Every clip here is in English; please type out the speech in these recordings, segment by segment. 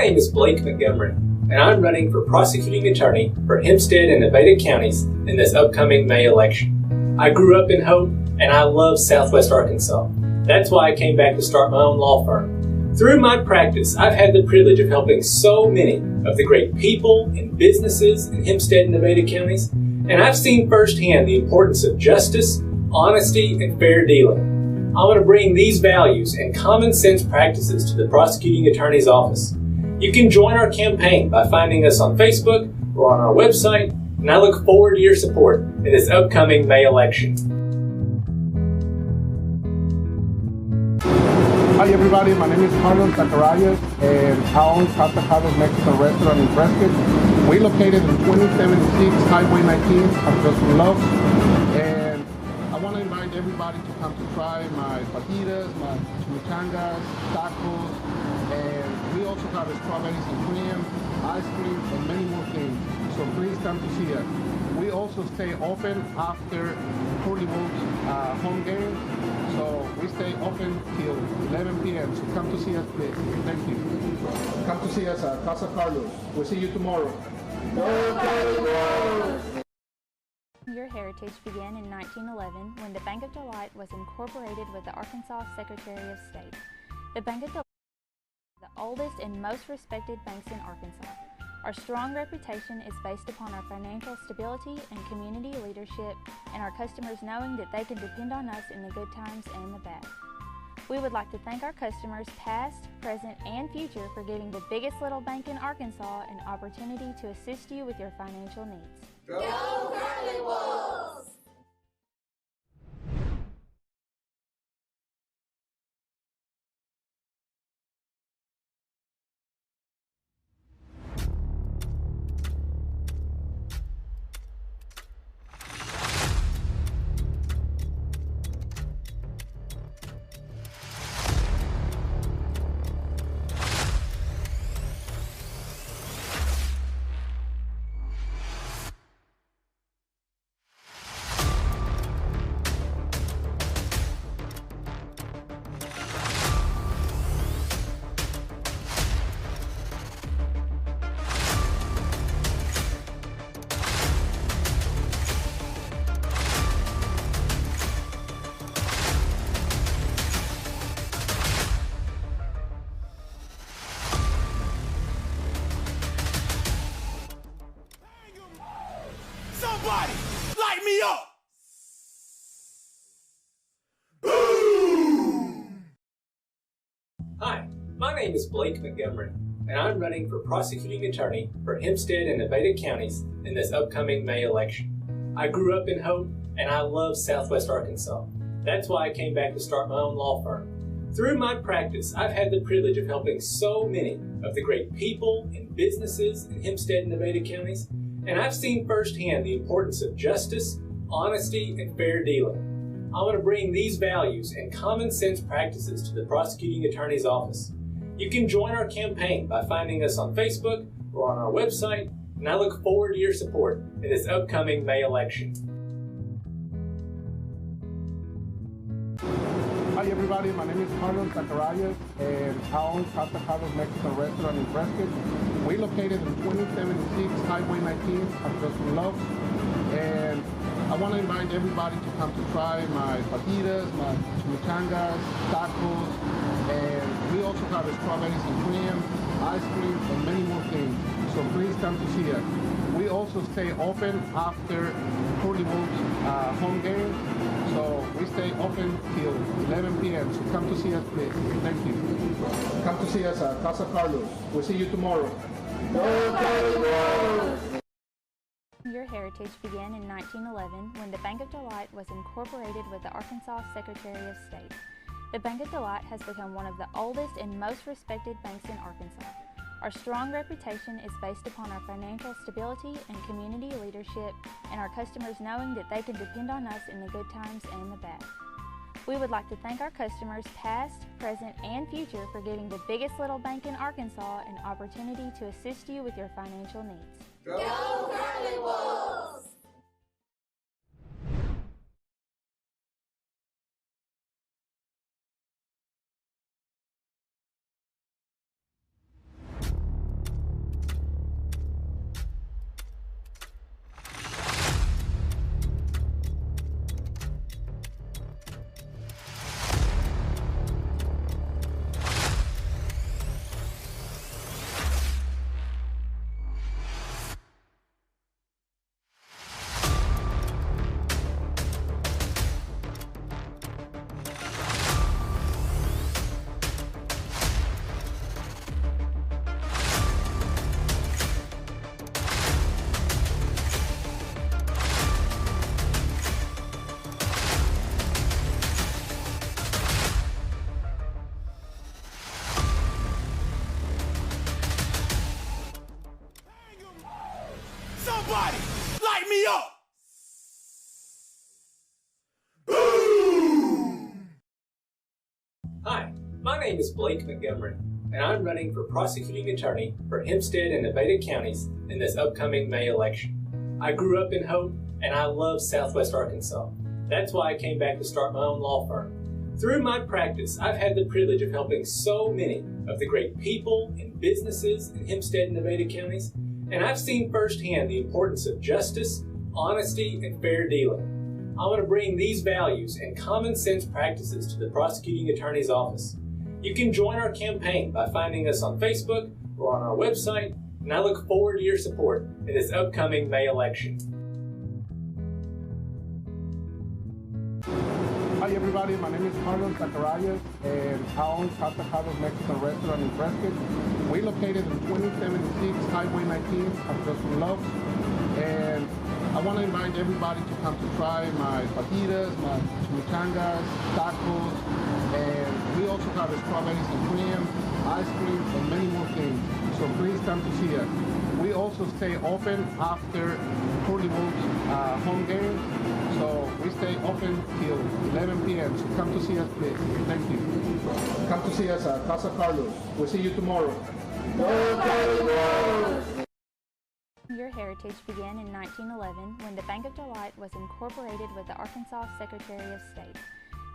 name is Blake Montgomery, and I'm running for prosecuting attorney for Hempstead and Nevada counties in this upcoming May election. I grew up in Hope, and I love Southwest Arkansas. That's why I came back to start my own law firm. Through my practice, I've had the privilege of helping so many of the great people and businesses in Hempstead and Nevada counties, and I've seen firsthand the importance of justice, honesty, and fair dealing. I want to bring these values and common sense practices to the prosecuting attorney's office. You can join our campaign by finding us on Facebook or on our website, and I look forward to your support in this upcoming May election. Hi everybody, my name is Carlos Zacharias and I own Prescott Vs Mexican restaurant in Prescott. We're located in 2076 Highway 19 on Justin Love. And I want to invite everybody to come to try my fajitas, my chimichangas, tacos, and we also have strawberries and cream, ice cream, and many more things. So please come to see us. We also stay open after Curly Wolves home game. So we stay open till 11 p.m. So come to see us, please. Thank you. Come to see us at Casa Carlos. We'll see you tomorrow. Your heritage began in 1911 when the Bank of Delight was incorporated with the Arkansas Secretary of State. The Bank of Delight is the oldest and most respected banks in Arkansas. Our strong reputation is based upon our financial stability and community leadership, and our customers knowing that they can depend on us in the good times and the bad. We would like to thank our customers past, present, and future for giving the biggest little bank in Arkansas an opportunity to assist you with your financial needs. Go Curly Wolves! Somebody light me up! Boom! Hi, my name is Blake Montgomery, and I'm running for prosecuting attorney for Hempstead and Nevada counties in this upcoming May election. I grew up in Hope, and I love Southwest Arkansas. That's why I came back to start my own law firm. Through my practice, I've had the privilege of helping so many of the great people and businesses in Hempstead and Nevada counties, and I've seen firsthand the importance of justice, honesty, and fair dealing. I want to bring these values and common sense practices to the prosecuting attorney's office. You can join our campaign by finding us on Facebook or on our website, and I look forward to your support in this upcoming May election. Hi everybody, my name is Carlos Zacharias and I own Prescott Vs Mexican restaurant in Prescott. We're located in 2076 Highway 19 on Justin Love. And I want to invite everybody to come to try my fajitas, my chimichangas, tacos, and we also have strawberries and cream, ice cream, and many more things. So please come to see us. We also stay open after Curly Wolves home game. So we stay open till 11 p.m. So come to see us, please. Thank you. Come to see us at Casa Carlos. We'll see you tomorrow. Your heritage began in 1911 when the Bank of Delight was incorporated with the Arkansas Secretary of State. The Bank of Delight has become one of the oldest and most respected banks in Arkansas. Our strong reputation is based upon our financial stability and community leadership, and our customers knowing that they can depend on us in the good times and the bad. We would like to thank our customers past, present, and future for giving the biggest little bank in Arkansas an opportunity to assist you with your financial needs. Go Curly Wolves! Everybody, light me up! Hi, my name is Blake Montgomery, and I'm running for prosecuting attorney for Hempstead and Nevada counties in this upcoming May election. I grew up in Hope, and I love Southwest Arkansas. That's why I came back to start my own law firm. Through my practice, I've had the privilege of helping so many of the great people and businesses in Hempstead and Nevada counties, and I've seen firsthand the importance of justice, honesty, and fair dealing. I want to bring these values and common sense practices to the prosecuting attorney's office. You can join our campaign by finding us on Facebook or on our website, and I look forward to your support in this upcoming May election. Hi everybody, my name is Carlos Zacarias and I own Casa Carlos Mexican Restaurant in Prescott. We're located in 2076 Highway 19 across from Love. And I want to invite everybody to come to try my fajitas, my chimichangas, tacos, and we also have strawberries and cream, ice cream, and many more things. So please come to see us. We also stay open after Curly Wolves home games. So we stay open till 11 p.m. So come to see us, please. Thank you. Come to see us at Casa Carlos. We'll see you tomorrow. Your heritage began in 1911 when the Bank of Delight was incorporated with the Arkansas Secretary of State.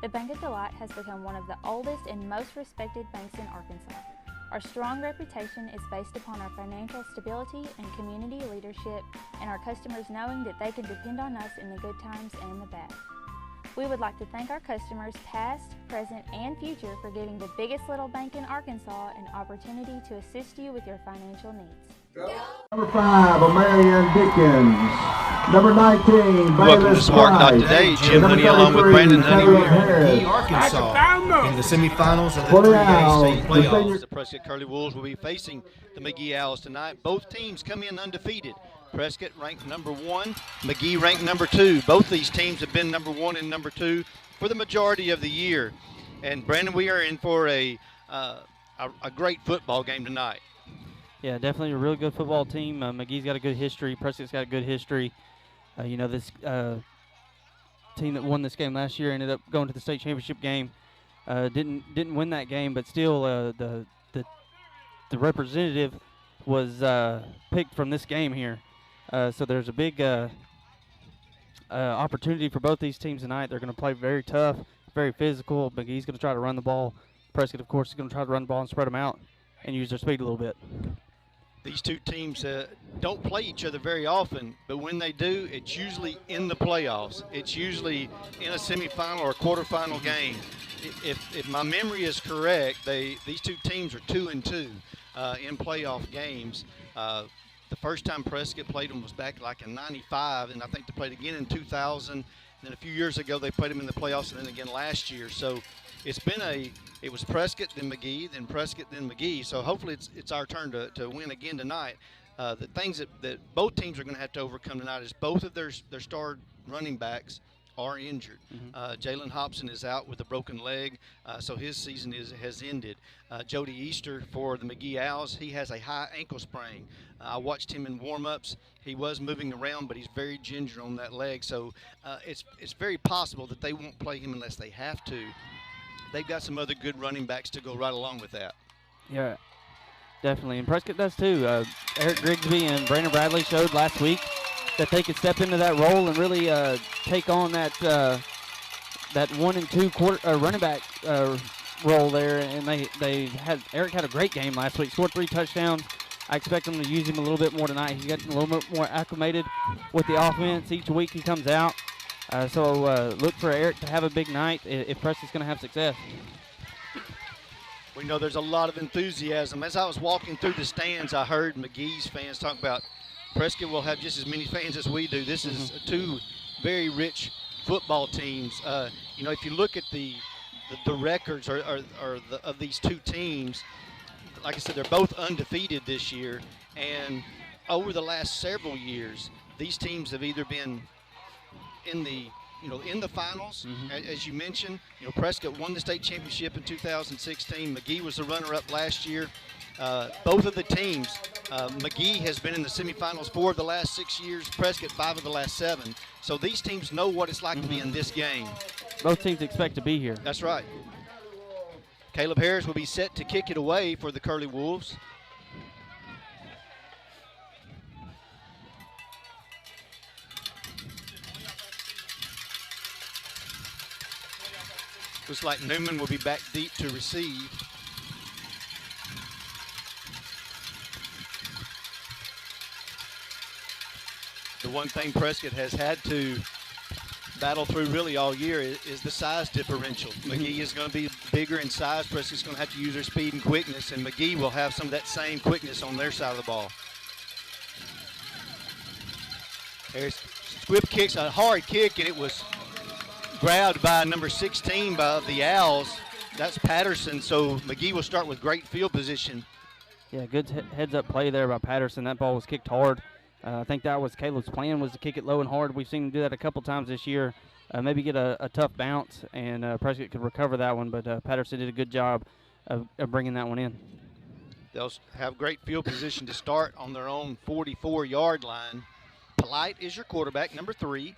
The Bank of Delight has become one of the oldest and most respected banks in Arkansas. Our strong reputation is based upon our financial stability and community leadership, and our customers knowing that they can depend on us in the good times and the bad. We would like to thank our customers past, present, and future for giving the biggest little bank in Arkansas an opportunity to assist you with your financial needs. Number 5, O'Marion Dickens. Number 19, Welcome to Bayless Smart Knock Price. today. Jim Number Honey along with 33, Brandon Honey. Caleb We are Harris. in Arkansas in the semifinals of the 3A state playoffs. The Prescott Curly Wolves will be facing the McGehee Owls tonight. Both teams come in undefeated. Prescott ranked number 1, McGehee ranked number 2. Both these teams have been number 1 and number 2 for the majority of the year. And Brandon, we are in for a great football game tonight. Yeah, definitely a really good football team. McGee's got a good history. Prescott's got a good history. This team that won this game last year ended up going to the state championship game. Didn't win that game, but still the representative was picked from this game here. So there's a big opportunity for both these teams tonight. They're going to play very tough, very physical. McGee's going to try to run the ball. Prescott, of course, is going to try to run the ball and spread them out and use their speed a little bit. These two teams don't play each other very often, but when they do, it's usually in the playoffs. It's usually in a semifinal or a quarterfinal game. If my memory is correct, these two teams are 2-2 in playoff games. The first time Prescott played them was back like in '95, and I think they played again in 2000. And then a few years ago, they played them in the playoffs, and then again last year. So it was Prescott, then McGehee, then Prescott, then McGehee. So hopefully it's our turn to win again tonight. The things that both teams are going to have to overcome tonight is both of their star running backs are injured. Jalen Hobson is out with a broken leg, so his season has ended. Jody Easter for the McGehee Owls, he has a high ankle sprain. I watched him in warm-ups. He was moving around, but he's very ginger on that leg, so it's very possible that they won't play him unless they have to. They've got some other good running backs to go right along with that. Yeah, definitely, and Prescott does too. Eric Grigsby and Brandon Bradley showed last week that they could step into that role and really take on that 1 and 2 running back role there. And Eric had a great game last week. Scored 3 touchdowns. I expect them to use him a little bit more tonight. He's getting a little bit more acclimated with the offense each week he comes out. So look for Eric to have a big night if Prescott's going to have success. We know there's a lot of enthusiasm. As I was walking through the stands, I heard McGee's fans talk about Prescott will have just as many fans as we do. This is two very rich football teams. If you look at the records of these two teams, like I said, they're both undefeated this year. And over the last several years, these teams have either been in the in the finals, as you mentioned, Prescott won the state championship in 2016. McGehee was the runner-up last year. Both of the teams, McGehee has been in the semifinals 4 of the last 6 years, Prescott 5 of the last 7. So these teams know what it's like to be in this game. Both teams expect to be here. That's right. Caleb Harris will be set to kick it away for the Curly Wolves. Looks like Newman will be back deep to receive. The one thing Prescott has had to battle through really all year is the size differential. McGehee is going to be bigger in size. Prescott's going to have to use their speed and quickness, and McGehee will have some of that same quickness on their side of the ball. There's Swift kicks a hard kick, and it was grabbed by number 16 by the Owls. That's Patterson, so McGehee will start with great field position. Yeah, good heads-up play there by Patterson. That ball was kicked hard. I think that was Caleb's plan, was to kick it low and hard. We've seen him do that a couple times this year. Maybe get a tough bounce, and Prescott could recover that one, but Patterson did a good job of bringing that one in. They'll have great field position to start on their own 44-yard line. Polite is your quarterback, number 3.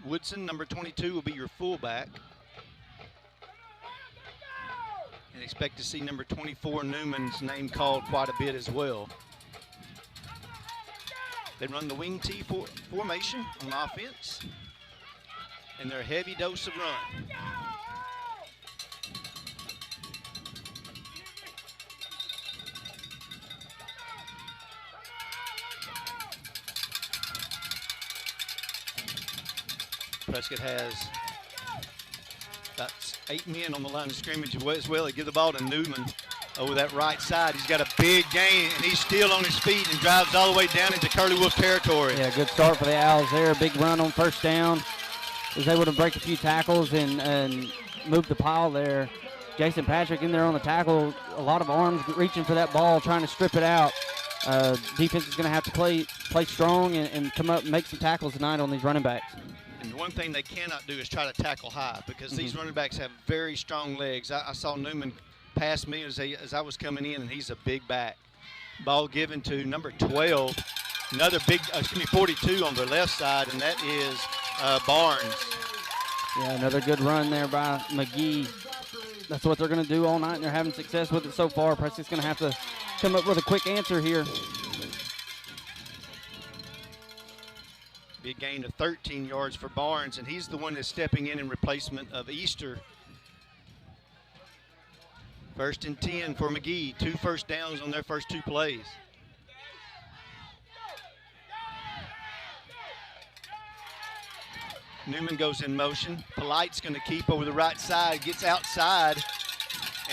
Woodson, number 22, will be your fullback. And expect to see number 24, Newman's name called quite a bit as well. They run the wing T formation on offense, and their heavy dose of run. Prescott has about 8 men on the line of scrimmage as well. They give the ball to Newman over that right side. He's got a big gain, and he's still on his feet and drives all the way down into Curly Wolf territory. Yeah, good start for the Owls there. Big run on first down. Was able to break a few tackles and move the pile there. Jason Patrick in there on the tackle. A lot of arms reaching for that ball, trying to strip it out. Defense is going to have to play strong and come up and make some tackles tonight on these running backs. And the one thing they cannot do is try to tackle high, because these running backs have very strong legs. I saw Newman pass me as I was coming in, and he's a big back. Ball given to number 12, another big, 42 on the left side, and that is Barnes. Yeah, another good run there by McGehee. That's what they're going to do all night, and they're having success with it so far. Prescott's going to have to come up with a quick answer here. Big gain of 13 yards for Barnes, and he's the one that's stepping in replacement of Easter. 1st and 10 for McGehee. 2 first downs on their first 2 plays. Newman goes in motion. Polite's going to keep over the right side, gets outside,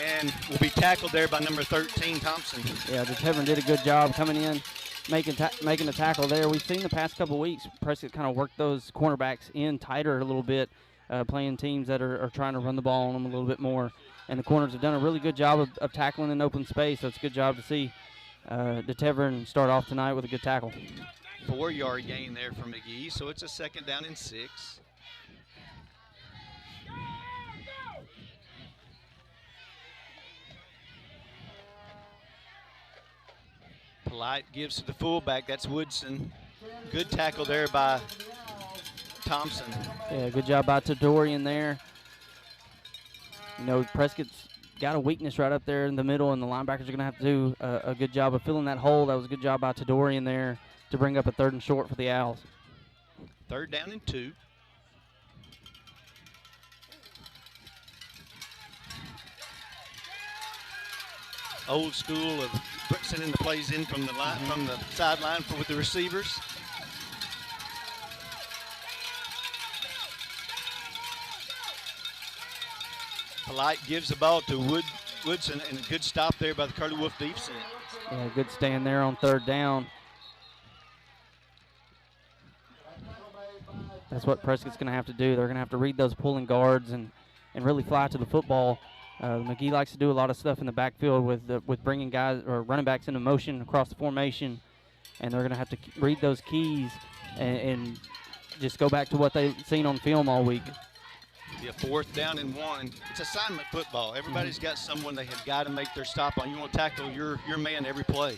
and will be tackled there by number 13, Thompson. Yeah, DeTevern did a good job coming in, making the tackle there. We've seen the past couple weeks Prescott kind of work those cornerbacks in tighter a little bit, playing teams that are trying to run the ball on them a little bit more. And the corners have done a really good job of tackling in open space, so it's a good job to see DeTevern start off tonight with a good tackle. 4-yard gain there for McGehee, so it's a 2nd down and 6. Polite gives to the fullback. That's Woodson. Good tackle there by Thompson. Yeah, good job by Tadorian there. You know, Prescott's got a weakness right up there in the middle, and the linebackers are going to have to do a good job of filling that hole. That was a good job by Tadorian there to bring up a 3rd and short for the Owls. 3rd down and 2. Old school of sending the plays in from the line, from the sideline with the receivers. Polite gives the ball to Woodson, and a good stop there by the Curly Wolf defense. Yeah, good stand there on 3rd down. That's what Prescott's going to have to do. They're going to have to read those pulling guards and really fly to the football. McGehee likes to do a lot of stuff in the backfield with bringing guys or running backs into motion across the formation, and they're going to have to read those keys and just go back to what they've seen on film all week. Yeah, 4th down and 1. It's assignment football. Everybody's got someone they have got to make their stop on. You want to tackle your man every play.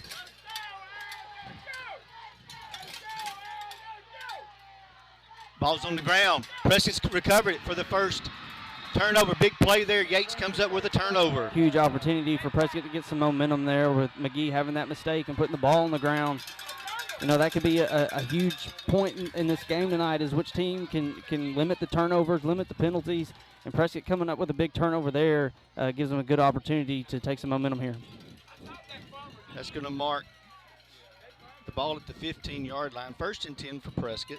Ball's on the ground. Prescott's recovered it for the first turnover. Big play there. Yates comes up with a turnover. Huge opportunity for Prescott to get some momentum there with McGehee having that mistake and putting the ball on the ground. You know, that could be a huge point in this game tonight, is which team can limit the turnovers, limit the penalties. And Prescott coming up with a big turnover there gives them a good opportunity to take some momentum here. That's going to mark the ball at the 15-yard line. 1st and 10 for Prescott.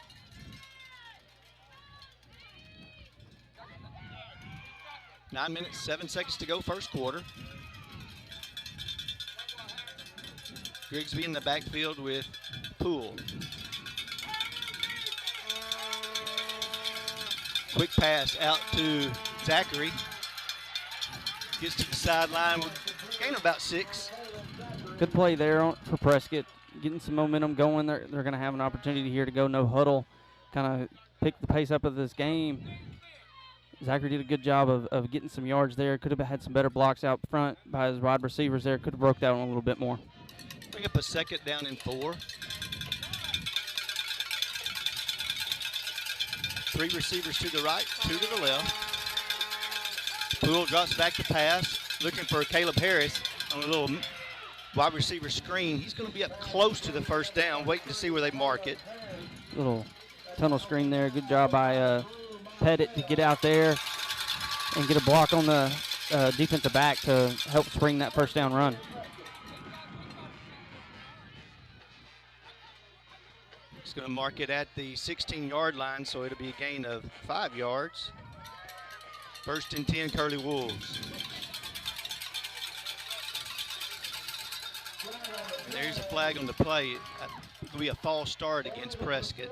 Nine minutes, 7 seconds to go, first quarter. Grigsby in the backfield with Poole. Quick pass out to Zachary. Gets to the sideline with gain about 6. Good play there for Prescott. Getting some momentum going. They're going to have an opportunity here to go no huddle, kind of pick the pace up of this game. Zachary did a good job of getting some yards there. Could have had some better blocks out front by his wide receivers there. Could have broke that one a little bit more. Bring up a 2nd down and 4. 3 receivers to the right, 2 to the left. Poole drops back to pass, looking for Caleb Harris on a little wide receiver screen. He's going to be up close to the 1st down, waiting to see where they mark it. Little tunnel screen there. Good job by Pettit to get out there and get a block on the defensive back to help spring that 1st down run. It's going to mark it at the 16-yard line, so it'll be a gain of 5 yards. 1st and 10, Curly Wolves. And there's a flag on the play. It'll be a false start against Prescott.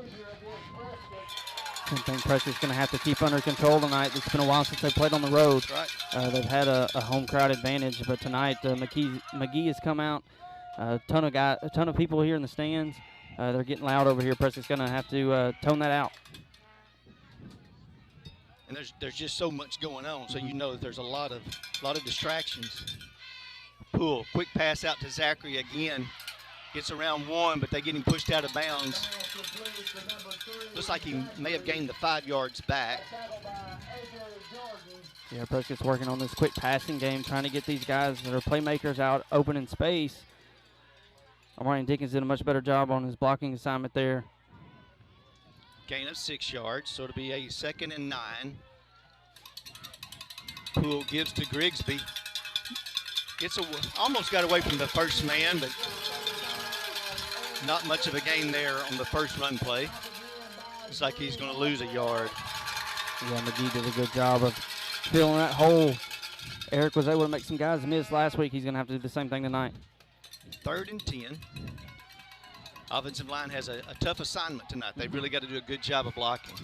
I think Prescott's going to have to keep under control tonight. It's been a while since they played on the road. Right. They've had a home crowd advantage, but tonight McGehee has come out. A ton of people here in the stands. They're getting loud over here. Prescott's going to have to tone that out. And there's just so much going on, so you know that there's a lot of distractions. Poole, quick pass out to Zachary again. Gets around 1, but they get him pushed out of bounds. Looks like he may have gained the 5 yards back. Yeah, Prescott's working on this quick passing game, trying to get these guys that are playmakers out open in space. Ryan Dickens did a much better job on his blocking assignment there. Gain of 6 yards, so it'll be a 2nd and 9. Poole gives to Grigsby. Almost got away from the 1st man, but not much of a gain there on the 1st run play. Looks like he's going to lose a yard. Yeah, McGehee did a good job of filling that hole. Eric was able to make some guys miss last week. He's going to have to do the same thing tonight. 3rd and 10. Offensive line has a tough assignment tonight. They've really got to do a good job of blocking.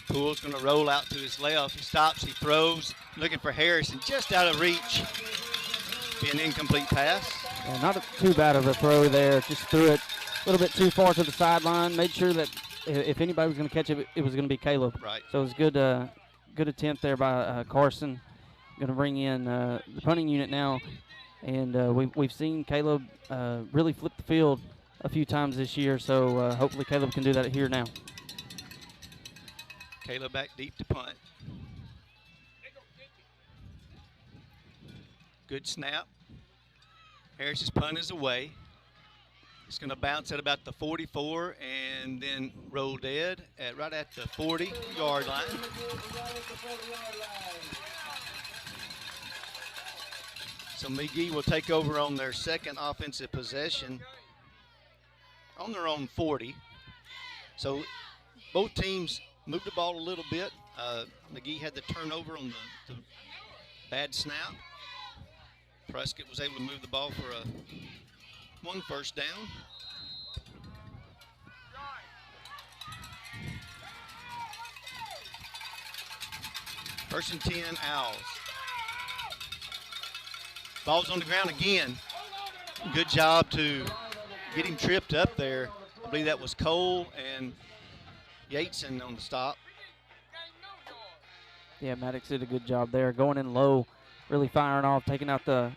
Poole's going to roll out to his left. He stops, he throws, looking for Harris, and just out of reach. Be an incomplete pass. Yeah, not too bad of a throw there. Just threw it a little bit too far to the sideline. Made sure that if anybody was going to catch it, it was going to be Caleb. Right. So it was good attempt there by Carson. Going to bring in the punting unit now. And we've seen Caleb really flip the field a few times this year, so hopefully Caleb can do that here now. Caleb back deep to punt. Good snap. Harris's punt is away. It's going to bounce at about the 44 and then roll dead right at the 40-yard line. So McGehee will take over on their 2nd offensive possession on their own 40. So both teams moved the ball a little bit. McGehee had the turnover on the bad snap. Prescott was able to move the ball for one 1st down. First and 10, Owls. Ball's on the ground again. Good job to get him tripped up there. I believe that was Cole and Yateson on the stop. Yeah, Maddox did a good job there, going in low, really firing off, taking out the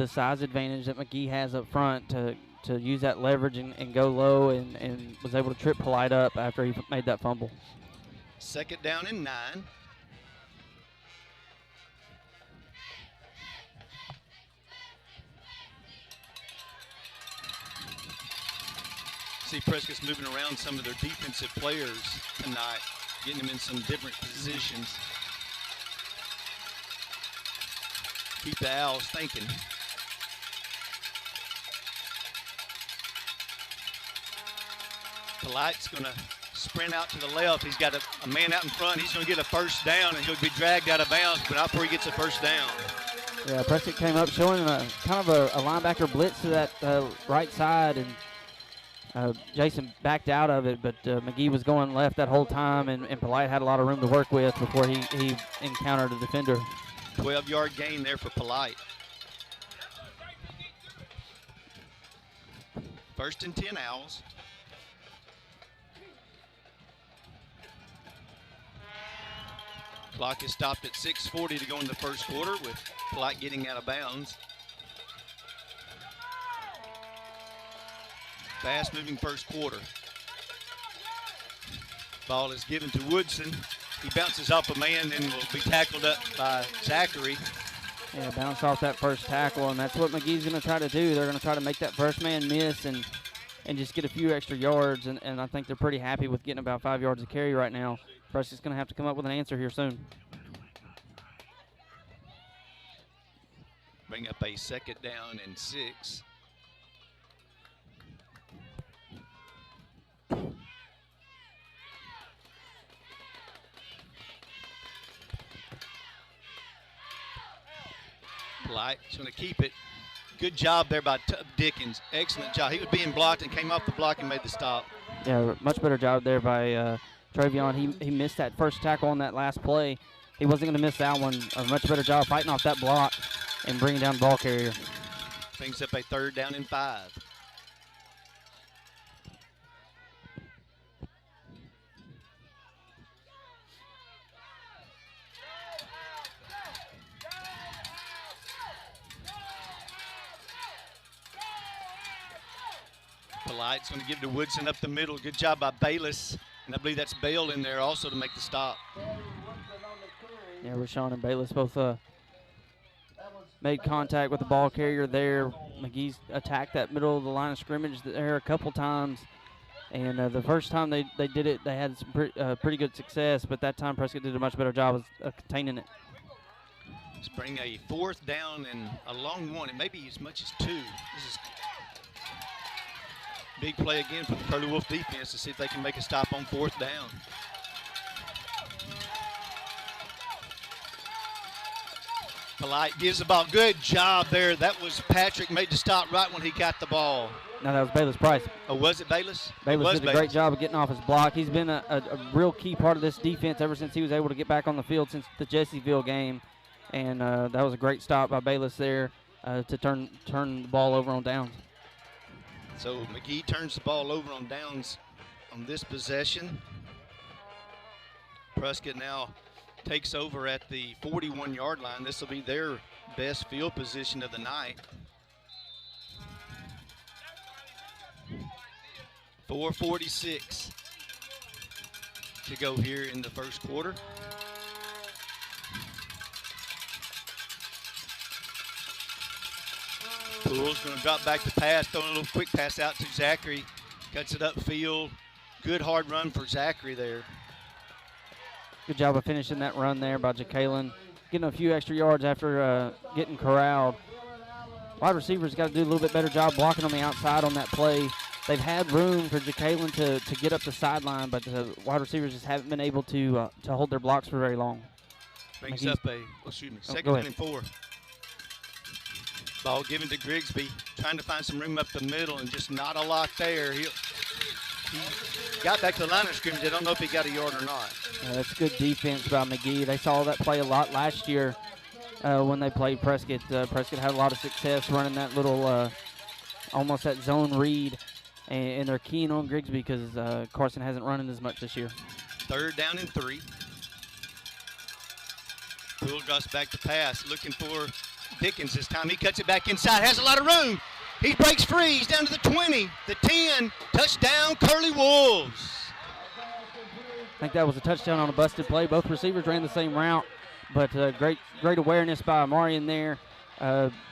size advantage that McGehee has up front to use that leverage and go low, and was able to trip Polite up after he made that fumble. Second down and 9. See Prescott's moving around some of their defensive players tonight, getting them in some different positions. Keep the Owls thinking. Polite's going to sprint out to the left. He's got a man out in front. He's going to get a first down, and he'll be dragged out of bounds, but not before he gets a first down. Yeah, Prescott came up showing kind of a linebacker blitz to that right side, and Jason backed out of it, but McGehee was going left that whole time, and Polite had a lot of room to work with before he encountered a defender. 12-yard gain there for Polite. First and 10 Owls. Clock is stopped at 6:40 to go in the first quarter with Polite getting out of bounds. Fast-moving first quarter. Ball is given to Woodson. He bounces off a man and will be tackled up by Zachary. Yeah, bounce off that first tackle, and that's what McGee's going to try to do. They're going to try to make that first man miss and just get a few extra yards, and I think they're pretty happy with getting about 5 yards of carry right now. Prescott's going to have to come up with an answer here soon. Bring up a second down and 6. Polite's going to keep it. Good job there by Dickens. Excellent job. He was being blocked and came off the block and made the stop. Yeah, much better job there by Travion. He missed that first tackle on that last play. He wasn't going to miss that one. A much better job fighting off that block and bringing down the ball carrier. Brings up a third down and 5. Polite's going to give to Woodson up the middle. Good job by Bayless. And I believe that's Bale in there also to make the stop. Yeah, Rashawn and Bayless both made contact with the ball carrier there. McGee's attacked that middle of the line of scrimmage there a couple times. And the first time they did it, they had some pretty good success. But that time Prescott did a much better job of containing it. Let's bring a fourth down and a long one. It may be as much as 2. This is big play again for the Curly Wolf defense to see if they can make a stop on fourth down. Polite gives the ball. Good job there. That was Patrick made the stop right when he got the ball. No, that was Bayless Price. Oh, was it Bayless? Bayless did a great job of getting off his block. He's been a real key part of this defense ever since he was able to get back on the field since the Jessieville game. And that was a great stop by Bayless there to turn the ball over on downs. So McGehee turns the ball over on downs on this possession. Prescott now takes over at the 41-yard line. This will be their best field position of the night. 4:46 to go here in the first quarter. Poole's going to drop back to pass, throwing a little quick pass out to Zachary. Cuts it upfield. Good hard run for Zachary there. Good job of finishing that run there by Jacqueline. Getting a few extra yards after getting corralled. Wide receivers got to do a little bit better job blocking on the outside on that play. They've had room for Jacqueline to get up the sideline, but the wide receivers just haven't been able to hold their blocks for very long. Brings up second and 4. Ball given to Grigsby, trying to find some room up the middle and just not a lot there. He got back to the line of scrimmage. I don't know if he got a yard or not. That's good defense by McGehee. They saw that play a lot last year when they played Prescott. Prescott had a lot of success running that little, almost that zone read, and they're keen on Grigsby because Carson hasn't run it as much this year. 3rd down and 3. Poole drops back to pass, looking for Dickens this time. He cuts it back inside, has a lot of room. He breaks free. He's down to the 20, the 10. Touchdown, Curly Wolves. I think that was a touchdown on a busted play. Both receivers ran the same route, but great awareness by Amarian there.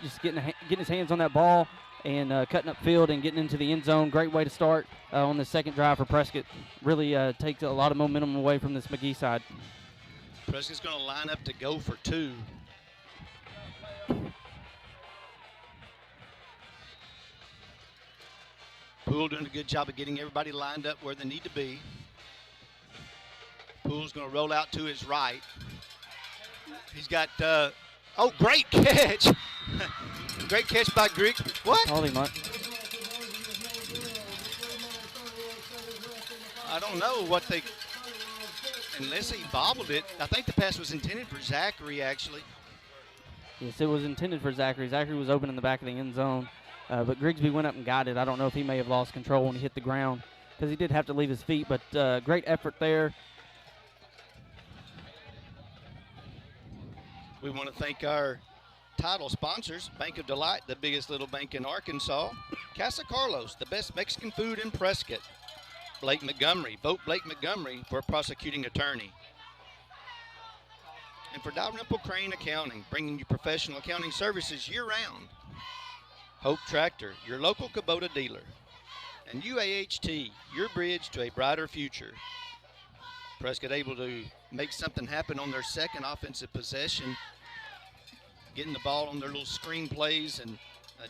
Just getting his hands on that ball and cutting up field and getting into the end zone. Great way to start on the second drive for Prescott. Really takes a lot of momentum away from this McGehee side. Prescott's going to line up to go for 2. Poole doing a good job of getting everybody lined up where they need to be. Poole's going to roll out to his right. He's got, great catch. Great catch by Griggs. What? Called him up. I don't know what they, unless he bobbled it. I think the pass was intended for Zachary, actually. Yes, it was intended for Zachary. Zachary was open in the back of the end zone, but Grigsby went up and got it. I don't know if he may have lost control when he hit the ground because he did have to leave his feet, but great effort there. We want to thank our title sponsors, Bank of Delight, the biggest little bank in Arkansas. Casa Carlos, the best Mexican food in Prescott. Blake Montgomery, vote Blake Montgomery for prosecuting attorney. And for Dalrymple Crane Accounting, bringing you professional accounting services year-round. Hope Tractor, your local Kubota dealer. And UAHT, your bridge to a brighter future. Prescott able to make something happen on their second offensive possession, getting the ball on their little screen plays, and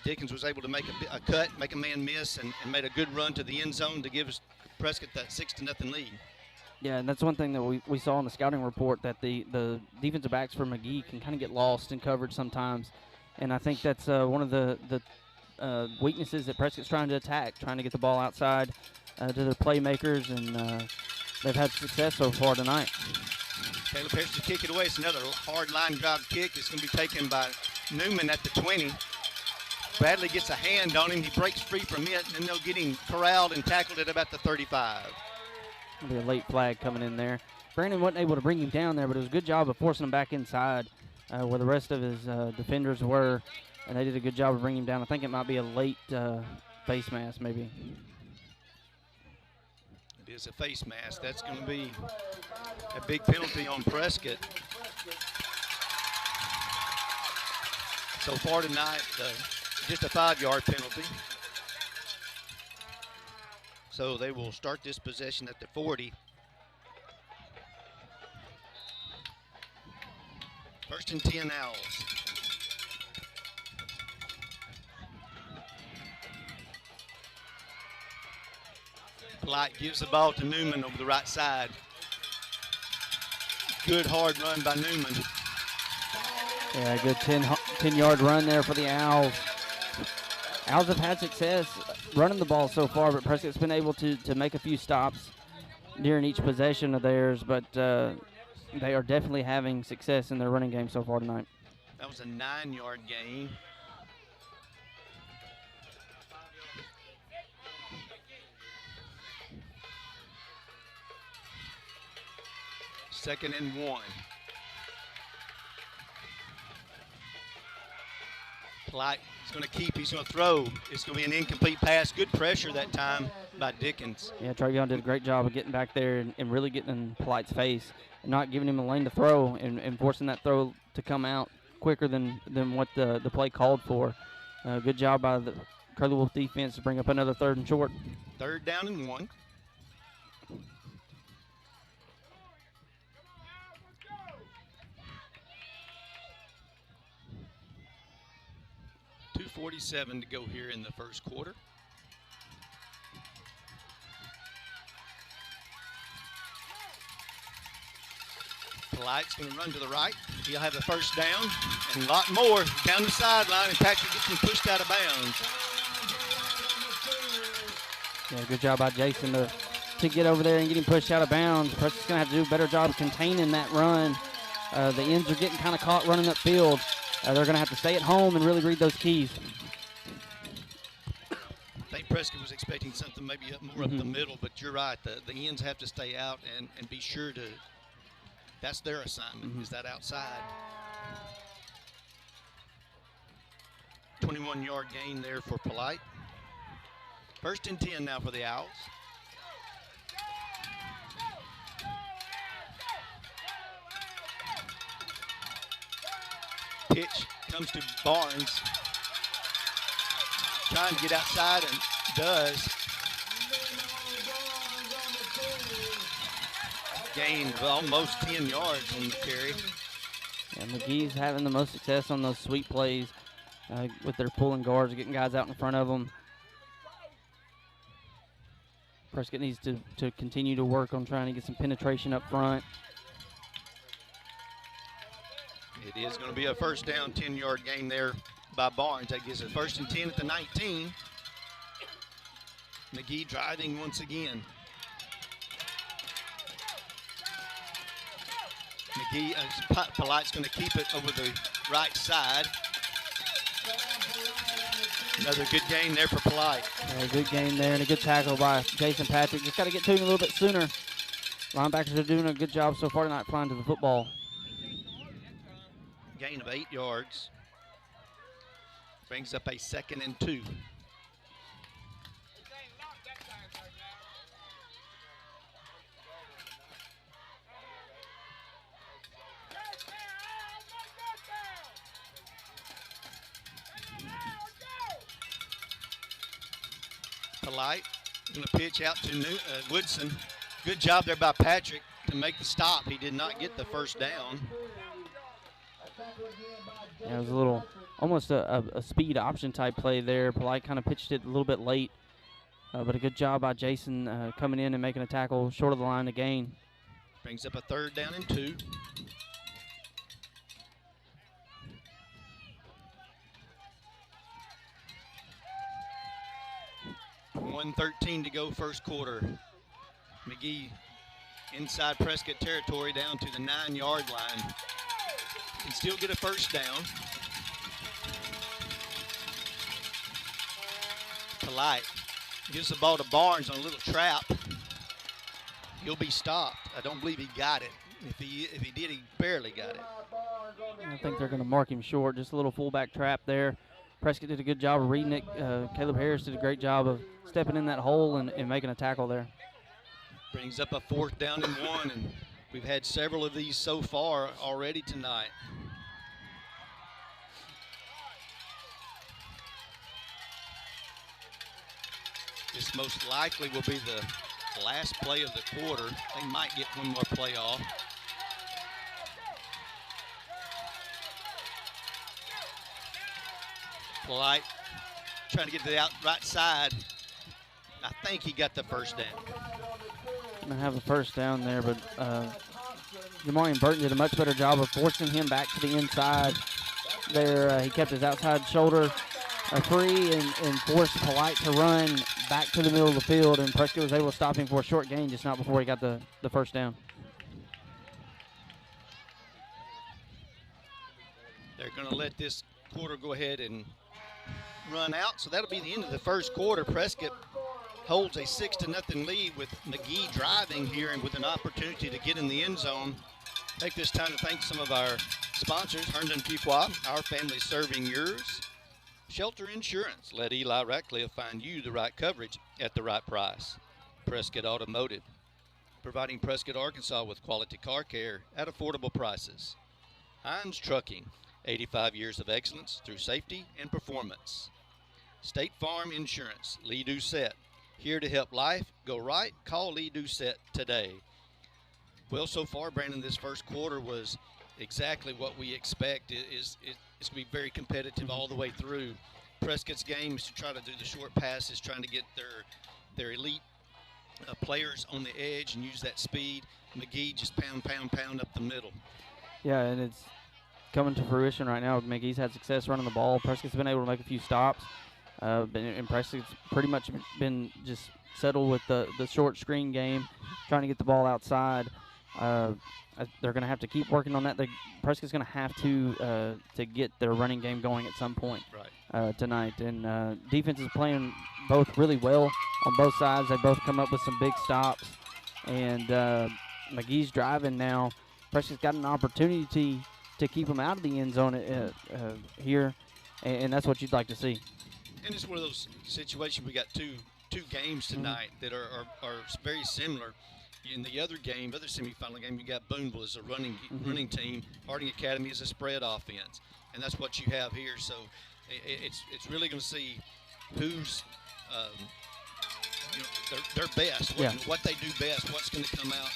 Dickens was able to make a cut, make a man miss, and made a good run to the end zone to give us Prescott that 6-0 lead. Yeah, and that's one thing that we saw in the scouting report, that the defensive backs for McGehee can kind of get lost in coverage sometimes, and I think that's one of the weaknesses that Prescott's trying to attack, trying to get the ball outside to their playmakers, and they've had success so far tonight. Taylor Parrish to kick it away. It's another hard line drive kick. It's going to be taken by Newman at the 20. Bradley gets a hand on him. He breaks free from it, and then they'll get him corralled and tackled at about the 35. There'll be a late flag coming in there. Brandon wasn't able to bring him down there, but it was a good job of forcing him back inside where the rest of his defenders were, and they did a good job of bringing him down. I think it might be a late face mask maybe. It is a face mask. That's going to be a big penalty on Prescott. So far tonight, just a 5-yard penalty. So they will start this possession at the 40. First and 10 Owls. Polite gives the ball to Newman over the right side. Good hard run by Newman. Yeah, good 10-yard run there for the Owls. Owls have had success running the ball so far, but Prescott's been able to make a few stops during each possession of theirs, but they are definitely having success in their running game so far tonight. That was a 9-yard gain. Second and 1. Polite is going to keep, he's going to throw. It's going to be an incomplete pass. Good pressure that time by Dickens. Yeah, Travion did a great job of getting back there and really getting in Polite's face and not giving him a lane to throw and forcing that throw to come out quicker than what the play called for. Good job by the Curly Wolf defense to bring up another 3rd and short. 3rd down and 1. .247 to go here in the first quarter. Polite's going to run to the right. He'll have the first down and a lot more down the sideline, and Patrick gets him pushed out of bounds. Yeah, good job by Jason to get over there and get him pushed out of bounds. Prescott's going to have to do a better job of containing that run the ends are getting kind of caught running upfield. They're going to have to stay at home and really read those keys. I think Prescott was expecting something maybe more up the middle, but you're right. The ends have to stay out and be sure to, that's their assignment, is that outside. 21-yard gain there for Polite. 1st and 10 now for the Owls. Pitch comes to Barnes. Trying to get outside and does. Gain of almost 10 yards on the carry. Yeah, McGee's having the most success on those sweep plays with their pulling guards, getting guys out in front of them. Prescott needs to continue to work on trying to get some penetration up front. It is going to be a 1st down, 10-yard gain there by Barnes. That gives it 1st and 10 at the 19. McGehee driving once again. McGehee, Polite's going to keep it over the right side. Another good gain there for Polite. A good gain there and a good tackle by Jason Patrick. Just got to get to him a little bit sooner. Linebackers are doing a good job so far tonight flying to the football. Gain of 8 yards. Brings up a 2nd and 2. Polite going to pitch out to Woodson. Good job there by Patrick to make the stop. He did not get the 1st down. Yeah, it was a little, almost a speed option type play there. Polite kind of pitched it a little bit late, but a good job by Jason coming in and making a tackle short of the line to gain. Brings up a 3rd down and 2. .113 to go 1st quarter. McGehee inside Prescott territory down to the 9-yard line. Can still get a 1st down. Polite gives the ball to Barnes on a little trap. He'll be stopped. I don't believe he got it. If he did, he barely got it. I think they're going to mark him short. Just a little fullback trap there. Prescott did a good job of reading it. Caleb Harris did a great job of stepping in that hole and making a tackle there. Brings up a 4th down and 1, and we've had several of these so far already tonight. This most likely will be the last play of the quarter. They might get one more play off. Polite trying to get to the right side. I think he got the 1st down. Gonna have a 1st down there, but Jamarian Burton did a much better job of forcing him back to the inside. There, he kept his outside shoulder free and forced Polite to run back to the middle of the field, and Prescott was able to stop him for a short gain just not before he got the 1st down. They're going to let this quarter go ahead and run out, so that'll be the end of the 1st quarter. Prescott holds a 6-0 lead with McGehee driving here and with an opportunity to get in the end zone. Take this time to thank some of our sponsors, Herndon Fuqua, our family serving yours. Shelter Insurance, let Eli Ratcliffe find you the right coverage at the right price. Prescott Automotive, providing Prescott, Arkansas with quality car care at affordable prices. Hines Trucking, 85 years of excellence through safety and performance. State Farm Insurance, Lee Doucette, here to help life go right. Call Lee Doucette today. Well, so far, Brandon, this 1st quarter was exactly what we expect. It's going to be very competitive all the way through. Prescott's game is to try to do the short passes, trying to get their elite players on the edge and use that speed. McGehee just pound up the middle. Yeah, and it's coming to fruition right now. McGee's had success running the ball. Prescott's been able to make a few stops. And Prescott's pretty much been just settled with the short screen game, trying to get the ball outside. They're going to have to keep working on that. Prescott's going to have to get their running game going at some point tonight. And defense is playing both really well on both sides. They both come up with some big stops. And McGee's driving now. Prescott's got an opportunity to keep them out of the end zone here, and that's what you'd like to see. And it's one of those situations. We got two games tonight that are very similar. In the other game, other semifinal game, you got Boonville as a running team. Harding Academy is a spread offense, and that's what you have here. So it's really going to see who's their best, what they do best, what's going to come out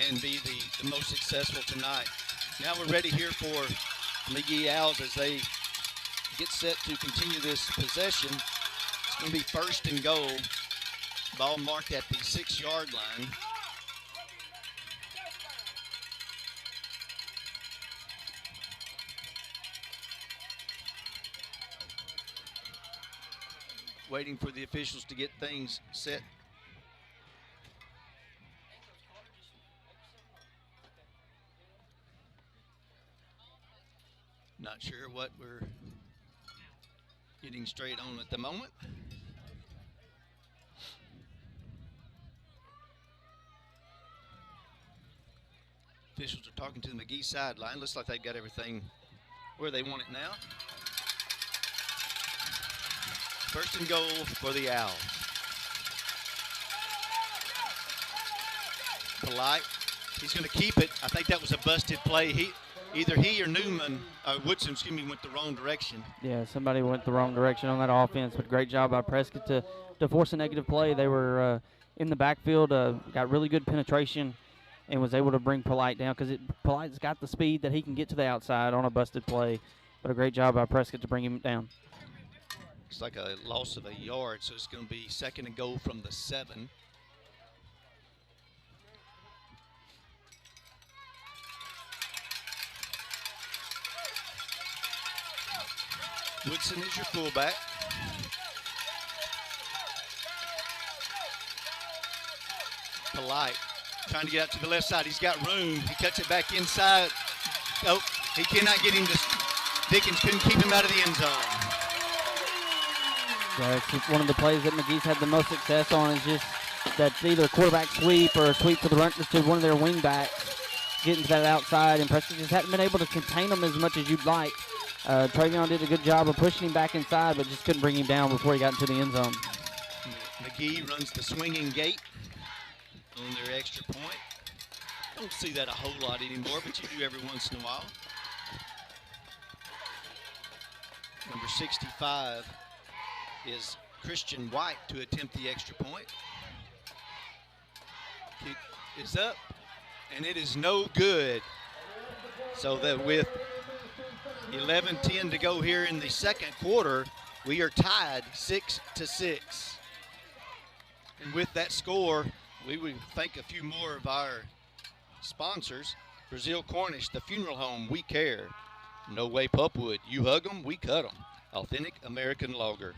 and be the most successful tonight. Now we're ready here for McGehee Owls as they get set to continue this possession. It's going to be 1st and goal. Ball marked at the 6-yard line. Waiting for the officials to get things set. Not sure what we're getting straight on at the moment. Officials are talking to the McGehee sideline. Looks like they've got everything where they want it now. 1st and goal for the Owls. Polite. He's going to keep it. I think that was a busted play. Either he or Woodson, went the wrong direction. Yeah, somebody went the wrong direction on that offense, but great job by Prescott to force a negative play. They were in the backfield, got really good penetration, and was able to bring Polite down because Polite's got the speed that he can get to the outside on a busted play. But a great job by Prescott to bring him down. Looks like a loss of a yard, so it's going to be 2nd and goal from the 7. Woodson is your fullback. Polite trying to get out to the left side. He's got room. He cuts it back inside. Oh, he cannot get him to. Dickens couldn't keep him out of the end zone. Yeah, it's one of the plays that McGee's had the most success on is just that's either a quarterback sweep or a sweep to the run to one of their wing backs, getting to that outside, and Preston just hadn't been able to contain them as much as you'd like. Travion did a good job of pushing him back inside, but just couldn't bring him down before he got into the end zone. McGehee runs the swinging gate on their extra point. Don't see that a whole lot anymore, but you do every once in a while. Number 65 is Christian White to attempt the extra point. Kick is up, and it is no good. So that with 11:10 to go here in the second quarter, we are tied 6-6. And with that score, we would thank a few more of our sponsors. Brazil Cornish, the funeral home, we care. No Way Pupwood, you hug them, we cut them. Authentic American Lager.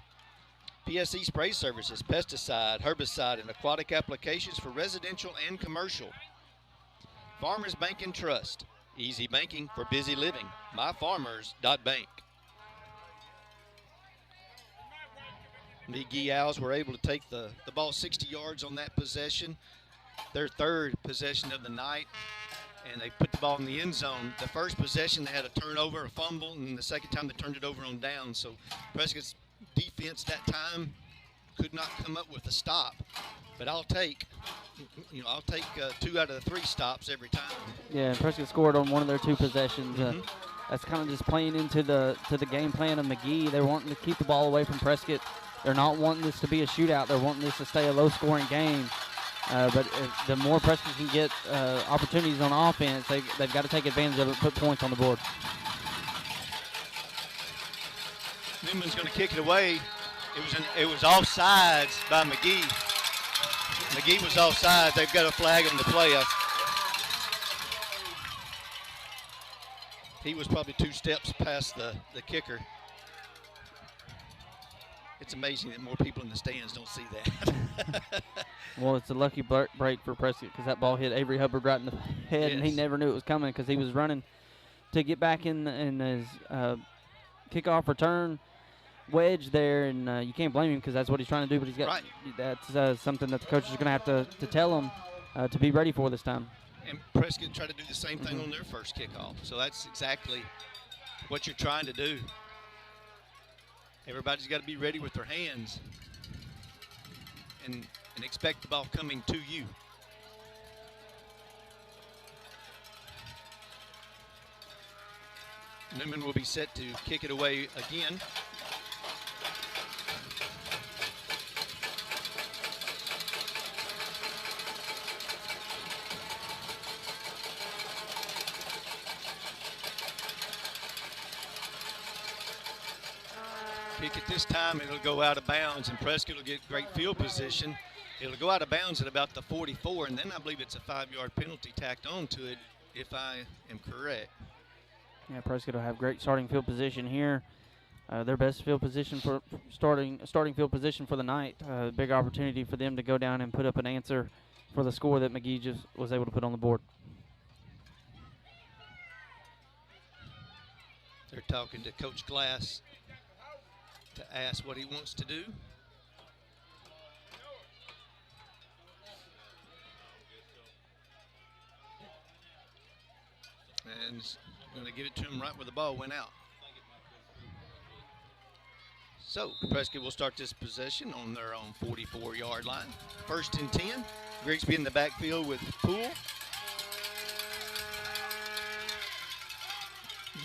PSE Spray Services, pesticide, herbicide, and aquatic applications for residential and commercial. Farmers Bank and Trust, easy banking for busy living. MyFarmers.bank. McGehee Owls were able to take the ball 60 yards on that possession, their third possession of the night, and they put the ball in the end zone. The first possession, they had a turnover, a fumble, and the second time they turned it over on down. So Prescott's defense that time could not come up with a stop. But I'll take 2 out of the 3 stops every time. Yeah, Prescott scored on one of their 2 possessions. That's kind of just playing into the game plan of McGehee. They're wanting to keep the ball away from Prescott. They're not wanting this to be a shootout. They're wanting this to stay a low-scoring game. But the more Prescott can get opportunities on offense, they've got to take advantage of it, put points on the board. Newman's going to kick it away. It was offsides by McGehee. McGehee was offsides. They've got a flag on the play. He was probably 2 steps past the kicker. It's amazing that more people in the stands don't see that. Well, it's a lucky break for Prescott because that ball hit Avery Hubbard right in the head, and he never knew it was coming because he was running to get back in his kickoff return wedge there, and you can't blame him because that's what he's trying to do. But he's got that's something that the coaches are going to have to tell him to be ready for this time. And Prescott tried to do the same thing on their first kickoff, so that's exactly what you're trying to do. Everybody's got to be ready with their hands and expect the ball coming to you. Newman will be set to kick it away again. Kick it this time, it'll go out of bounds, and Prescott will get great field position. It'll go out of bounds at about the 44, and then I believe it's a 5-yard penalty tacked onto it, if I am correct. Yeah, Prescott will have great starting field position here. Their best field position for starting field position for the night. Big opportunity for them to go down and put up an answer for the score that McGehee just was able to put on the board. They're talking to Coach Glass to ask what he wants to do. And going to give it to him right where the ball went out. So Prescott will start this possession on their own 44-yard line. 1st and 10. Grigsby in the backfield with Poole.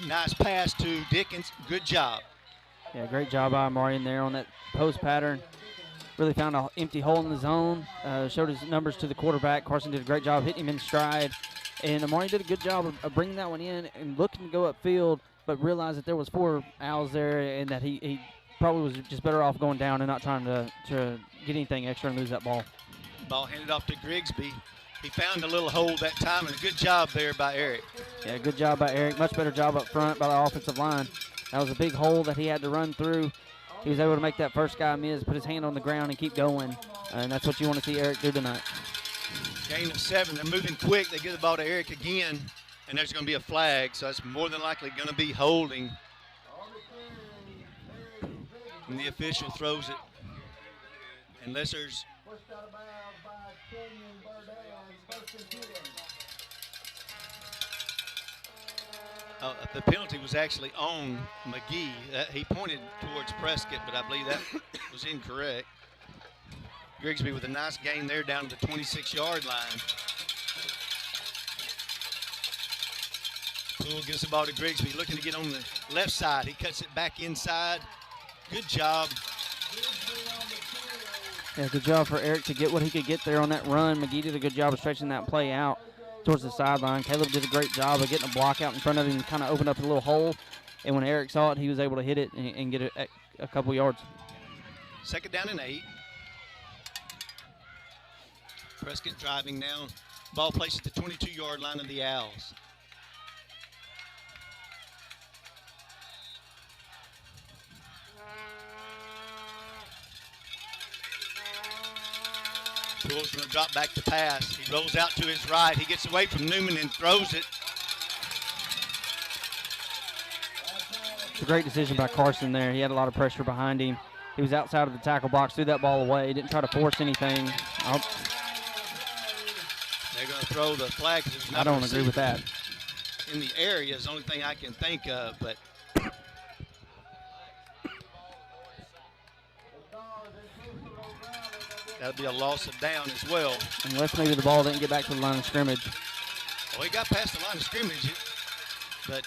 Nice pass to Dickens. Good job. Yeah, great job by Amari there on that post pattern. Really found an empty hole in the zone. Showed his numbers to the quarterback. Carson did a great job hitting him in stride. And Amari did a good job of bringing that one in and looking to go upfield, but realized that there was 4 Owls there and that he probably was just better off going down and not trying to get anything extra and lose that ball. Ball handed off to Grigsby. He found a little hole that time, and a good job there by Eric. Yeah, good job by Eric. Much better job up front by the offensive line. That was a big hole that he had to run through. He was able to make that first guy miss, put his hand on the ground, and keep going. And that's what you want to see Eric do tonight. Gain of 7. They're moving quick. They give the ball to Eric again, and there's going to be a flag, so that's more than likely going to be holding. And the official throws it. Unless there's the penalty was actually on McGehee. He pointed towards Prescott, but I believe that was incorrect. Grigsby with a nice gain there down to the 26-yard line. Poole gives the ball to Grigsby, looking to get on the left side. He cuts it back inside. Good job. Yeah, good job for Eric to get what he could get there on that run. McGehee did a good job of stretching that play out towards the sideline. Caleb did a great job of getting a block out in front of him and kind of opened up a little hole. And when Eric saw it, he was able to hit it and get it a couple yards. 2nd down and 8. Prescott driving now. Ball placed at the 22-yard line of the Owls. Poole's going to drop back to pass. He rolls out to his right. He gets away from Newman and throws it. It's a great decision by Carson there. He had a lot of pressure behind him. He was outside of the tackle box, threw that ball away. He didn't try to force anything. They're going to throw the flag. I don't agree with that. In the area is the only thing I can think of, but that'll be a loss of down as well. Unless maybe the ball didn't get back to the line of scrimmage. Well, he got past the line of scrimmage, but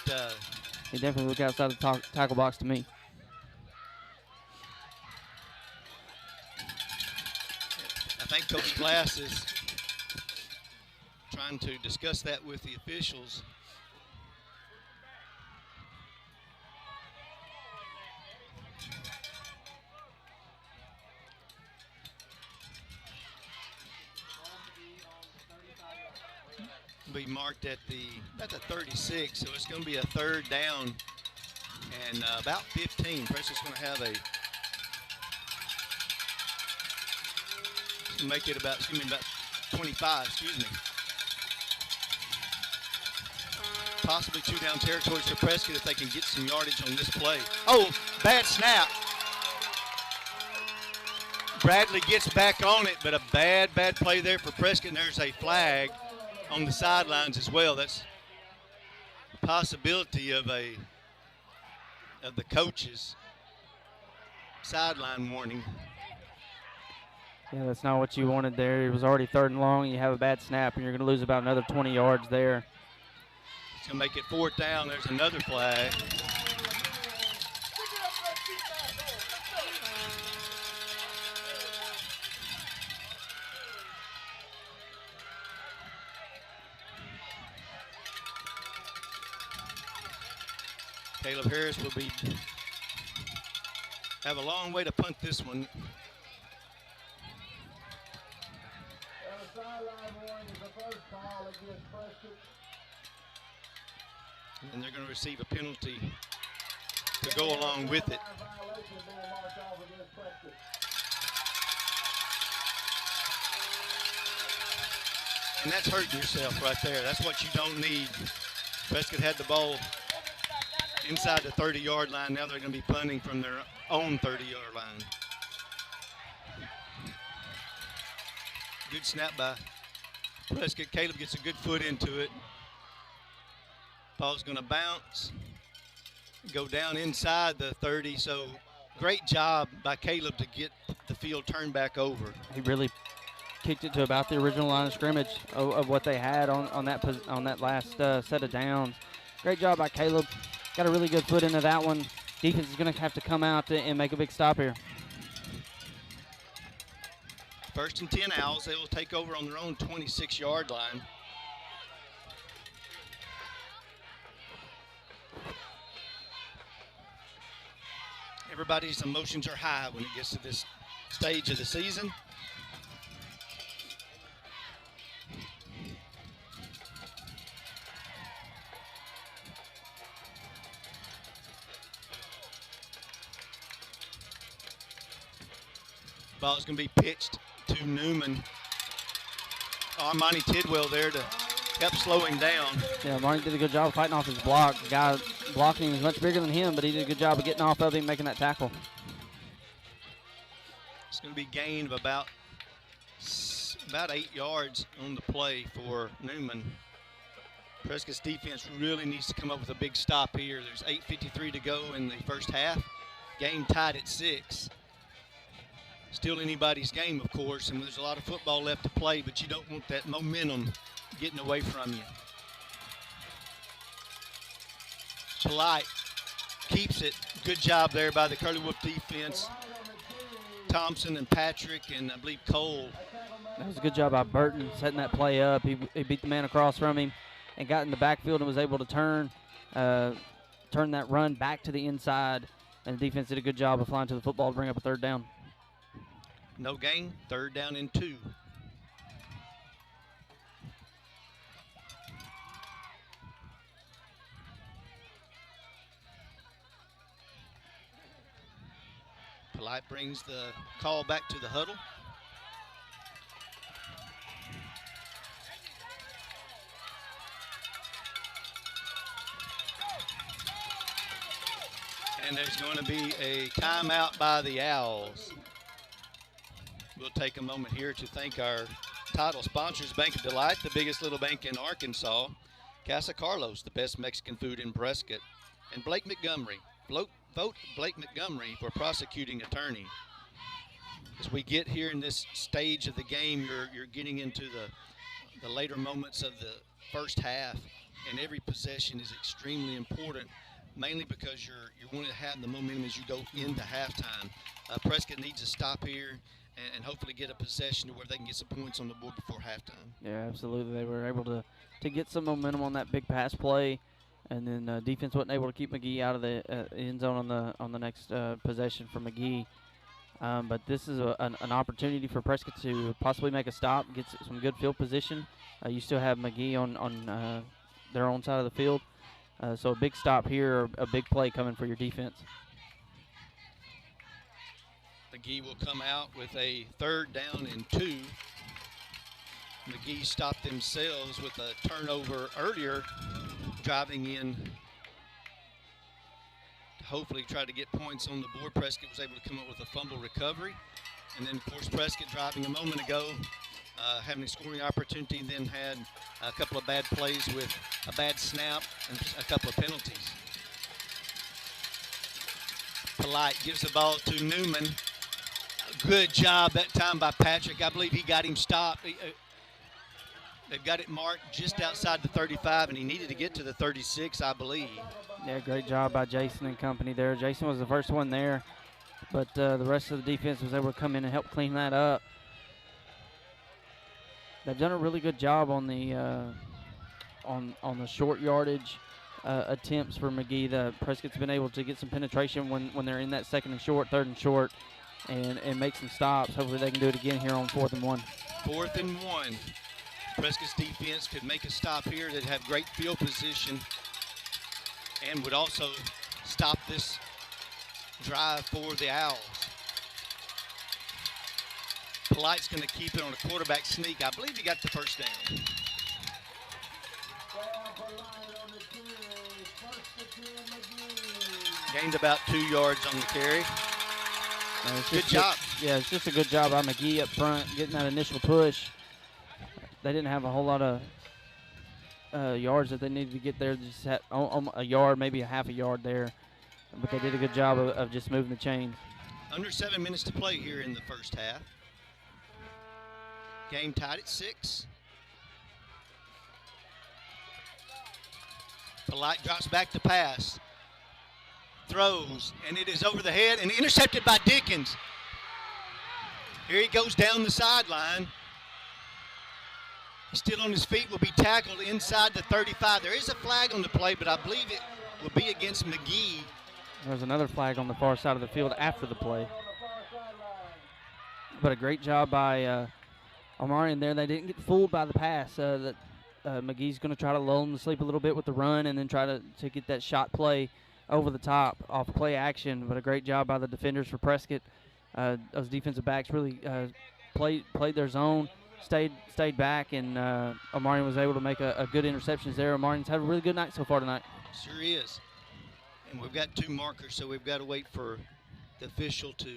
he definitely looked outside the tackle box to me. I think Coach Glass is trying to discuss that with the officials. Be marked at the 36, so it's going to be a 3rd down and about 15. Prescott's going to have a Make it about 25, excuse me. Possibly 2 down territories for Prescott if they can get some yardage on this play. Oh, bad snap. Bradley gets back on it, but a bad play there for Prescott. And there's a flag on the sidelines as well. That's a possibility of the coach's sideline warning. Yeah, that's not what you wanted there. It was already 3rd and long. You have a bad snap, and you're going to lose about another 20 yards there. It's going to make it 4th down. There's another flag. Caleb Harris will have a long way to punt this one. And they're going to receive a penalty to go along with it. And that's hurting yourself right there. That's what you don't need. Prescott had the ball inside the 30-yard line. Now they're going to be punting from their own 30-yard line. Good snap by Prescott. Caleb gets a good foot into it. Ball's going to bounce, go down inside the 30. So great job by Caleb to get the field turned back over. He really kicked it to about the original line of scrimmage of what they had on that last set of downs. Great job by Caleb. Got a really good foot into that one. Defense is going to have to come out and make a big stop here. 1st and 10 Owls. They will take over on their own 26-yard line. Everybody's emotions are high when it gets to this stage of the season. Ball is going to be pitched to Newman. Armani Tidwell there to help slow him down. Yeah, Martin did a good job fighting off his block. The guy blocking him is much bigger than him, but he did a good job of getting off of him, making that tackle. It's going to be gain of about 8 yards on the play for Newman. Prescott's defense really needs to come up with a big stop here. There's 8:53 to go in the first half. Game tied at 6. Still anybody's game, of course, and there's a lot of football left to play, but you don't want that momentum getting away from you. Polite keeps it. Good job there by the Curly Wolf defense. Thompson and Patrick and I believe Cole. That was a good job by Burton setting that play up. He beat the man across from him and got in the backfield and was able to turn that run back to the inside. And the defense did a good job of flying to the football to bring up a 3rd down. No gain, 3rd down and 2. Polite brings the call back to the huddle. And there's going to be a timeout by the Owls. We'll take a moment here to thank our title sponsors, Bank of Delight, the biggest little bank in Arkansas, Casa Carlos, the best Mexican food in Prescott, and Blake Montgomery. Vote Blake Montgomery for prosecuting attorney. As we get here in this stage of the game, you're getting into the later moments of the first half, and every possession is extremely important, mainly because you want to have the momentum as you go into halftime. Prescott needs to stop here and hopefully get a possession to where they can get some points on the board before halftime. Yeah, absolutely. They were able to get some momentum on that big pass play, and then defense wasn't able to keep McGehee out of the end zone on the next possession for McGehee. But this is an opportunity for Prescott to possibly make a stop, get some good field position. You still have McGehee on their own side of the field. So a big stop here, a big play coming for your defense. McGehee will come out with a 3rd down and 2. McGehee stopped themselves with a turnover earlier, driving in to hopefully try to get points on the board. Prescott was able to come up with a fumble recovery. And then, of course, Prescott driving a moment ago, having a scoring opportunity, then had a couple of bad plays with a bad snap and a couple of penalties. Polite gives the ball to Newman. Good job that time by Patrick. I believe he got him stopped. They've got it marked just outside the 35, and he needed to get to the 36, I believe. Yeah, great job by Jason and company there. Jason was the first one there, but the rest of the defense was able to come in and help clean that up. They've done a really good job on the on the short yardage attempts for McGehee. Prescott's been able to get some penetration when they're in that 2nd and short, 3rd and short, and make some stops. Hopefully they can do it again here on 4th and 1. 4th and 1. Prescott's defense could make a stop here. They'd have great field position and would also stop this drive for the Owls. Polite's going to keep it on a quarterback sneak. I believe he got the 1st down. Gained about 2 yards on the carry. Good job. Yeah, it's just a good job by McGehee up front, getting that initial push. They didn't have a whole lot of yards that they needed to get there. They just had a yard, maybe a half a yard there. But they did a good job of just moving the chains. Under 7 minutes to play here in the 1st half. Game tied at 6. Polite drops back to pass. Throws, and it is over the head and intercepted by Dickens. Here he goes down the sideline. He's still on his feet, will be tackled inside the 35. There is a flag on the play, but I believe it will be against McGehee. There's another flag on the far side of the field after the play. But a great job by Omarion there. They didn't get fooled by the pass. McGee's going to try to lull them to sleep a little bit with the run and then try to get that shot play over the top off play action. But a great job by the defenders for Prescott. Those defensive backs really played their zone, stayed back, and Omarion was able to make a good interceptions there. Omarion's had a really good night so far tonight. Sure is. And we've got 2 markers, so we've got to wait for the official to.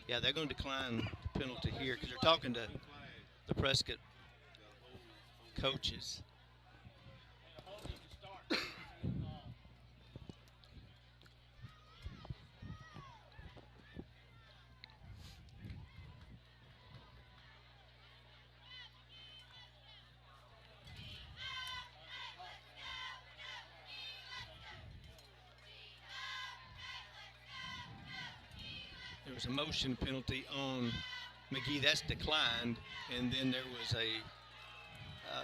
Yeah, they're going to decline the penalty here because they're talking to the Prescott coaches. There was a motion penalty on McGehee. That's declined. And then there was it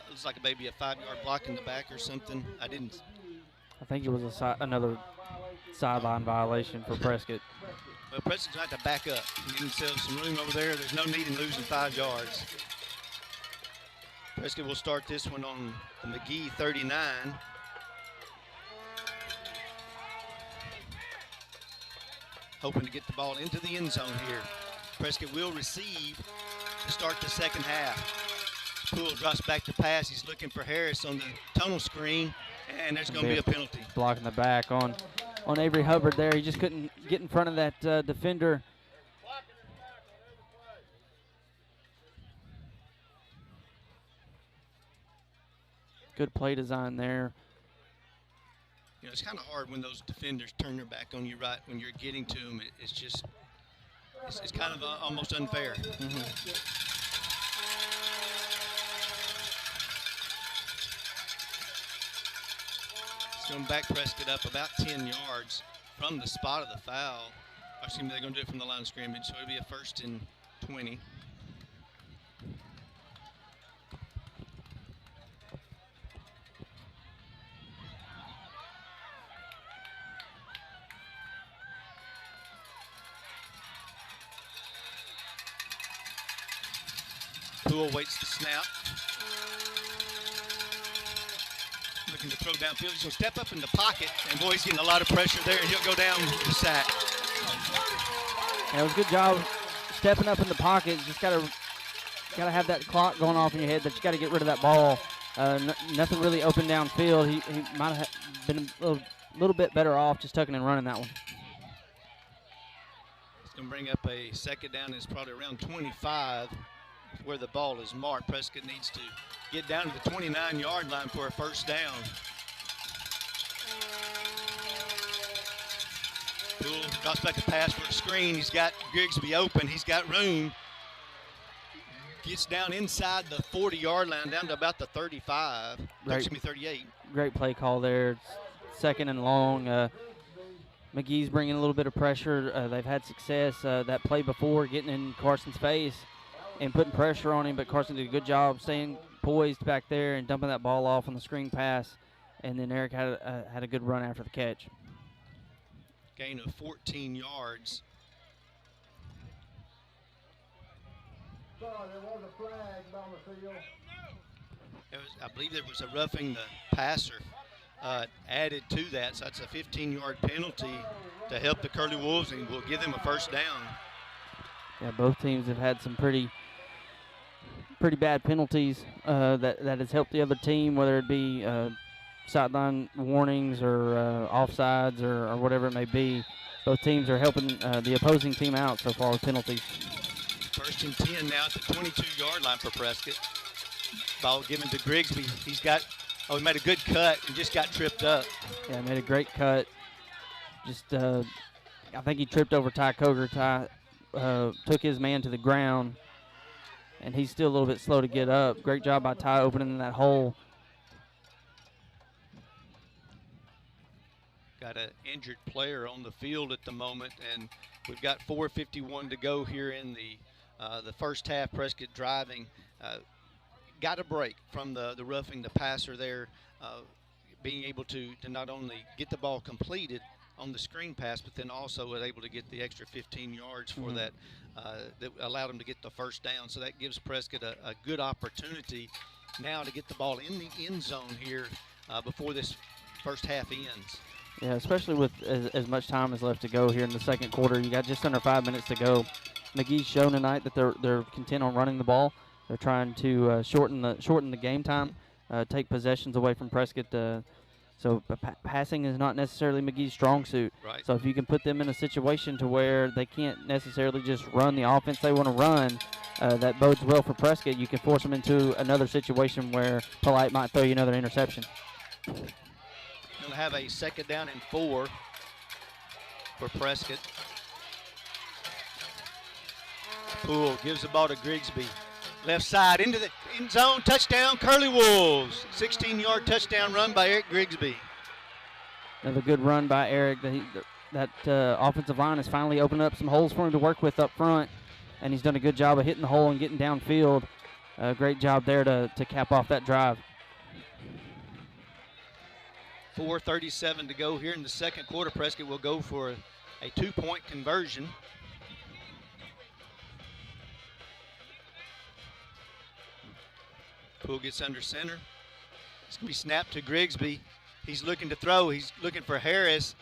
looks like maybe a 5-yard block in the back or something. I think it was another sideline violation for Prescott. Well, Prescott's going to have to back up. Give themselves some room over there. There's no need in losing 5 yards. Prescott will start this one on the McGehee 39. Hoping to get the ball into the end zone here. Prescott will receive to start the 2nd half. Poole drops back to pass. He's looking for Harris on the tunnel screen, and there's going to be a penalty. Blocking the back on Avery Hubbard there. He just couldn't get in front of that defender. Good play design there. You know, it's kind of hard when those defenders turn their back on you right when you're getting to them. It's just, it's kind of almost unfair. It's going to back Prescott up about 10 yards from the spot of the foul. Excuse me, they're going to do it from the line of scrimmage, so it'll be a 1st and 20. Poole waits the snap. Looking to throw downfield. He's going to step up in the pocket, and boy, he's getting a lot of pressure there, and he'll go down the sack. And it was a good job stepping up in the pocket. Just gotta have that clock going off in your head that you got to get rid of that ball. Nothing really open downfield. He might have been a little bit better off just tucking and running that one. It's going to bring up a second down. It's probably around 25 where the ball is marked. Prescott needs to get down to the 29-yard line for a first down. Poole drops back to pass for a screen. He's got Grigsby open. He's got room. Gets down inside the 40-yard line, down to about the 35. Excuse me, 38. Great play call there. It's second and long. McGee's bringing a little bit of pressure. They've had success that play before, getting in Carson's face and putting pressure on him, but Carson did a good job staying poised back there and dumping that ball off on the screen pass, and then Eric had a good run after the catch. Gain of 14 yards. So there was a flag on the field. I believe there was a roughing the passer added to that, so that's a 15-yard penalty to help the Curly Wolves, and will give them a first down. Yeah, both teams have had some pretty bad penalties that has helped the other team, whether it be sideline warnings or offsides or whatever it may be. Both teams are helping the opposing team out so far with penalties. First and 10 now at the 22-yard line for Prescott. Ball given to Grigsby. He made a good cut and just got tripped up. Yeah, made a great cut. Just, I think he tripped over Ty Coger. Ty took his man to the ground, and he's still a little bit slow to get up. Great job by Ty opening that hole. Got an injured player on the field at the moment, and we've got 4:51 to go here in the first half. Prescott driving. Got a break from the roughing the passer there, being able to not only get the ball completed on the screen pass, but then also was able to get the extra 15 yards for that allowed him to get the first down. So that gives Prescott a good opportunity now to get the ball in the end zone here before this first half ends. Yeah, especially with as much time is left to go here in the second quarter. You got just under 5 minutes to go. McGee's shown tonight that they're content on running the ball. They're trying to shorten the game time, take possessions away from Prescott. So passing is not necessarily McGee's strong suit. Right. So if you can put them in a situation to where they can't necessarily just run the offense they want to run, that bodes well for Prescott. You can force them into another situation where Polite might throw you another interception. Going to have a second down and 4 for Prescott. Poole gives the ball to Grigsby. Left side into the end zone, touchdown, Curly Wolves. 16-yard touchdown run by Eric Grigsby. Another good run by Eric. That offensive line has finally opened up some holes for him to work with up front, and he's done a good job of hitting the hole and getting downfield. Great job there to cap off that drive. 4:37 to go here in the second quarter. Prescott will go for a 2-point conversion. Poole gets under center. It's going to be snapped to Grigsby. He's looking to throw. He's looking for Harris.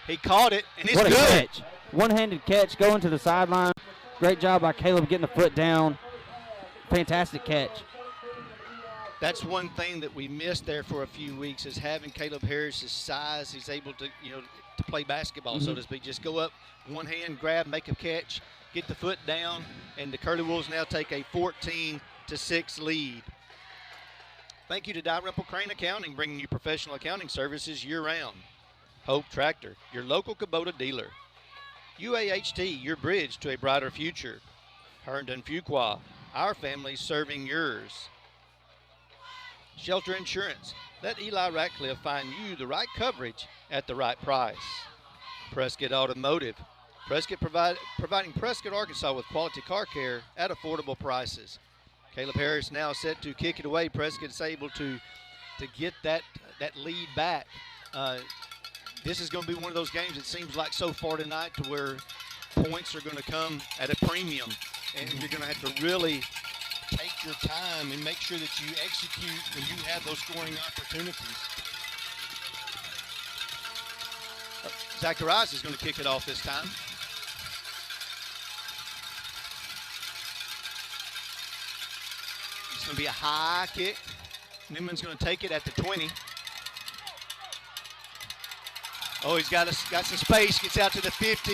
He caught it, and it's what a good. Catch. One-handed catch going to the sideline. Great job by Caleb getting the foot down. Fantastic catch. That's one thing that we missed there for a few weeks, is having Caleb Harris's size. He's able to, to play basketball, so to speak. Just go up, one hand, grab, make a catch, get the foot down, and the Curly Wolves now take a 14-6 lead. Thank you to Dalrymple Crane Accounting, bringing you professional accounting services year-round. Hope Tractor, your local Kubota dealer. UAHT, your bridge to a brighter future. Herndon Fuqua, our family serving yours. Shelter Insurance, let Eli Ratcliffe find you the right coverage at the right price. Prescott Automotive, Prescott providing Prescott, Arkansas with quality car care at affordable prices. Caleb Harris now set to kick it away. Prescott's able to get that lead back. This is going to be one of those games, it seems like so far tonight, to where points are going to come at a premium, and you're going to have to really take your time and make sure that you execute when you have those scoring opportunities. Zacharias is going to kick it off this time. going to be a high kick. Newman's going to take it at the 20. Oh, he's got some space, gets out to the 50.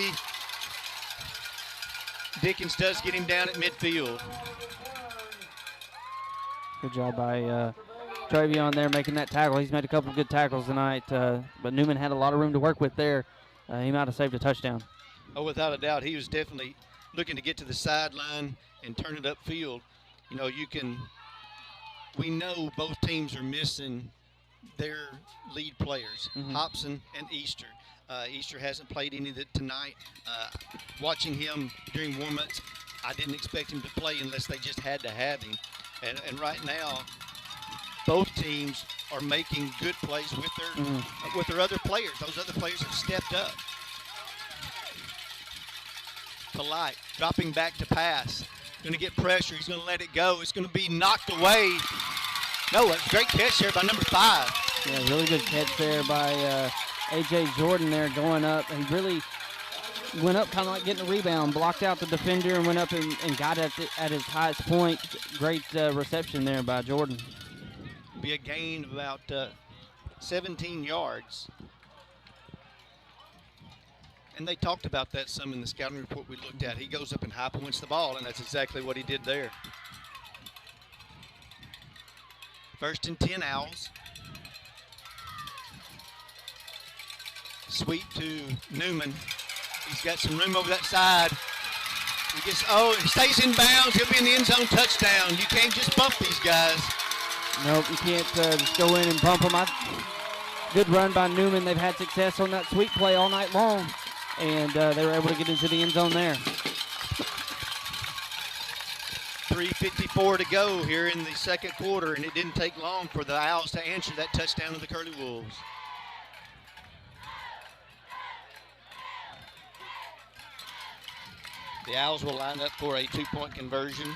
Dickens does get him down at midfield. Good job by Travion there making that tackle. He's made a couple of good tackles tonight, but Newman had a lot of room to work with there. He might have saved a touchdown. Oh, without a doubt, he was definitely looking to get to the sideline and turn it upfield. You know, we know both teams are missing their lead players, Hobson and Easter. Easter hasn't played any of it tonight. Watching him during warm-ups, I didn't expect him to play unless they just had to have him. And right now, both teams are making good plays with their other players. Those other players have stepped up. Polite dropping back to pass. Going to get pressure. He's going to let it go. It's going to be knocked away. No, a great catch there by number 5. Yeah, really good catch there by A.J. Jordan there going up. He really went up kind of like getting a rebound, blocked out the defender and went up and got at his highest point. Great reception there by Jordan. Be a gain of about 17 yards. And they talked about that some in the scouting report we looked at. He goes up and high points the ball, and that's exactly what he did there. First and 10, Owls. Sweep to Newman. He's got some room over that side. He stays in bounds. He'll be in the end zone, touchdown. You can't just bump these guys. Nope, you can't just go in and bump them. Good run by Newman. They've had success on that sweep play all night long, and they were able to get into the end zone there. 3:54 to go here in the second quarter, and it didn't take long for the Owls to answer that touchdown of the Curly Wolves. The Owls will line up for a 2-point conversion.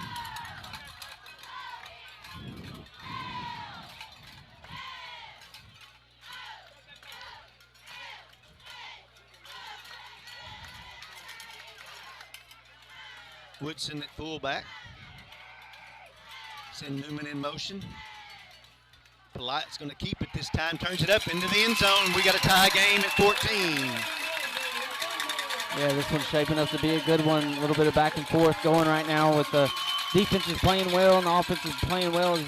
Woodson at fullback. Send Newman in motion. Polite's going to keep it this time. Turns it up into the end zone. We got a tie game at 14. Yeah, this one's shaping up to be a good one. A little bit of back and forth going right now with the defense is playing well and the offense is playing well.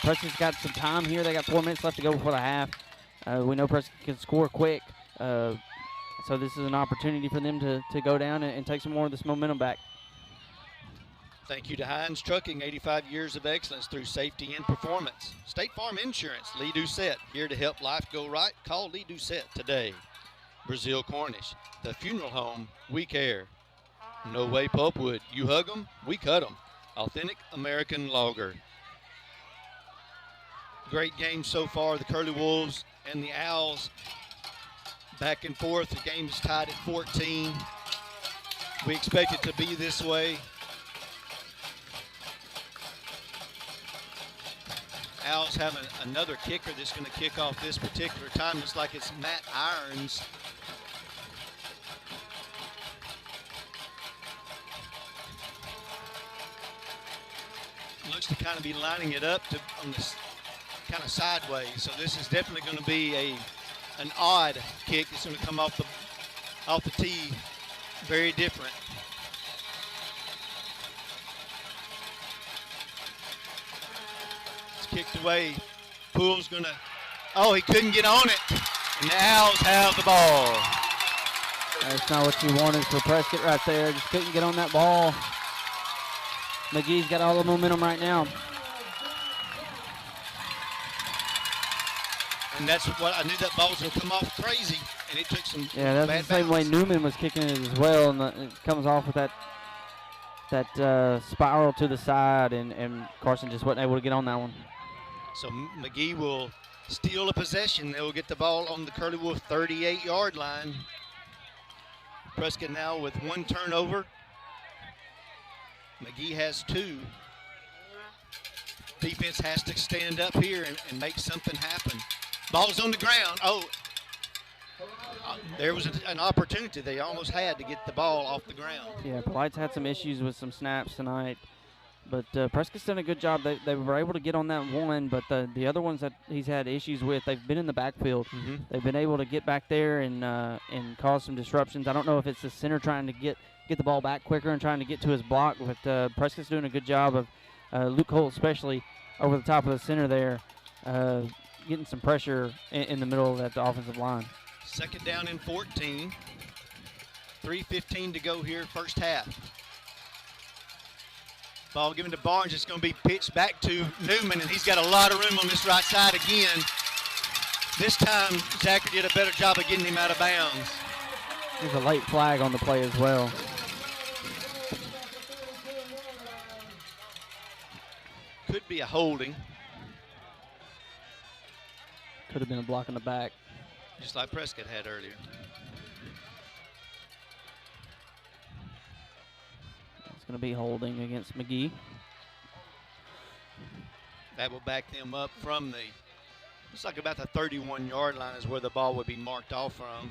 Prescott's got some time here. They got 4 minutes left to go before the half. We know Prescott can score quick. So this is an opportunity for them to go down and take some more of this momentum back. Thank you to Hines Trucking, 85 years of excellence through safety and performance. State Farm Insurance, Lee Doucette, here to help life go right. Call Lee Doucette today. Brazil Cornish, the funeral home, we care. No Way Pulpwood, you hug them, we cut them. Authentic American Lager. Great game so far, the Curly Wolves and the Owls back and forth. The game is tied at 14. We expect it to be this way. Owls have another kicker that's going to kick off this particular time. Looks like it's Matt Irons. Looks to kind of be lining it up on this kind of sideways. So this is definitely going to be an odd kick. It's going to come off the tee. Very different. Kicked away. Poole's gonna, he couldn't get on it. And the Owls have the ball. That's not what you wanted for Prescott right there. Just couldn't get on that ball. McGee's got all the momentum right now. And that's what I knew, that ball was gonna come off crazy. And it took some that's bad the same bounce. way Newman was kicking it as well. And it comes off with that spiral to the side. And Carson just wasn't able to get on that one. So McGehee will steal a possession. They will get the ball on the Curly Wolf 38-yard line. Prescott now with 1 turnover. McGehee has 2. Defense has to stand up here and make something happen. Ball's on the ground. There was an opportunity they almost had to get the ball off the ground. Yeah, Polite's had some issues with some snaps tonight. But Prescott's done a good job. They were able to get on that one, but the other ones that he's had issues with, they've been in the backfield. They've been able to get back there and cause some disruptions. I don't know if it's the center trying to get the ball back quicker and trying to get to his block, but Prescott's doing a good job of Luke Holt, especially over the top of the center there, getting some pressure in the middle of that offensive line. Second down and 14. 3:15 to go here, first half. Ball given to Barnes. It's going to be pitched back to Newman, and he's got a lot of room on this right side again. This time, Zachary did a better job of getting him out of bounds. There's a late flag on the play as well. Could be a holding. Could have been a block in the back. Just like Prescott had earlier. It's going to be holding against McGehee. That will back them up from the, looks like about the 31-yard line is where the ball would be marked off from.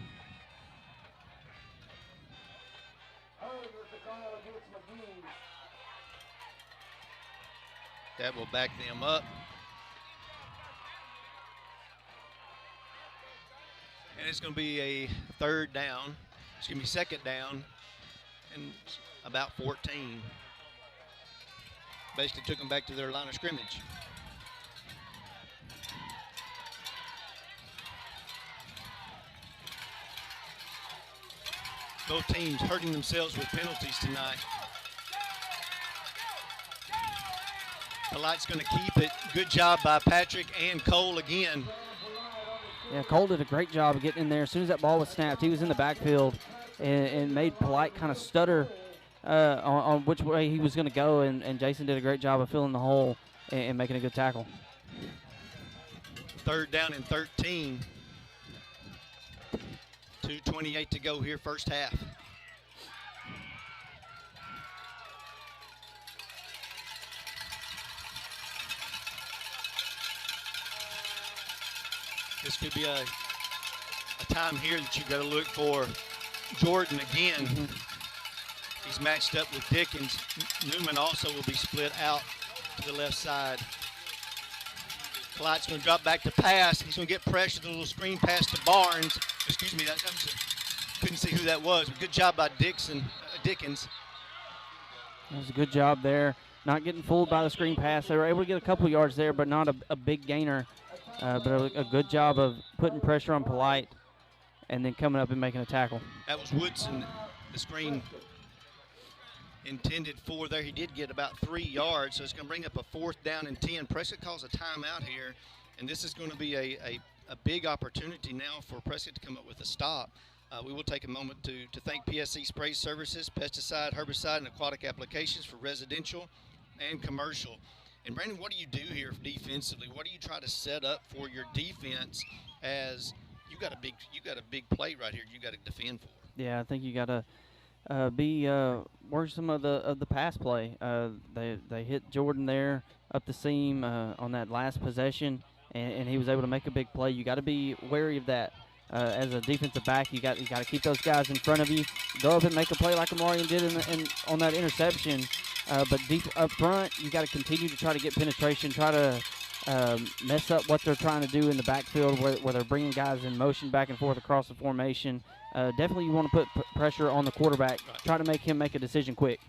That will back them up. And it's going to be a third down. It's going to be second down and about 14. Basically took them back to their line of scrimmage. Both teams hurting themselves with penalties tonight. Polite's going to keep it. Good job by Patrick and Cole again. Yeah, Cole did a great job of getting in there. As soon as that ball was snapped, he was in the backfield and made Polite kind of stutter on which way he was going to go, and Jason did a great job of filling the hole and making a good tackle. Third down and 13. 2:28 to go here, first half. This could be a time here that you got to look for Jordan again. He's matched up with Dickens. Newman also will be split out to the left side. Polite's going to drop back to pass. He's going to get pressure, the little screen pass to Barnes. Excuse me, couldn't see who that was. Good job by Dickens. That was a good job there. Not getting fooled by the screen pass. They were able to get a couple yards there, but not a big gainer. But a good job of putting pressure on Polite and then coming up and making a tackle. That was Woodson, the screen intended for there. He did get about 3 yards, so it's going to bring up a fourth down and 10. Prescott calls a timeout here, and this is going to be a big opportunity now for Prescott to come up with a stop. We will take a moment to thank PSC Spray Services, pesticide, herbicide, and aquatic applications for residential and commercial. And Brandon, what do you do here defensively? What do you try to set up for your defense as you got a big play right here you got to defend for? Yeah, I think you got to work some of the pass play. They hit Jordan there up the seam on that last possession, and he was able to make a big play. You got to be wary of that. As a defensive back, you got to keep those guys in front of you. Go up and make a play like Amarian did on that interception. But deep up front, you got to continue to try to get penetration, try to mess up what they're trying to do in the backfield where they're bringing guys in motion back and forth across the formation. Definitely you want to put pressure on the quarterback, try to make him make a decision quick.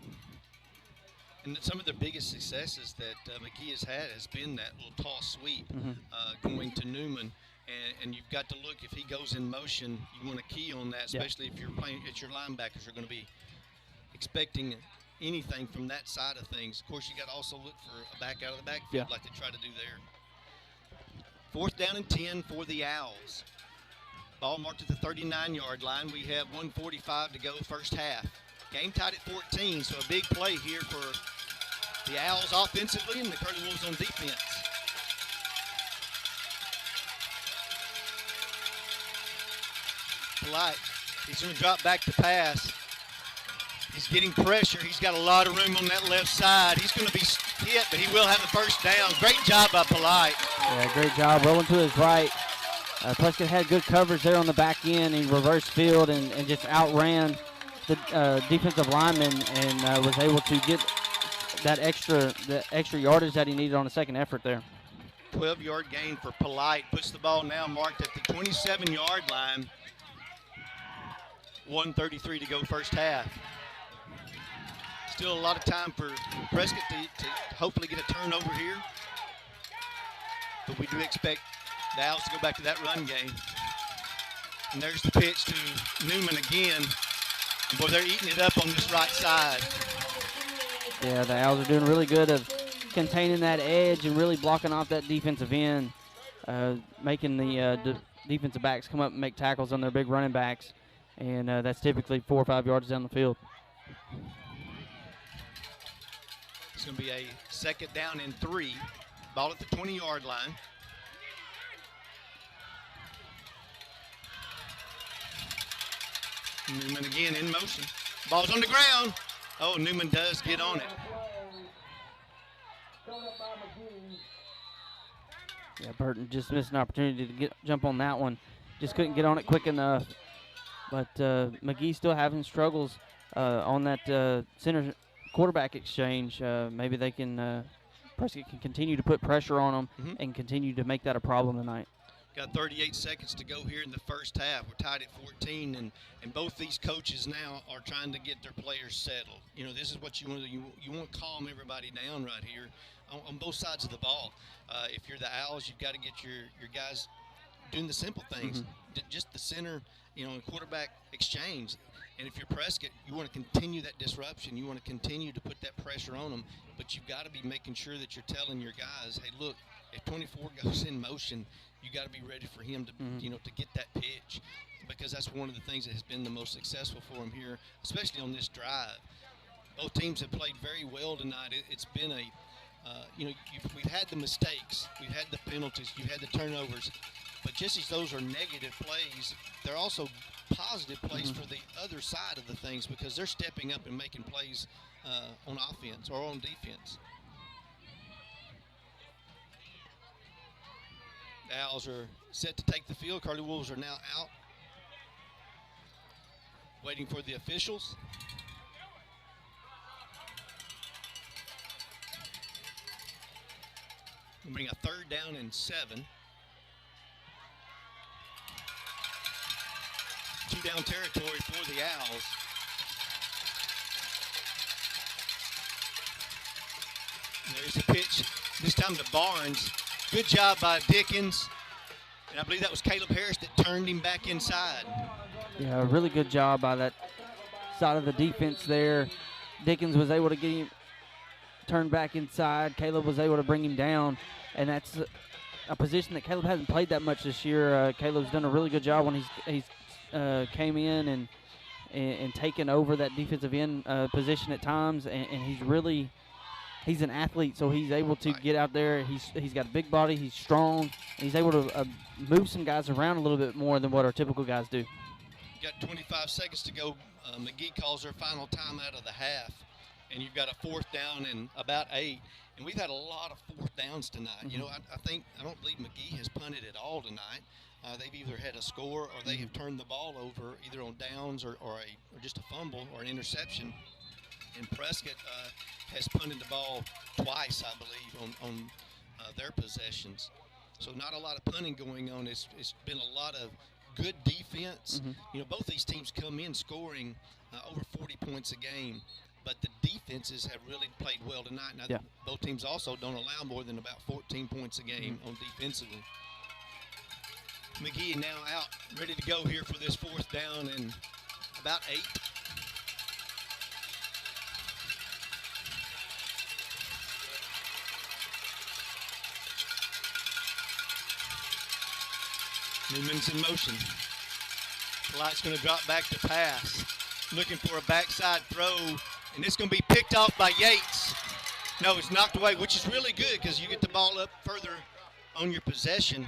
And some of the biggest successes that McGehee has had has been that little toss sweep going to Newman. And you've got to look, if he goes in motion, you want to key on that, especially if you're playing at your linebackers are going to be expecting anything from that side of things. Of course, you got to also look for a back out of the backfield like they try to do there. Fourth down and 10 for the Owls. Ball marked at the 39-yard line. We have 1:45 to go first half. Game tied at 14, so a big play here for the Owls offensively and the Curly Wolves on defense. Polite, he's going to drop back to pass. He's getting pressure. He's got a lot of room on that left side. He's going to be hit, but he will have the first down. Great job by Polite. Yeah, great job. Rolling to his right. Prescott had good coverage there on the back end. He reversed field and just outran the defensive lineman and was able to get that extra yardage that he needed on the second effort there. 12-yard gain for Polite. Puts the ball now marked at the 27-yard line. 1:33 to go first half. Still a lot of time for Prescott to hopefully get a turnover here. But we do expect the Owls to go back to that run game. And there's the pitch to Newman again. And boy, they're eating it up on this right side. Yeah, the Owls are doing really good of containing that edge and really blocking off that defensive end, making the defensive backs come up and make tackles on their big running backs. And that's typically 4 or 5 yards down the field. It's going to be a 2nd down and 3. Ball at the 20-yard line. Newman again in motion. Ball's on the ground. Oh, Newman does get on it. Yeah, Burton just missed an opportunity to jump on that one. Just couldn't get on it quick enough. But McGehee still having struggles on that center quarterback exchange. Maybe they can, Prescott can continue to put pressure on them and continue to make that a problem tonight. Got 38 seconds to go here in the first half. We're tied at 14, and both these coaches now are trying to get their players settled. You know, this is what you want to do. You want to calm everybody down right here on both sides of the ball. If you're the Owls, you've got to get your guys doing the simple things, just the center, you know, and quarterback exchange. And if you're Prescott, you want to continue that disruption. You want to continue to put that pressure on them, but you've got to be making sure that you're telling your guys, hey, look, if 24 goes in motion, you got to be ready for him to, you know, to get that pitch, because that's one of the things that has been the most successful for him here, especially on this drive. Both teams have played very well tonight. It's been a, you know, we've had the mistakes, we've had the penalties, you've had the turnovers, but just as those are negative plays, they're also positive plays for the other side of the things, because they're stepping up and making plays on offense or on defense. The Owls are set to take the field. Curly Wolves are now out, waiting for the officials. We'll bring a 3rd down and 7. 2-down territory for the Owls. There's the pitch, this time to Barnes. Good job by Dickens. And I believe that was Caleb Harris that turned him back inside. Yeah, really good job by that side of the defense there. Dickens was able to get him turned back inside. Caleb was able to bring him down, and that's a position that Caleb hasn't played that much this year. Caleb's done a really good job when he's came in and taken over that defensive end position at times, and he's an athlete, so he's able to get out there. He's got a big body, he's strong, and he's able to move some guys around a little bit more than what our typical guys do. Got 25 seconds to go. McGehee calls their final timeout of the half, and you've got a 4th down and about 8. And we've had a lot of 4th downs tonight. You know, I don't believe McGehee has punted at all tonight. They've either had a score or they have turned the ball over either on downs or just a fumble or an interception. And Prescott has punted the ball twice, I believe, on their possessions. So not a lot of punting going on. It's been a lot of good defense. You know, both these teams come in scoring over 40 points a game, but the defenses have really played well tonight. Now, both teams also don't allow more than about 14 points a game on defensively. McGehee now out, ready to go here for this 4th down and about 8. Newman's in motion. Light's going to drop back to pass. Looking for a backside throw, and it's going to be picked off by Yates. No, it's knocked away, which is really good because you get the ball up further on your possession.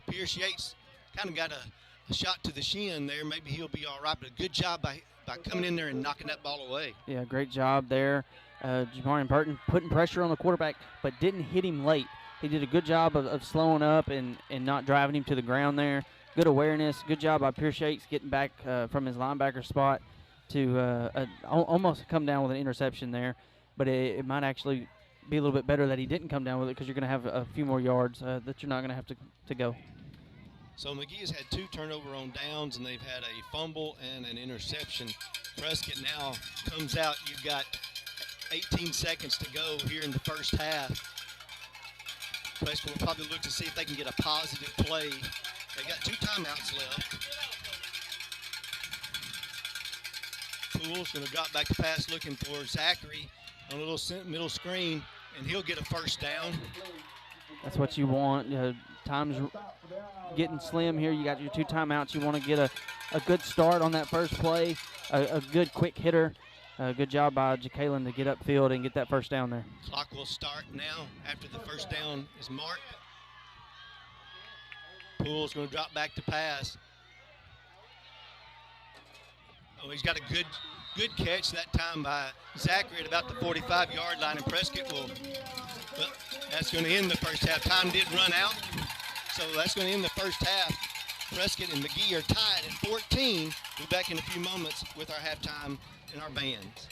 Pierce Yates kind of got a shot to the shin there. Maybe he'll be all right, but a good job by coming in there and knocking that ball away. Yeah, great job there. Jamarian Burton putting pressure on the quarterback, but didn't hit him late. He did a good job of slowing up and not driving him to the ground there. Good awareness. Good job by Pierce Yates getting back from his linebacker spot to almost come down with an interception there. but it might actually be a little bit better that he didn't come down with it because you're going to have a few more yards that you're not going to have to go. So McGehee has had 2 turnover on downs, and they've had a fumble and an interception. Prescott now comes out. You've got 18 seconds to go here in the first half. Prescott will probably look to see if they can get a positive play. They got 2 timeouts left. Poole's going to drop back to pass looking for Zachary on a little middle screen, and he'll get a first down. That's what you want. Time's getting slim here. You got your 2 timeouts. You want to get a good start on that first play, a good quick hitter. Good job by Jacalyn to get upfield and get that first down there. Clock will start now after the first down is marked. Poole's going to drop back to pass. Oh, he's got a good catch that time by Zachary at about the 45-yard line, and Prescott will, well, that's going to end the first half. Time did run out, so that's going to end the first half. Prescott and McGehee are tied at 14. We'll be back in a few moments with our halftime and our bands.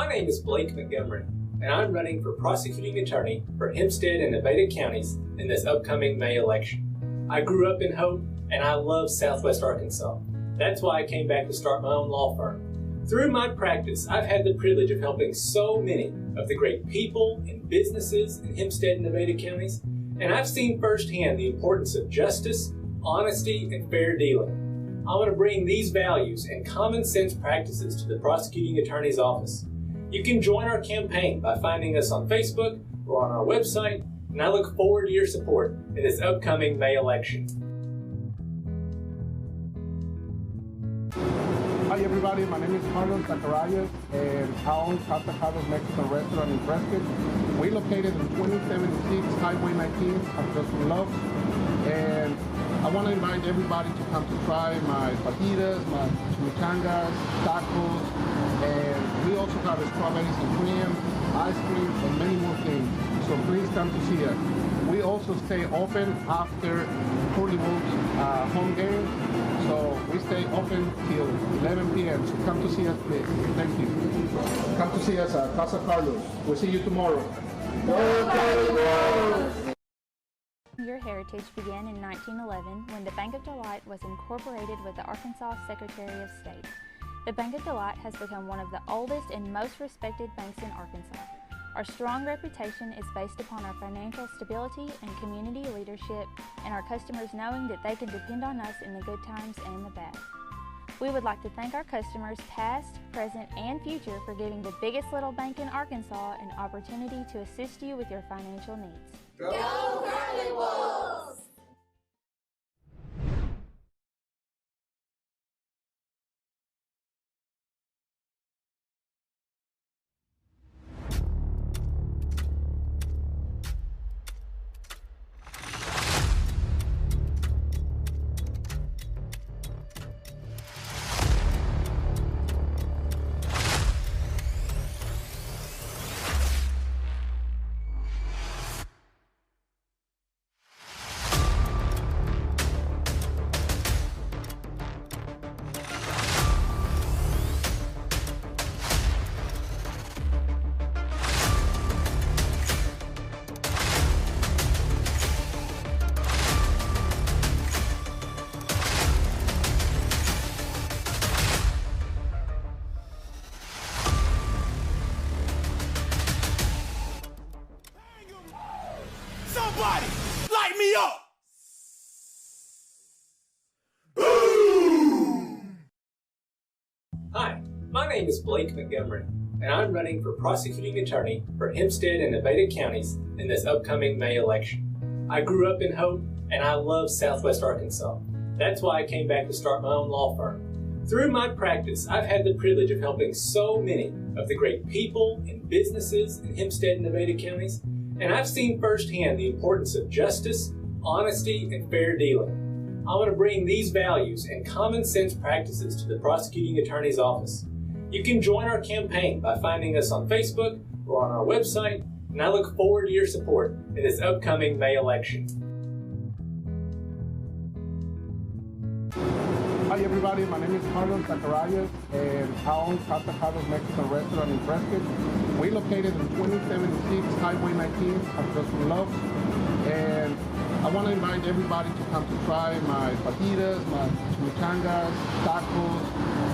my name is Blake Montgomery, and I'm running for prosecuting attorney for Hempstead and Nevada counties in this upcoming May election. I grew up in Hope, and I love Southwest Arkansas. That's why I came back to start my own law firm. Through my practice, I've had the privilege of helping so many of the great people and businesses in Hempstead and Nevada counties, and I've seen firsthand the importance of justice, honesty, and fair dealing. I want to bring these values and common sense practices to the prosecuting attorney's office. You can join our campaign by finding us on Facebook or on our website, and I look forward to your support in this upcoming May election. Hi everybody, my name is Carlos Zacharias, and I own Casa Carlos Mexican Restaurant in Prescott. We're located in 2076 Highway 19 at Justin Love, and I want to invite everybody to come to try my fajitas, my chimichangas, tacos, and we also have strawberries and cream, ice cream, and many more things. So please come to see us. We also stay open after Curly Wolves home game, so we stay open till 11 p.m. So come to see us, please. Thank you. Come to see us at Casa Carlos. We'll see you tomorrow. Go Carlos! Your heritage began in 1911 when the Bank of Delight was incorporated with the Arkansas Secretary of State. The Bank of Delight has become one of the oldest and most respected banks in Arkansas. Our strong reputation is based upon our financial stability and community leadership, and our customers knowing that they can depend on us in the good times and the bad. We would like to thank our customers past, present, and future for giving the biggest little bank in Arkansas an opportunity to assist you with your financial needs. Go Curly Wolves! Somebody light me up! Hi, my name is Blake Montgomery, and I'm running for prosecuting attorney for Hempstead and Nevada counties in this upcoming May election. I grew up in Hope, and I love Southwest Arkansas. That's why I came back to start my own law firm. Through my practice, I've had the privilege of helping so many of the great people and businesses in Hempstead and Nevada counties, and I've seen firsthand the importance of justice, honesty, and fair dealing. I want to bring these values and common sense practices to the prosecuting attorney's office. You can join our campaign by finding us on Facebook or on our website, and I look forward to your support in this upcoming May election. Hi everybody, my name is Carlos Zacharias, and I own Casa Carlos Mexican Restaurant in Prescott. We're located in 2076 Highway 19 at Justin Love, and I want to invite everybody to come to try my fajitas, my chimichangas, tacos,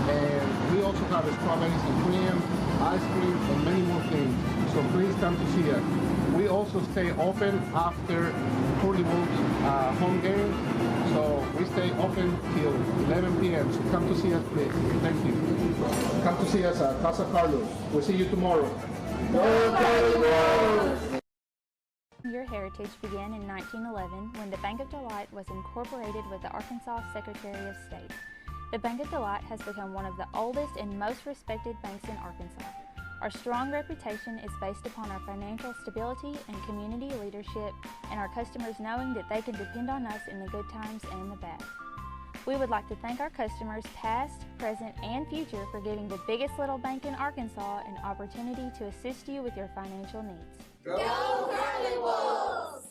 and we also have strawberries and cream, ice cream, and many more things. So please come to see us. We also stay open after Curly Wolves home game, so we stay open till 11 p.m. So come to see us, please. Thank you. Come to see us at Casa Carlos. We'll see you tomorrow. Go Carlos! Your heritage began in 1911 when the Bank of Delight was incorporated with the Arkansas Secretary of State. The Bank of Delight has become one of the oldest and most respected banks in Arkansas. Our strong reputation is based upon our financial stability and community leadership, and our customers knowing that they can depend on us in the good times and the bad. We would like to thank our customers past, present, and future for giving the biggest little bank in Arkansas an opportunity to assist you with your financial needs. Go Curly Wolves!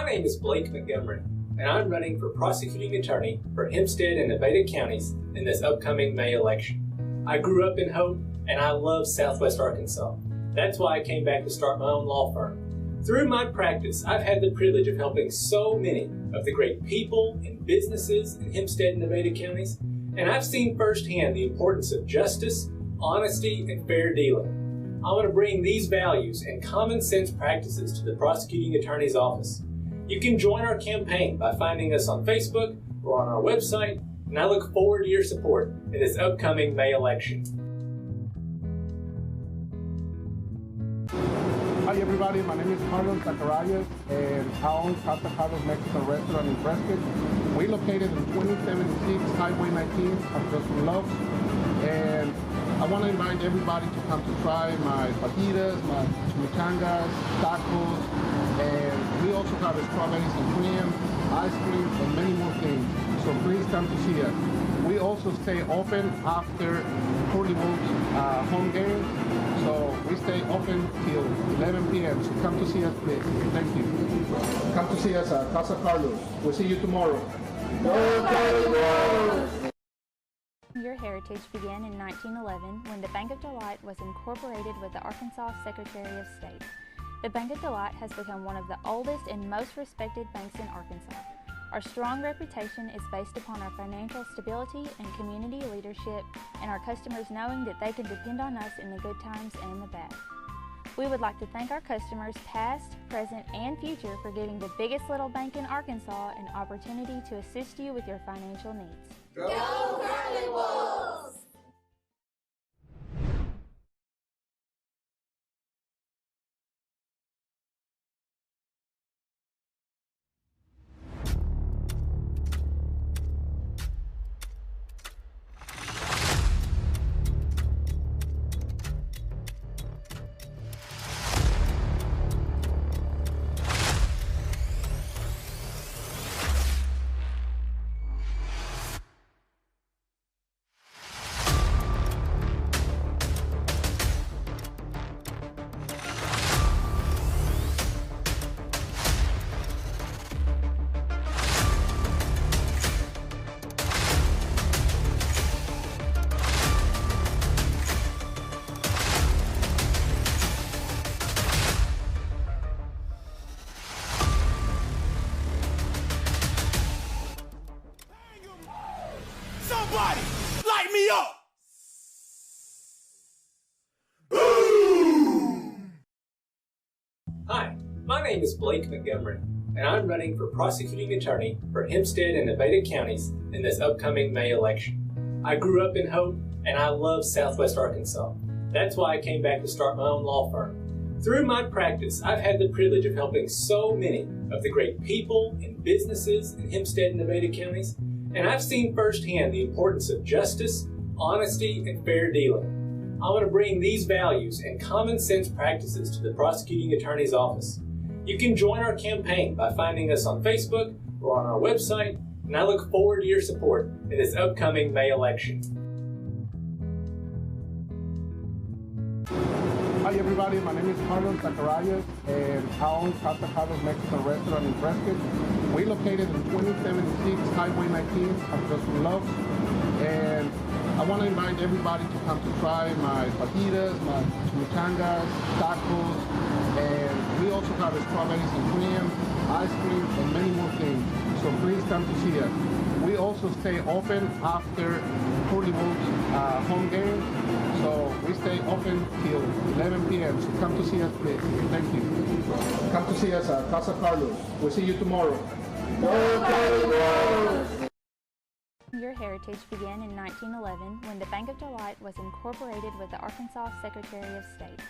my name is Blake Montgomery, and I'm running for prosecuting attorney for Hempstead and Nevada counties in this upcoming May election. I grew up in Hope, and I love Southwest Arkansas. That's why I came back to start my own law firm. Through my practice, I've had the privilege of helping so many of the great people and businesses in Hempstead and Nevada counties, and I've seen firsthand the importance of justice, honesty, and fair dealing. I want to bring these values and common sense practices to the prosecuting attorney's office. You can join our campaign by finding us on Facebook or on our website, and I look forward to your support in this upcoming May election. Hi everybody, my name is Carlos Zacharias, and I own Casa Carlos Mexican Restaurant in Prescott. We're located in 2076 Highway 19 across from Love's, and I want to invite everybody to come to try my fajitas, my chimichangas, tacos, and we also have strawberries and cream, ice cream, and many more things. So please come to see us. We also stay open after Curly Wolves home game, so we stay open till 11 p.m. So come to see us, please. Thank you. Come to see us at Casa Carlos. We'll see you tomorrow. Go Curly Wolves! Your heritage began in 1911 when the Bank of Delight was incorporated with the Arkansas Secretary of State. The Bank of Delight has become one of the oldest and most respected banks in Arkansas. Our strong reputation is based upon our financial stability and community leadership, and our customers knowing that they can depend on us in the good times and in the bad. We would like to thank our customers past, present, and future for giving the biggest little bank in Arkansas an opportunity to assist you with your financial needs. Go Curly Wolves! Somebody light me up! Hi, my name is Blake Montgomery, and I'm running for prosecuting attorney for Hempstead and Nevada counties in this upcoming May election. I grew up in Hope, and I love Southwest Arkansas. That's why I came back to start my own law firm. Through my practice, I've had the privilege of helping so many of the great people and businesses in Hempstead and Nevada counties, and I've seen firsthand the importance of justice, honesty, and fair dealing. I want to bring these values and common sense practices to the prosecuting attorney's office. You can join our campaign by finding us on Facebook or on our website, and I look forward to your support in this upcoming May election. Hi everybody, my name is Carlos Zacharias, and I own Casa Carlos Mexican Restaurant in Prescott. We're located in 2076 Highway 19 across from Love's, and I want to invite everybody to come to try my fajitas, my chimichangas, tacos, and we also have strawberries and cream, ice cream, and many more things. So please come to see us. We also stay open after Curly Wolves home game, so we stay open till 11 p.m. So come to see us, please. Thank you. Come to see us at Casa Carlos. We'll see you tomorrow. Go Curly Wolves! Your heritage began in 1911 when the Bank of Delight was incorporated with the Arkansas Secretary of State.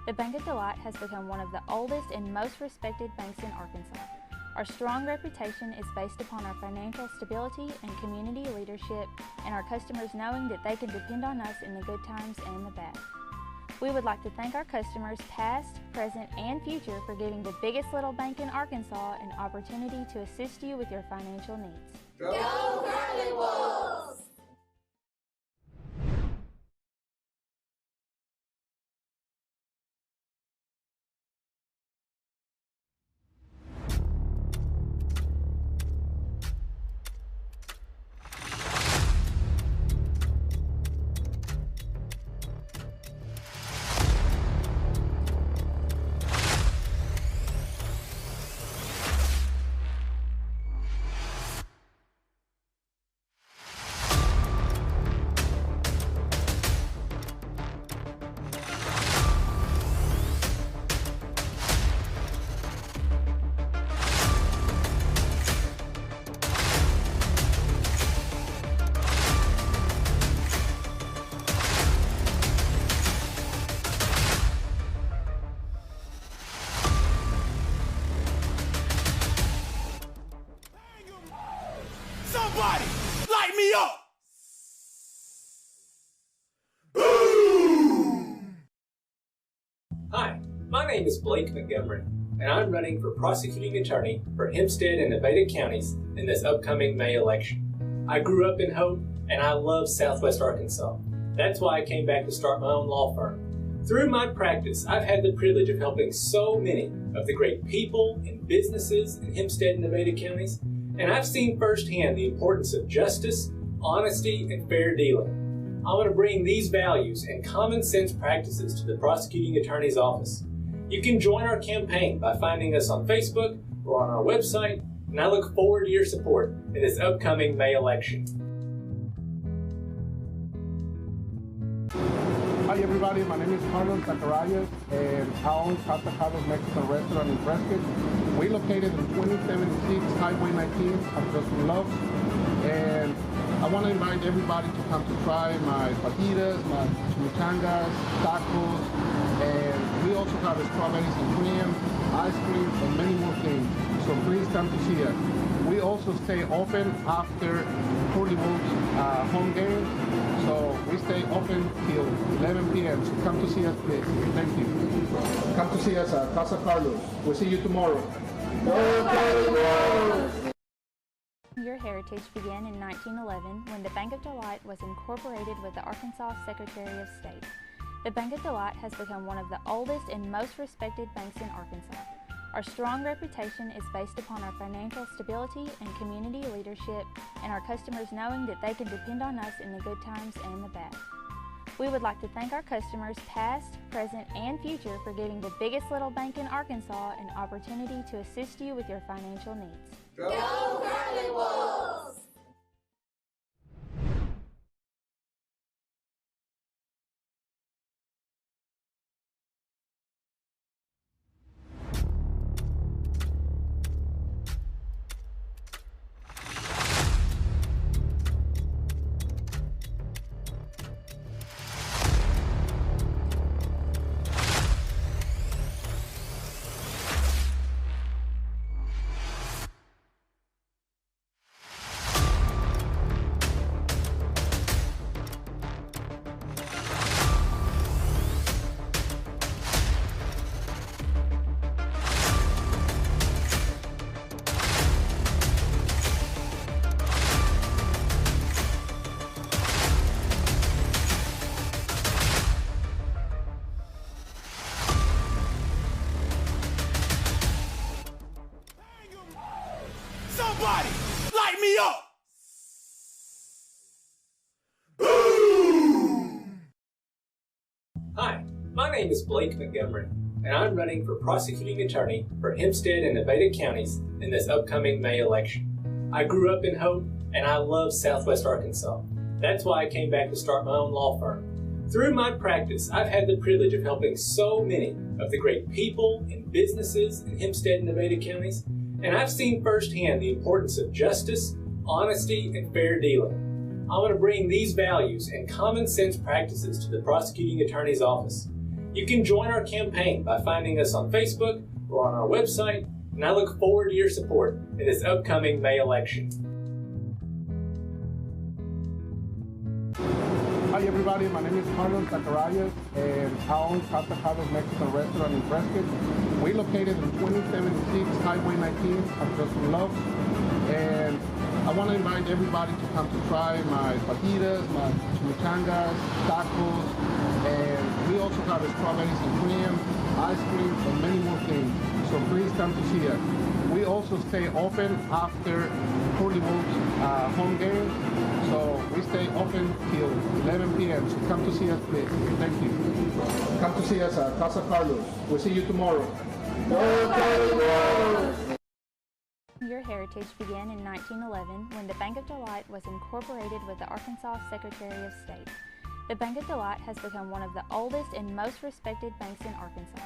The Bank of Delight has become one of the oldest and most respected banks in Arkansas. Our strong reputation is based upon our financial stability and community leadership, and our customers knowing that they can depend on us in the good times and in the bad. We would like to thank our customers past, present, and future for giving the biggest little bank in Arkansas an opportunity to assist you with your financial needs. Go Curly Wolves! name is Blake Montgomery, and I'm running for prosecuting attorney for Hempstead and Nevada counties in this upcoming May election. I grew up in Hope, and I love Southwest Arkansas. That's why I came back to start my own law firm. Through my practice, I've had the privilege of helping so many of the great people and businesses in Hempstead and Nevada counties, and I've seen firsthand the importance of justice, honesty, and fair dealing. I want to bring these values and common sense practices to the prosecuting attorney's office. You can join our campaign by finding us on Facebook or on our website, and I look forward to your support in this upcoming May election. Hi everybody, my name is Carlos Zacharias, and I own Casa Carlos Mexican Restaurant in Prescott. We're located in 2076 Highway 19 across from Love, and I want to invite everybody to come to try my fajitas, my chimichangas, tacos, and we also have strawberries and cream, ice cream, and many more things. So please come to see us. We also stay open after Hollywood's home game, so we stay open till 11 p.m. So come to see us, please. Thank you. Come to see us at Casa Carlos. We'll see you tomorrow. Go Carlos! Your heritage began in 1911 when the Bank of Delight was incorporated with the Arkansas Secretary of State. The Bank of Delight has become one of the oldest and most respected banks in Arkansas. Our strong reputation is based upon our financial stability and community leadership, and our customers knowing that they can depend on us in the good times and the bad. We would like to thank our customers past, present, and future for giving the biggest little bank in Arkansas an opportunity to assist you with your financial needs. Go Curly Wolves! Somebody light me up! Hi, my name is Blake Montgomery, and I'm running for prosecuting attorney for Hempstead and Nevada counties in this upcoming May election. I grew up in Hope, and I love Southwest Arkansas. That's why I came back to start my own law firm. Through my practice, I've had the privilege of helping so many of the great people and businesses in Hempstead and Nevada counties, and I've seen firsthand the importance of justice, honesty, and fair dealing. I want to bring these values and common sense practices to the prosecuting attorney's office. You can join our campaign by finding us on Facebook or on our website, and I look forward to your support in this upcoming May election. Hi everybody, my name is Carlos Zacharias, and I own Casa Carlos Mexican Restaurant in Prescott. We're located in 2076 Highway 19 across from Love, and I want to invite everybody to come to try my fajitas, my chimichangas, tacos, and we also have strawberries and cream, ice cream, and many more things. So please come to see us. We also stay open after Hollywood's home game, so we stay open till 11 p.m. So come to see us, please. Thank you. Come to see us at Casa Carlos. We'll see you tomorrow. Go Carlos! Your heritage began in 1911 when the Bank of Delight was incorporated with the Arkansas Secretary of State. The Bank of Delight has become one of the oldest and most respected banks in Arkansas.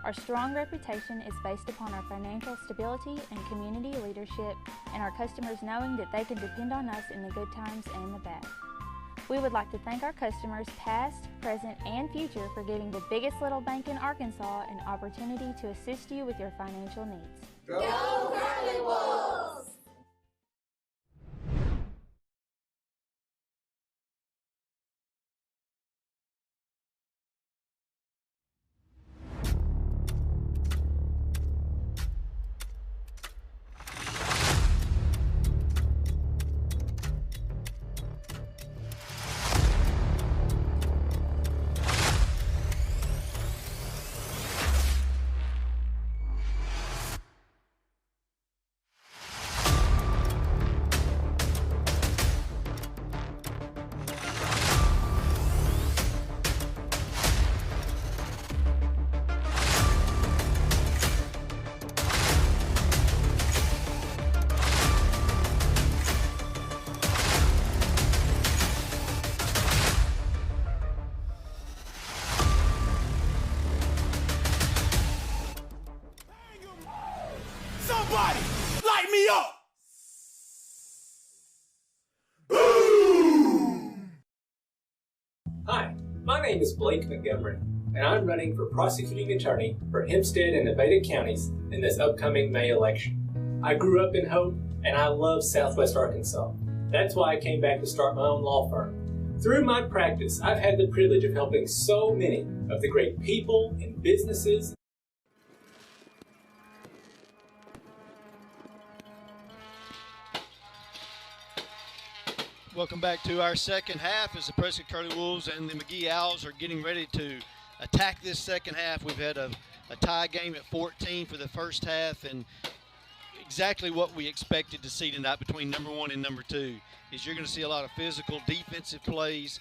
Our strong reputation is based upon our financial stability and community leadership, and our customers knowing that they can depend on us in the good times and the bad. We would like to thank our customers past, present, and future for giving the biggest little bank in Arkansas an opportunity to assist you with your financial needs. Go Curly Wolves! Everybody, light me up! Hi, my name is Blake Montgomery, and I'm running for prosecuting attorney for Hempstead and Nevada counties in this upcoming May election. I grew up in Hope, and I love Southwest Arkansas. That's why I came back to start my own law firm. Through my practice, I've had the privilege of helping so many of the great people and businesses. Welcome back to our second half as the Prescott Curly Wolves and the McGehee Owls are getting ready to attack this second half. We've had a tie game at 14 for the first half, and exactly what we expected to see tonight between number 1 and number 2 is you're going to see a lot of physical defensive plays,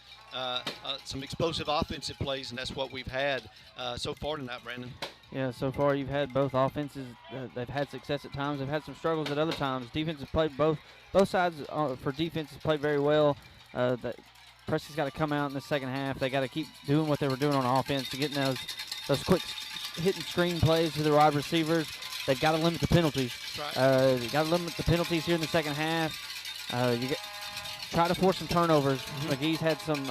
some explosive offensive plays, and that's what we've had so far tonight, Brandon. Yeah, so far you've had both offenses. They've had success at times. They've had some struggles at other times. Defense has played both sides for defense has played very well. Prescott's got to come out in the second half. They got to keep doing what they were doing on offense to getting those quick hitting screen plays to the wide receivers. They've got to limit the penalties. Right. You got to limit the penalties here in the second half. Try to force some turnovers. McGee's had some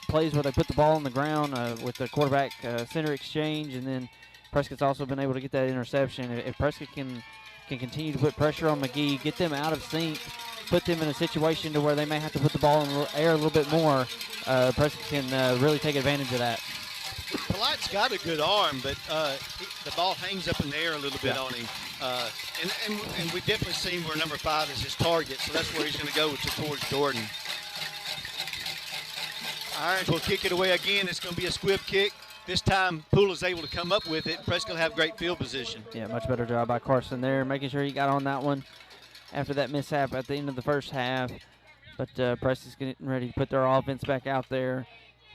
plays where they put the ball on the ground with the quarterback center exchange, and then Prescott's also been able to get that interception. If Prescott can continue to put pressure on McGehee, get them out of sync, put them in a situation to where they may have to put the ball in the air a little bit more, Prescott can really take advantage of that. Polite's got a good arm, but the ball hangs up in the air a little bit on him. And we've definitely seen where number 5 is his target, so that's where he's going to go towards Jordan. Irons will kick it away again. It's going to be a squib kick. This time, Poole is able to come up with it. Prescott will have great field position. Yeah, much better job by Carson there, making sure he got on that one after that mishap at the end of the first half. But Prescott's getting ready to put their offense back out there.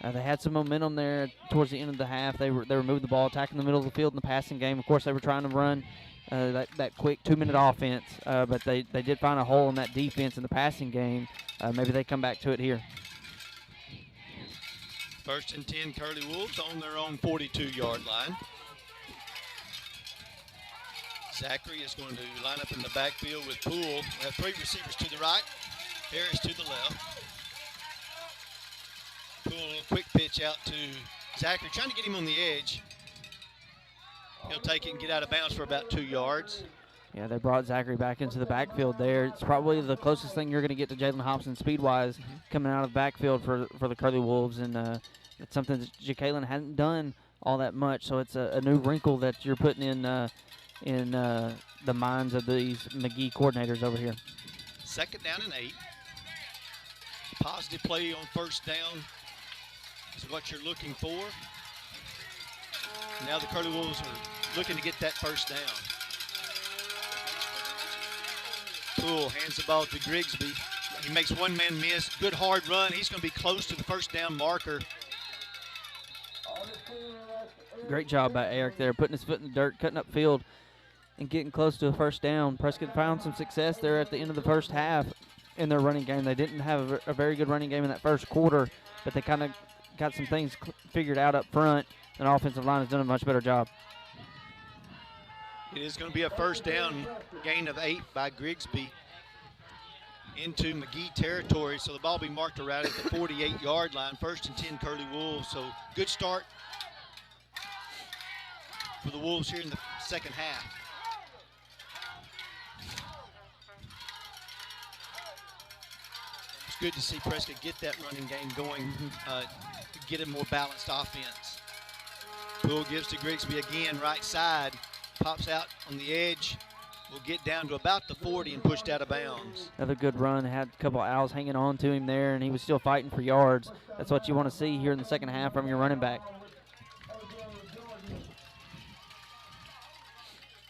They had some momentum there towards the end of the half. They were moving the ball, attacking the middle of the field in the passing game. Of course, they were trying to run that quick 2-minute offense, but they did find a hole in that defense in the passing game. Maybe they come back to it here. 1st and 10, Curly Wolves on their own 42-yard line. Zachary is going to line up in the backfield with Poole. We have 3 receivers to the right, Harris to the left. Poole, quick pitch out to Zachary, trying to get him on the edge. He'll take it and get out of bounds for about 2 yards. Yeah, they brought Zachary back into the backfield there. It's probably the closest thing you're going to get to Jalen Hobson speed-wise coming out of the backfield for the Curly Wolves, and it's something that Jacalen hadn't done all that much, so it's a new wrinkle that you're putting in the minds of these McGehee coordinators over here. 2nd down and 8. Positive play on 1st down is what you're looking for. Now the Curly Wolves are looking to get that 1st down. Poole hands the ball to Grigsby. He makes one man miss. Good hard run. He's going to be close to the 1st down marker. Great job by Eric there, putting his foot in the dirt, cutting up field, and getting close to a 1st down. Prescott found some success there at the end of the first half in their running game. They didn't have a very good running game in that first quarter, but they kind of got some things figured out up front, and the offensive line has done a much better job. It is going to be a 1st down, gain of 8 by Grigsby into McGehee territory, so the ball will be marked around at the 48-yard line. 1st and 10 Curly Wolves, so good start for the Wolves here in the second half. It's good to see Prescott get that running game going, to get a more balanced offense. Poole gives to Grigsby again, right side, pops out on the edge, will get down to about the 40 and pushed out of bounds. Another good run, had a couple of Owls hanging on to him there, and he was still fighting for yards. That's what you want to see here in the second half from your running back.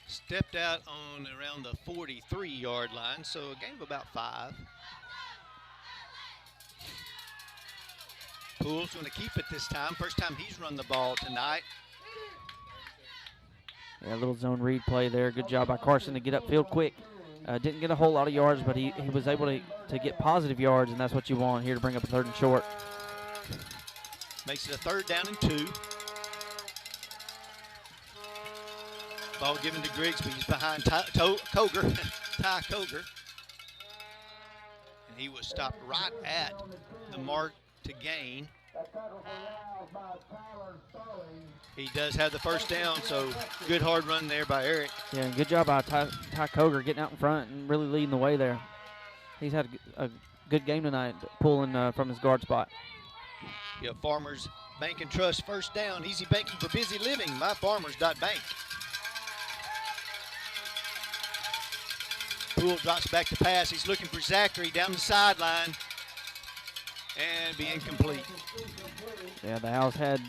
Stepped out on around the 43-yard line, so a gain of about 5. Poole's going to keep it this time. First time he's run the ball tonight. Yeah, a little zone read play there. Good job by Carson to get upfield quick. Didn't get a whole lot of yards, but he was able to get positive yards, and that's what you want here to bring up a 3rd and short. Makes it a 3rd down and 2. Ball given to Grigsby. He's behind Coger, Ty Coger. And he was stopped right at the mark to gain. He does have the first down, so good hard run there by Eric. Yeah, good job by Ty Coger getting out in front and really leading the way there. He's had a good game tonight, pulling from his guard spot. Yeah, Farmers Bank and Trust first down. Easy banking for busy living. MyFarmers.bank. Poole drops back to pass. He's looking for Zachary down the sideline. And be incomplete. Yeah, the Owls had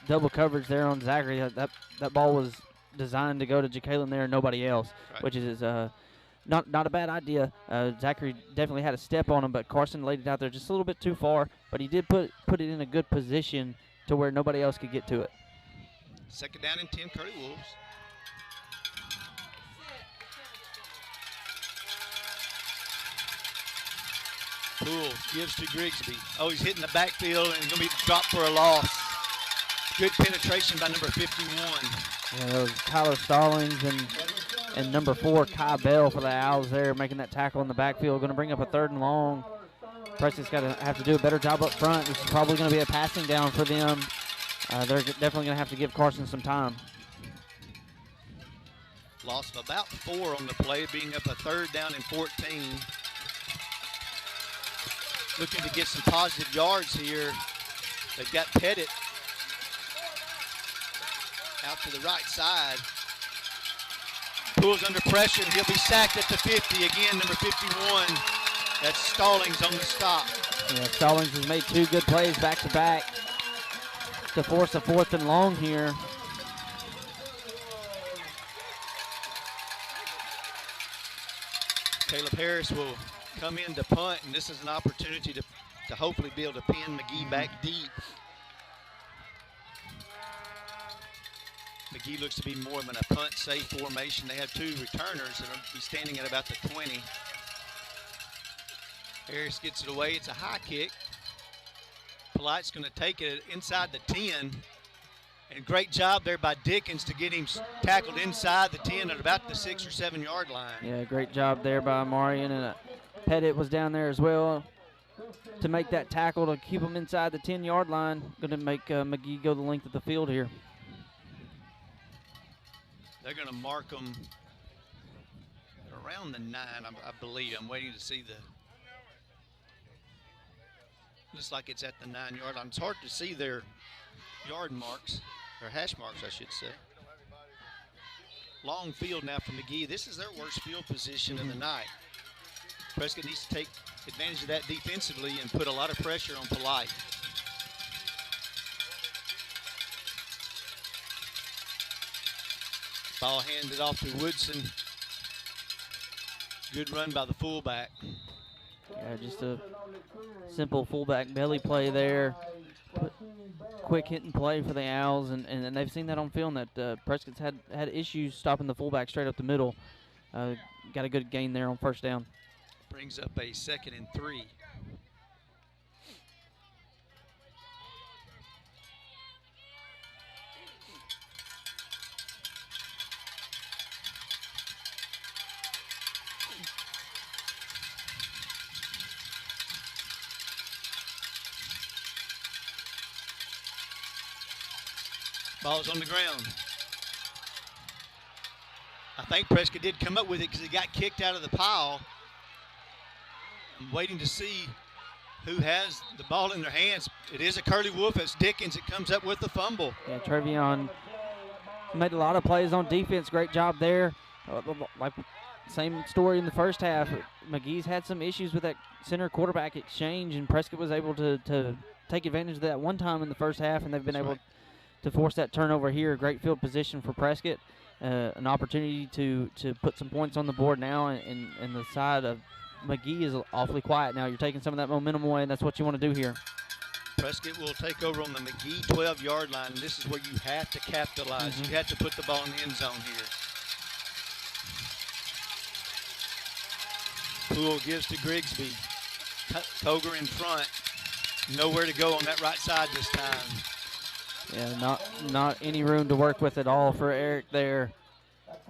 double coverage there on Zachary. That ball was designed to go to Jacalen there and nobody else, right, which is not a bad idea. Zachary definitely had a step on him, but Carson laid it out there just a little bit too far. But he did put it in a good position to where nobody else could get to it. Second down and 10, Curly Wolves. Poole gives to Grigsby. Oh, he's hitting the backfield and he's going to be dropped for a loss. Good penetration by number 51. Yeah, those Tyler Stallings and number 4, Kai Bell for the Owls there, making that tackle in the backfield. Going to bring up a 3rd and long. Prescott's got to have to do a better job up front. This is probably going to be a passing down for them. They're definitely going to have to give Carson some time. Loss of about 4 on the play, being up a 3rd down and 14. Looking to get some positive yards here. They've got Pettit out to the right side. Poole's under pressure, and he'll be sacked at the 50. Again, number 51. That's Stallings on the stop. Yeah, Stallings has made 2 good plays back-to-back to force a 4th and long here. Caleb Harris will come in to punt, and this is an opportunity to hopefully be able to pin McGehee back deep. McGehee looks to be more of a punt-safe formation. They have 2 returners that will be standing at about the 20. Harris gets it away. It's a high kick. Polite's going to take it inside the 10. And great job there by Dickens to get him tackled inside the 10 at about the 6 or 7 yard line. Yeah, great job there by Marion, and Pettit was down there as well to make that tackle to keep him inside the 10-yard line. Going to make McGehee go the length of the field here. They're going to mark them around the 9, I believe. I'm waiting to see the. Looks like it's at the 9-yard line. It's hard to see their yard marks, or hash marks, I should say. Long field now for McGehee. This is their worst field position of the night. Prescott needs to take advantage of that defensively and put a lot of pressure on Polite. Ball handed off to Woodson. Good run by the fullback. Yeah, just a simple fullback belly play there. Quick hit and play for the Owls, and they've seen that on film that Prescott's had issues stopping the fullback straight up the middle. Got a good gain there on first down. Brings up a 2nd and 3. Ball's on the ground. I think Prescott did come up with it because he got kicked out of the pile. I'm waiting to see who has the ball in their hands. It is a Curly Wolf. It's Dickens that comes up with the fumble. Yeah, Trevion made a lot of plays on defense. Great job there. Like same story in the first half. McGee's had some issues with that center quarterback exchange, and Prescott was able to take advantage of that one time in the first half, and they've been able to force that turnover here. A great field position for Prescott. An opportunity to put some points on the board now, and the side of McGehee is awfully quiet now. You're taking some of that momentum away, and that's what you want to do here. Prescott will take over on the McGehee 12-yard line, and this is where you have to capitalize. You have to put the ball in the end zone here. Poole gives to Grigsby. Coger in front. Nowhere to go on that right side this time. Yeah, not any room to work with at all for Eric there.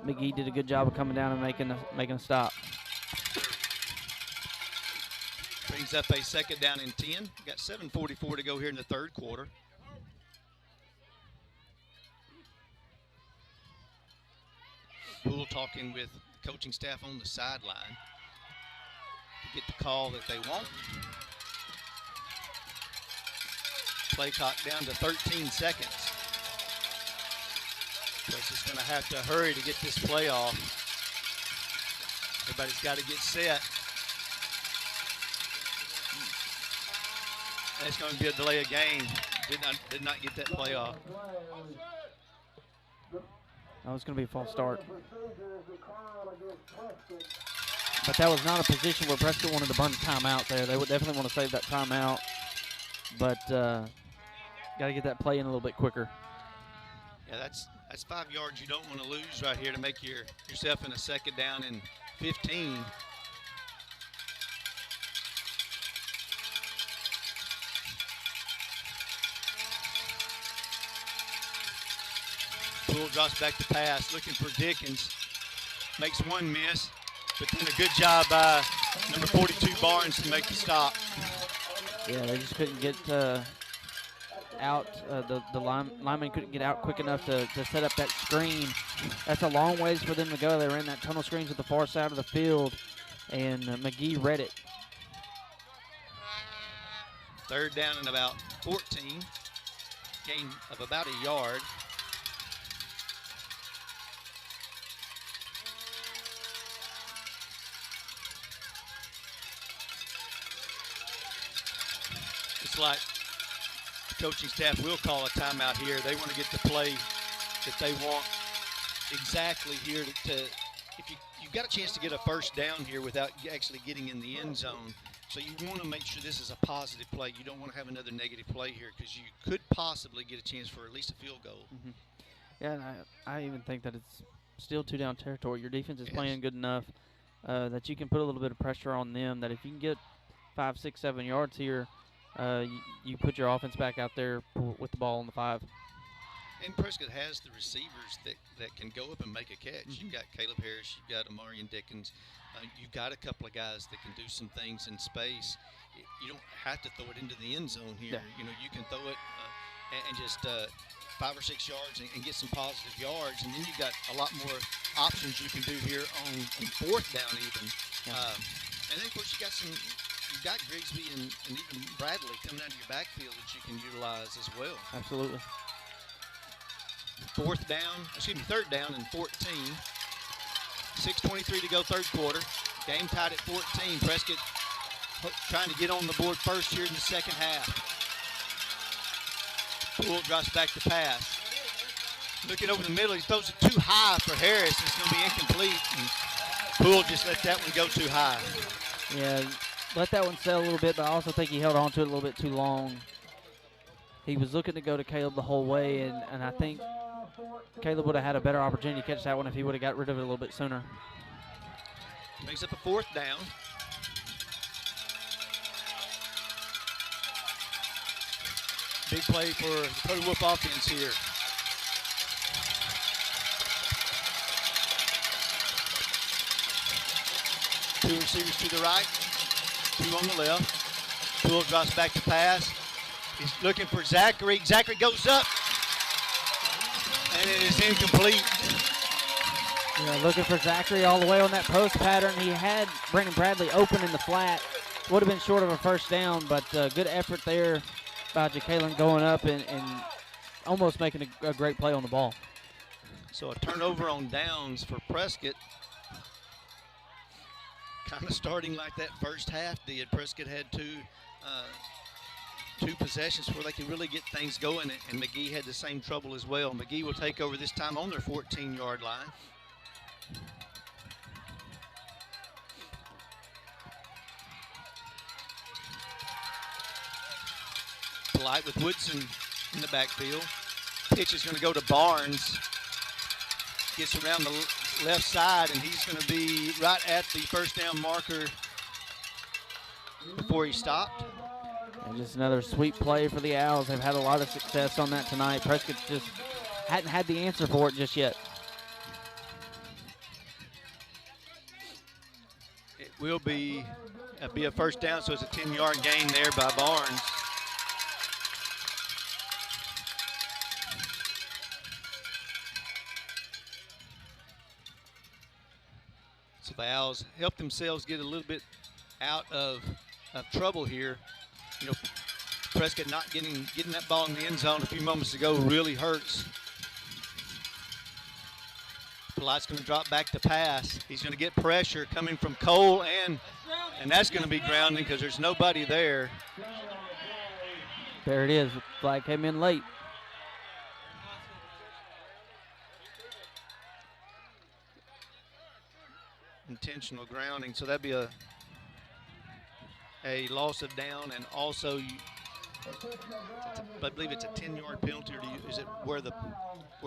McGehee did a good job of coming down and making a stop. Brings up a second down and 10. Got 7:44 to go here in the third quarter. Poole talking with the coaching staff on the sideline to get the call that they want. Play clock down to 13 seconds. Prescott's going to have to hurry to get this play off. Everybody's got to get set. And it's going to be a delay of game. Did not get that play off. That was going to be a false start. But that was not a position where Prescott wanted to burn the timeout there. They would definitely want to save that timeout. But got to get that play in a little bit quicker. Yeah, that's 5 yards you don't want to lose right here to make yourself in a second down and 15. Poole drops back to pass, looking for Dickens. Makes one miss, but then a good job by number 42 Barnes to make the stop. Yeah, they just couldn't get out. The lineman couldn't get out quick enough to set up that screen. That's a long ways for them to go. They ran that tunnel screen to the far side of the field, and McGehee read it. Third down and about 14. Gain of about a yard. It's like the coaching staff will call a timeout here. They want to get the play that they want exactly here if you've got a chance to get a first down here without actually getting in the end zone. So you want to make sure this is a positive play. You don't want to have another negative play here because you could possibly get a chance for at least a field goal. Mm-hmm. Yeah, and I even think that it's still 2-down territory. Your defense is playing good enough that you can put a little bit of pressure on them, that if you can get 5, 6, 7 yards here, you put your offense back out there with the ball on the 5. And Prescott has the receivers that can go up and make a catch. Mm-hmm. You've got Caleb Harris, you've got Amarian Dickens, you've got a couple of guys that can do some things in space. You don't have to throw it into the end zone here. Yeah. You know, you can throw it and just 5 or 6 yards and get some positive yards, and then you've got a lot more options you can do here on fourth down even. Yeah. And then of course you've got Grigsby and even Bradley coming out of your backfield that you can utilize as well. Absolutely. Third down and 14. 6:23 to go, third quarter. Game tied at 14. Prescott trying to get on the board first here in the second half. Poole drops back to pass. Looking over the middle, he throws it too high for Harris. It's going to be incomplete. And Poole just let that one go too high. Yeah, let that one settle a little bit, but I also think he held on to it a little bit too long. He was looking to go to Caleb the whole way, and I think Caleb would have had a better opportunity to catch that one if he would have got rid of it a little bit sooner. Makes up a fourth down. Big play for the Cody Wolf offense here. Two receivers to the right, 2 on the left. Poole drops back to pass. He's looking for Zachary. Zachary goes up, and it is incomplete. Yeah, looking for Zachary all the way on that post pattern. He had Brandon Bradley open in the flat. Would have been short of a first down, but good effort there by Jacalen going up and almost making a great play on the ball. So a turnover on downs for Prescott. Kind of starting like that first half did. Prescott had two possessions where they could really get things going, and McGehee had the same trouble as well. McGehee will take over this time on their 14-yard line. Polite with Woodson in the backfield. Pitch is going to go to Barnes. Gets around the left side, and he's going to be right at the first down marker before he stopped. And just another sweet play for the Owls. They've had a lot of success on that tonight. Prescott just hadn't had the answer for it just yet. will be a first down, so it's a 10-yard gain there by Barnes. So the Owls help themselves get a little bit out of trouble here. You know, Prescott not getting that ball in the end zone a few moments ago really hurts. Polite's going to drop back to pass. He's going to get pressure coming from Cole, and that's going to be grounding because there's nobody there. There it is. Flag came in late. Intentional grounding, so that'd be a loss of down, and also I believe it's a 10-yard penalty. Or is it where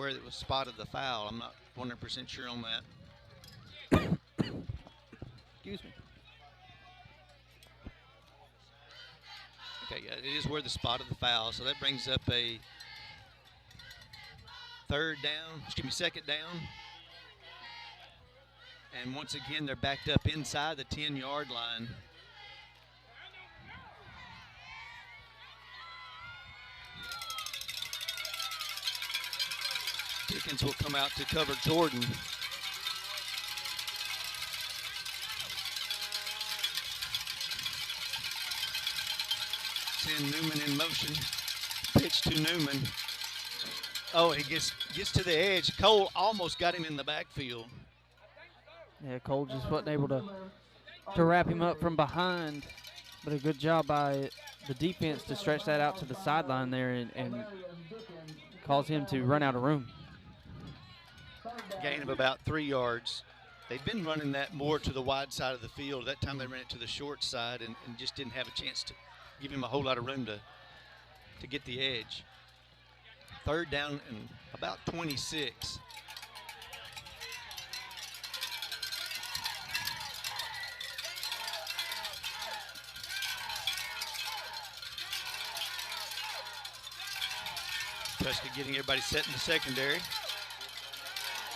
it was spotted the foul? I'm not 100% sure on that. Excuse me. Okay, yeah, it is where the spotted the foul, so that brings up a second down. And once again, they're backed up inside the 10-yard line. Dickens will come out to cover Jordan. Send Newman in motion. Pitch to Newman. Oh, he gets to the edge. Cole almost got him in the backfield. Yeah, Cole just wasn't able to wrap him up from behind, but a good job by the defense to stretch that out to the sideline there and cause him to run out of room. Gain of about 3 yards. They've been running that more to the wide side of the field. That time they ran it to the short side and just didn't have a chance to give him a whole lot of room to get the edge. Third down and about 26. Prescott getting everybody set in the secondary.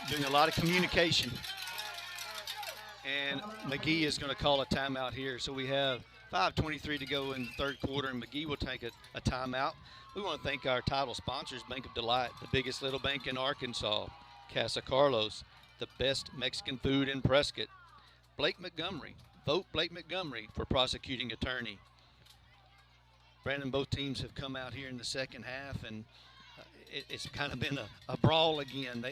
Doing a lot of communication. And McGehee is going to call a timeout here. So we have 5:23 to go in the third quarter, and McGehee will take a timeout. We want to thank our title sponsors, Bank of Delight, the biggest little bank in Arkansas, Casa Carlos, the best Mexican food in Prescott, Blake Montgomery, vote Blake Montgomery for prosecuting attorney. Brandon, both teams have come out here in the second half, and it's kind of been a brawl again.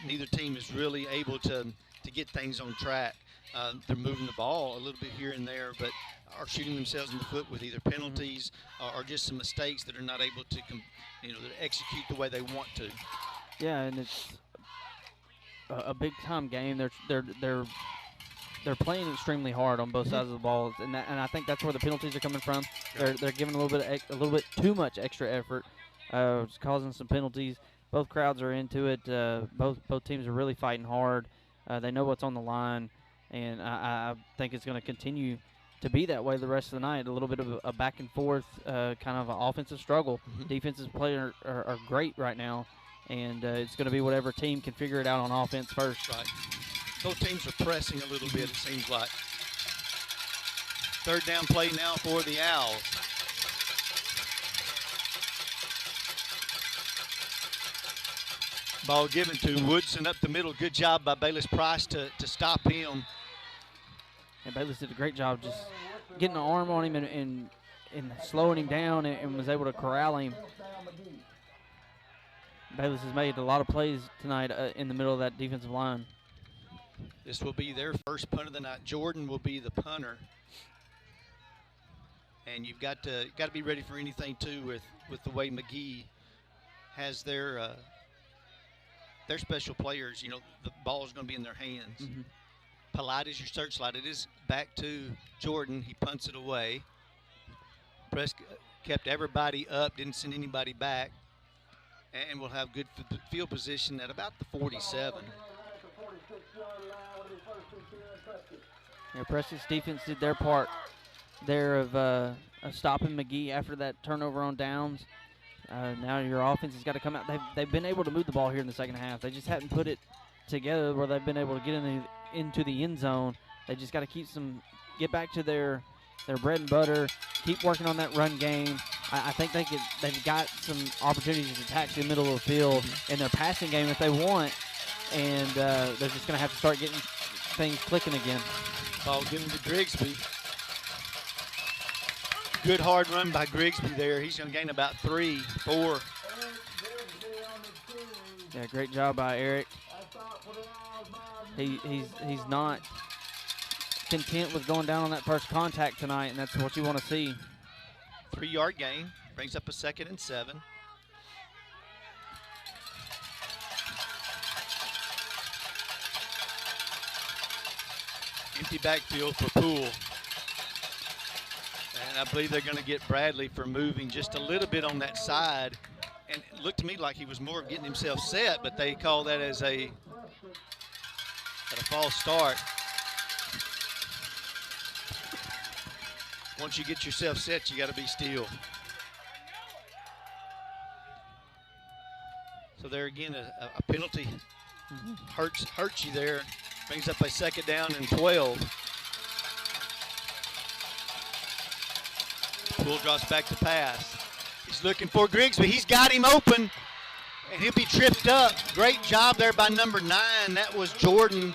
Neither team is really able to get things on track. They're moving the ball a little bit here and there, but are shooting themselves in the foot with either penalties or just some mistakes that are not able to, execute the way they want to. Yeah, and it's a big time game. They're playing extremely hard on both sides of the ball, and I think that's where the penalties are coming from. They're giving a little bit too much extra effort. It's causing some penalties. Both crowds are into it. Both teams are really fighting hard. They know what's on the line, and I think it's going to continue to be that way the rest of the night. A little bit of a back and forth kind of an offensive struggle. Defensive players are great right now, and it's going to be whatever team can figure it out on offense first. Right. Both teams are pressing a little bit, it seems like. Third down play now for the Owls. Ball given to Woodson up the middle. Good job by Bayless Price to stop him. And Bayless did a great job just getting an arm on him and slowing him down and was able to corral him. Bayless has made a lot of plays tonight in the middle of that defensive line. This will be their first punt of the night. Jordan will be the punter. And you've got to be ready for anything too with the way McGehee has their special players. The ball is going to be in their hands. Polite is your searchlight. It is back to Jordan. He punts it away. Prescott kept everybody up, didn't send anybody back, and we'll have good field position at about the 47. Yeah, Prescott's defense did their part there of stopping McGehee after that turnover on downs. Now your offense has got to come out. They've been able to move the ball here in the second half. They just hadn't put it together where they've been able to get into the end zone They just got to get back to their bread and butter, keep working on that run game. I think they've got some opportunities to attack the middle of the field in their passing game if they want, and they're just going to have to start getting things clicking again. Ball given to Grigsby. Good hard run by Grigsby there. He's going to gain about 3, 4. Yeah, great job by Eric. He's not content with going down on that first contact tonight, and that's what you want to see. 3-yard gain, brings up a 2nd and 7. Empty backfield for Poole. And I believe they're going to get Bradley for moving just a little bit on that side. And it looked to me like he was more getting himself set, but they call that as a false start. Once you get yourself set, you got to be still. So there again, a penalty hurts you there. Brings up a 2nd down and 12. Poole drops back to pass. He's looking for Grigsby. He's got him open, and he'll be tripped up. Great job there by number 9. That was Jordan.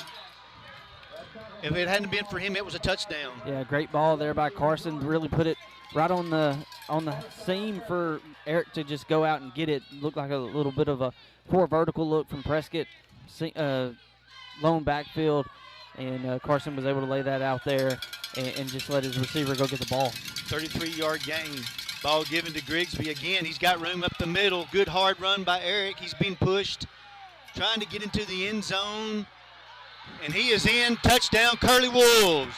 If it hadn't been for him, it was a touchdown. Yeah, great ball there by Carson. Really put it right on the seam for Eric to just go out and get it. Looked like a little bit of a poor vertical look from Prescott. Lone backfield, and Carson was able to lay that out there and just let his receiver go get the ball. 33-yard gain. Ball given to Grigsby again. He's got room up the middle. Good hard run by Eric. He's being pushed, trying to get into the end zone. And he is in. Touchdown, Curly Wolves.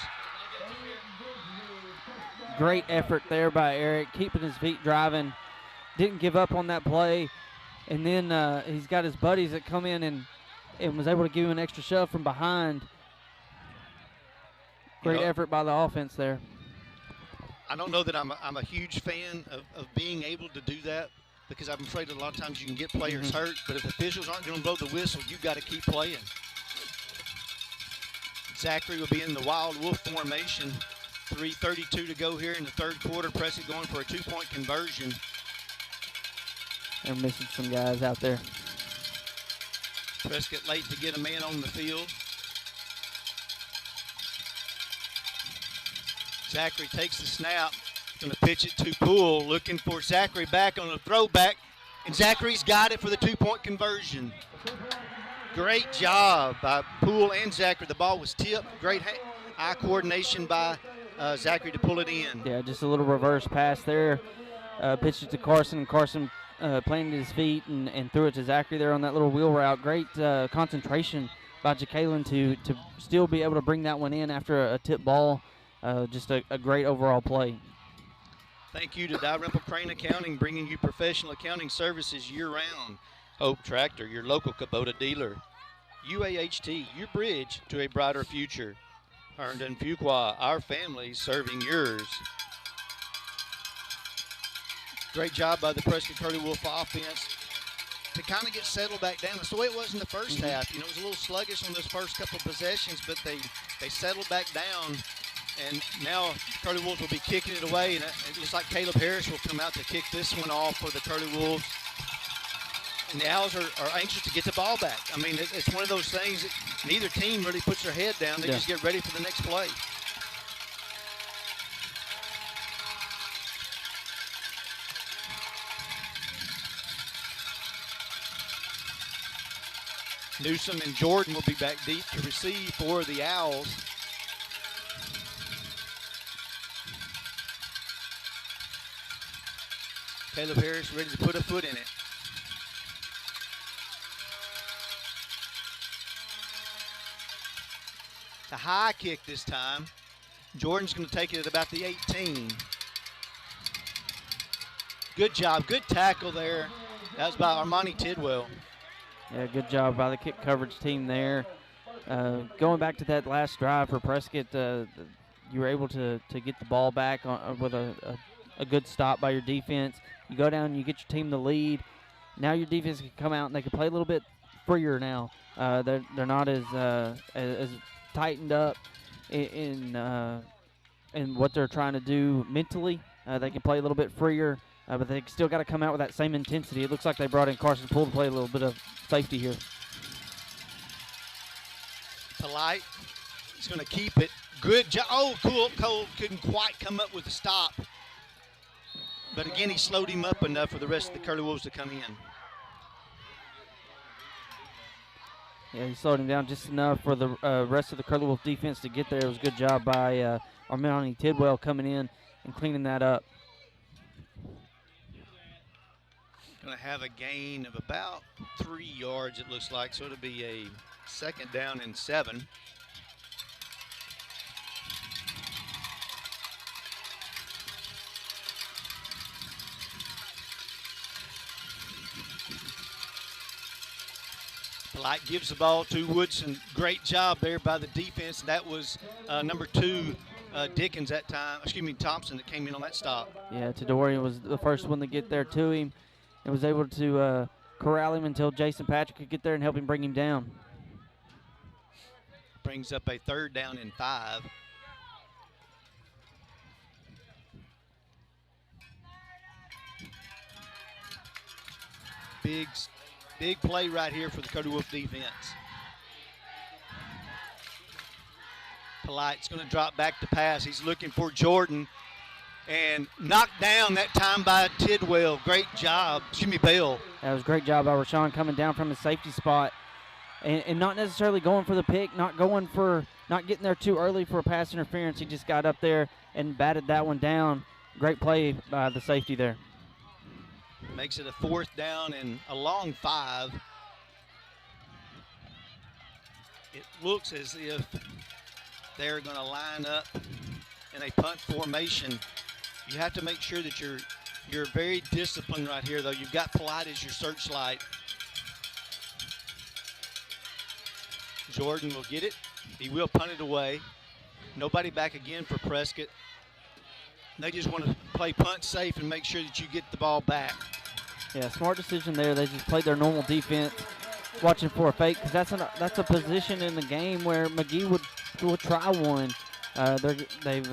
Great effort there by Eric, keeping his feet driving. Didn't give up on that play. And then he's got his buddies that come in and was able to give him an extra shove from behind. Great effort by the offense there. I don't know that I'm a huge fan of being able to do that, because I'm afraid that a lot of times you can get players hurt. But if officials aren't going to blow the whistle, you've got to keep playing. Zachary will be in the Wild Wolf formation. 3:32 to go here in the 3rd quarter. Prescott going for a 2-point conversion. They're missing some guys out there. Prescott late to get a man on the field. Zachary takes the snap. Going to pitch it to Poole. Looking for Zachary back on a throwback. And Zachary's got it for the 2-point conversion. Great job by Poole and Zachary. The ball was tipped. Great eye coordination by Zachary to pull it in. Yeah, just a little reverse pass there. Pitched it to Carson, and Carson planted his feet and threw it to Zachary there on that little wheel route. Great concentration by Jacalyn to still be able to bring that one in after a tip ball. Just a great overall play. Thank you to Dalrymple Crane Accounting, bringing you professional accounting services year-round. Hope Tractor, your local Kubota dealer. UAHT, your bridge to a brighter future. Herndon Fuqua, our family serving yours. Great job by the Prescott Curly Wolf offense to kind of get settled back down. That's the way it was in the first half. You know, it was a little sluggish on those first couple of possessions, but they settled back down. And now Curly Wolves will be kicking it away, and it looks like Caleb Harris will come out to kick this one off for the Curly Wolves. And the Owls are anxious to get the ball back. I mean, it's one of those things that neither team really puts their head down. They just get ready for the next play. Newsom and Jordan will be back deep to receive for the Owls. Caleb Harris ready to put a foot in it. A high kick this time. Jordan's going to take it at about the 18. Good job, good tackle there. That was by Armani Tidwell. Yeah, good job by the kick coverage team there. Going back to that last drive for Prescott, you were able to get the ball back with a good stop by your defense. You go down and you get your team the lead. Now your defense can come out and they can play a little bit freer now. They're not as tightened up in what they're trying to do mentally. They can play a little bit freer, but they still got to come out with that same intensity. It looks like they brought in Carson Poole to play a little bit of safety here. Polite. He's going to keep it. Good job. Oh, Cole couldn't quite come up with the stop. But again, he slowed him up enough for the rest of the Curly Wolves to come in. Yeah, he slowed him down just enough for the rest of the Curly Wolf defense to get there. It was a good job by Armani Tidwell coming in and cleaning that up. Going to have a gain of about 3 yards, it looks like, so it'll be a 2nd down and 7. Polite gives the ball to Woodson. Great job there by the defense. That was number 2, Dickens that time. Excuse me, Thompson that came in on that stop. Yeah, Tadorian was the first one to get there to him and was able to corral him until Jason Patrick could get there and help him bring him down. Brings up a 3rd down and 5. Big play right here for the Curly Wolf defense. Polite's going to drop back to pass. He's looking for Jordan and knocked down that time by Tidwell. Great job. Jimmy Bell. That was a great job by Rashawn coming down from his safety spot and not necessarily going for the pick, not getting there too early for a pass interference. He just got up there and batted that one down. Great play by the safety there. Makes it a 4th down and a long 5. It looks as if they're going to line up in a punt formation. You have to make sure that you're very disciplined right here, though. You've got Polite as your searchlight. Jordan will get it. He will punt it away. Nobody back again for Prescott. They just want to play punt safe and make sure that you get the ball back. Yeah, smart decision there. They just played their normal defense, watching for a fake, because that's a position in the game where McGehee would try one. They've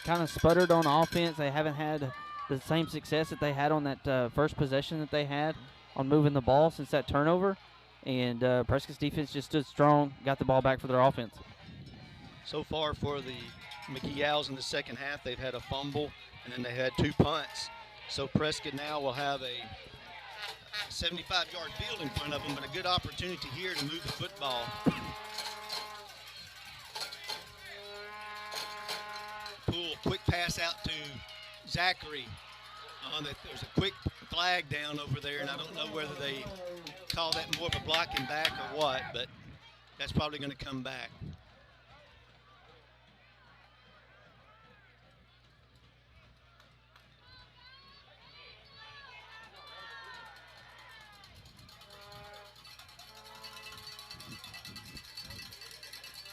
kind of sputtered on offense. They haven't had the same success that they had on that first possession that they had on moving the ball since that turnover. And Prescott's defense just stood strong, got the ball back for their offense. So far for the McGehee Owls in the second half, they've had a fumble, and then they had 2 punts. So Prescott now will have a 75-yard field in front of them, but a good opportunity here to move the football. Poole, quick pass out to Zachary. There's a quick flag down over there, and I don't know whether they call that more of a blocking back or what, but that's probably going to come back.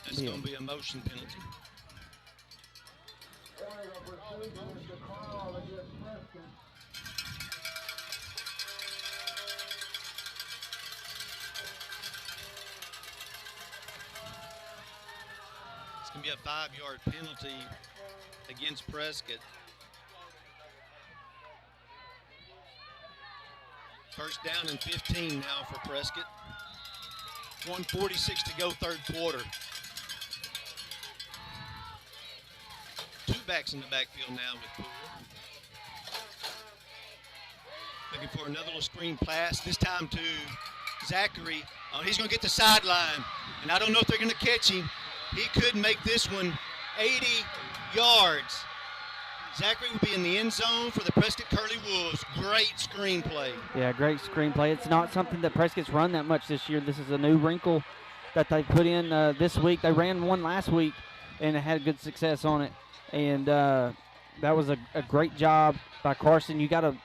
It's going to be a motion penalty. It's going to be a 5-yard penalty against Prescott. First down and 15 now for Prescott. 1:46 to go, 3rd quarter. 2 backs in the backfield now with Poole. Looking for another little screen pass, this time to Zachary. Oh, he's going to get the sideline, and I don't know if they're going to catch him. He could make this one 80 yards. Zachary will be in the end zone for the Prescott Curly Wolves. Great screenplay. Yeah, great screenplay. It's not something that Prescott's run that much this year. This is a new wrinkle that they put in this week. They ran one last week and had good success on it. And that was a great job by Carson. You gotta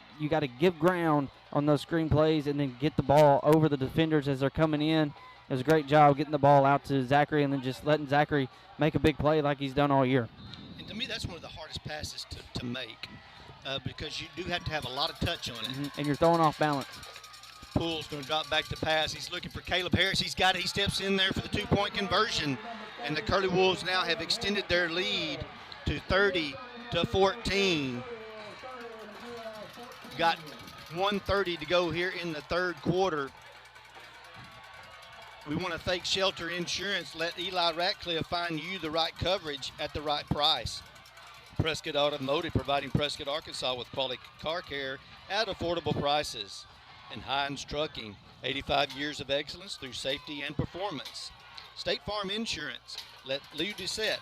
give ground on those screenplays and then get the ball over the defenders as they're coming in. It was a great job getting the ball out to Zachary and then just letting Zachary make a big play like he's done all year. And to me, that's one of the hardest passes to make because you do have to have a lot of touch on it. And you're throwing off balance. Poole's going to drop back to pass. He's looking for Caleb Harris. He's got it. He steps in there for the 2-point conversion. And the Curly Wolves now have extended their lead to 30-14. Got 1:30 to go here in the third quarter. We want to thank Shelter Insurance. Let Eli Ratcliffe find you the right coverage at the right price. Prescott Automotive, providing Prescott, Arkansas with quality car care at affordable prices. And Hines Trucking, 85 years of excellence through safety and performance. State Farm Insurance, let Lee Doucette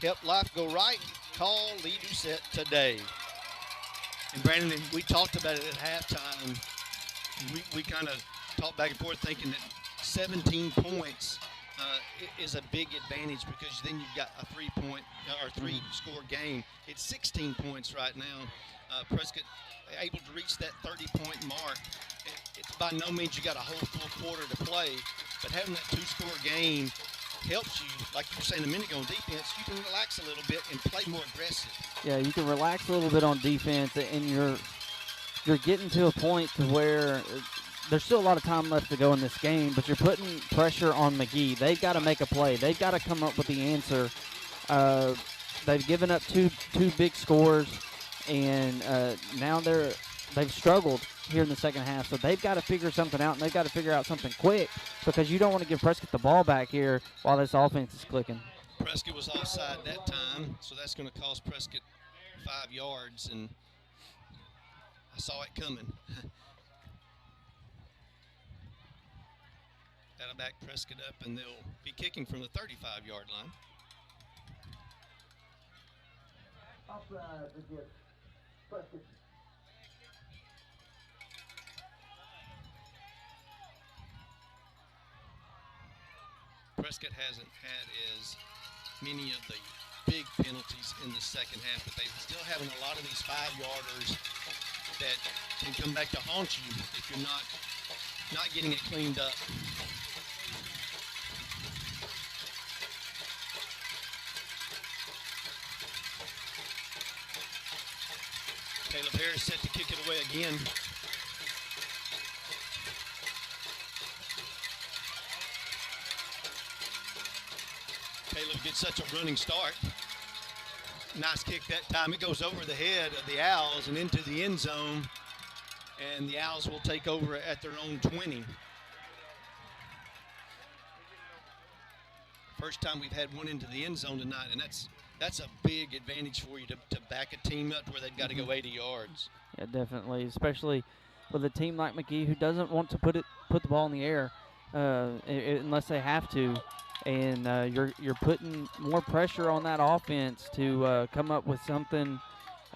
help life go right. Call Lee Doucette today. And Brandon, we talked about it at halftime. We kind of talked back and forth thinking that 17 points is a big advantage because then you've got a three-score game. It's 16 points right now. Prescott able to reach that 30-point mark. It's by no means you got a whole full quarter to play, but having that two-score game helps you, like you were saying a minute ago on defense, you can relax a little bit and play more aggressive. Yeah, you can relax a little bit on defense, and you're getting to a point to where there's still a lot of time left to go in this game, but you're putting pressure on McGehee. They've got to make a play. They've got to come up with the answer. They've given up two big scores, and now they've struggled here in the second half. So they've got to figure something out, and they've got to figure out something quick because you don't want to give Prescott the ball back here while this offense is clicking. Prescott was offside that time, so that's going to cost Prescott 5 yards, and I saw it coming. That'll back Prescott up, and they'll be kicking from the 35-yard line. Offside against Prescott. Prescott hasn't had as many of the big penalties in the second half, but they're still having a lot of these 5-yarders that can come back to haunt you if you're not getting it cleaned up. Caleb Harris set to kick it away again. Caleb gets such a running start. Nice kick that time. It goes over the head of the Owls and into the end zone. And the Owls will take over at their own 20. First time we've had one into the end zone tonight, and that's a big advantage for you to back a team up where they've got to go 80 yards. Yeah, definitely, especially with a team like McGehee who doesn't want to put the ball in the air unless they have to. And you're putting more pressure on that offense to come up with something,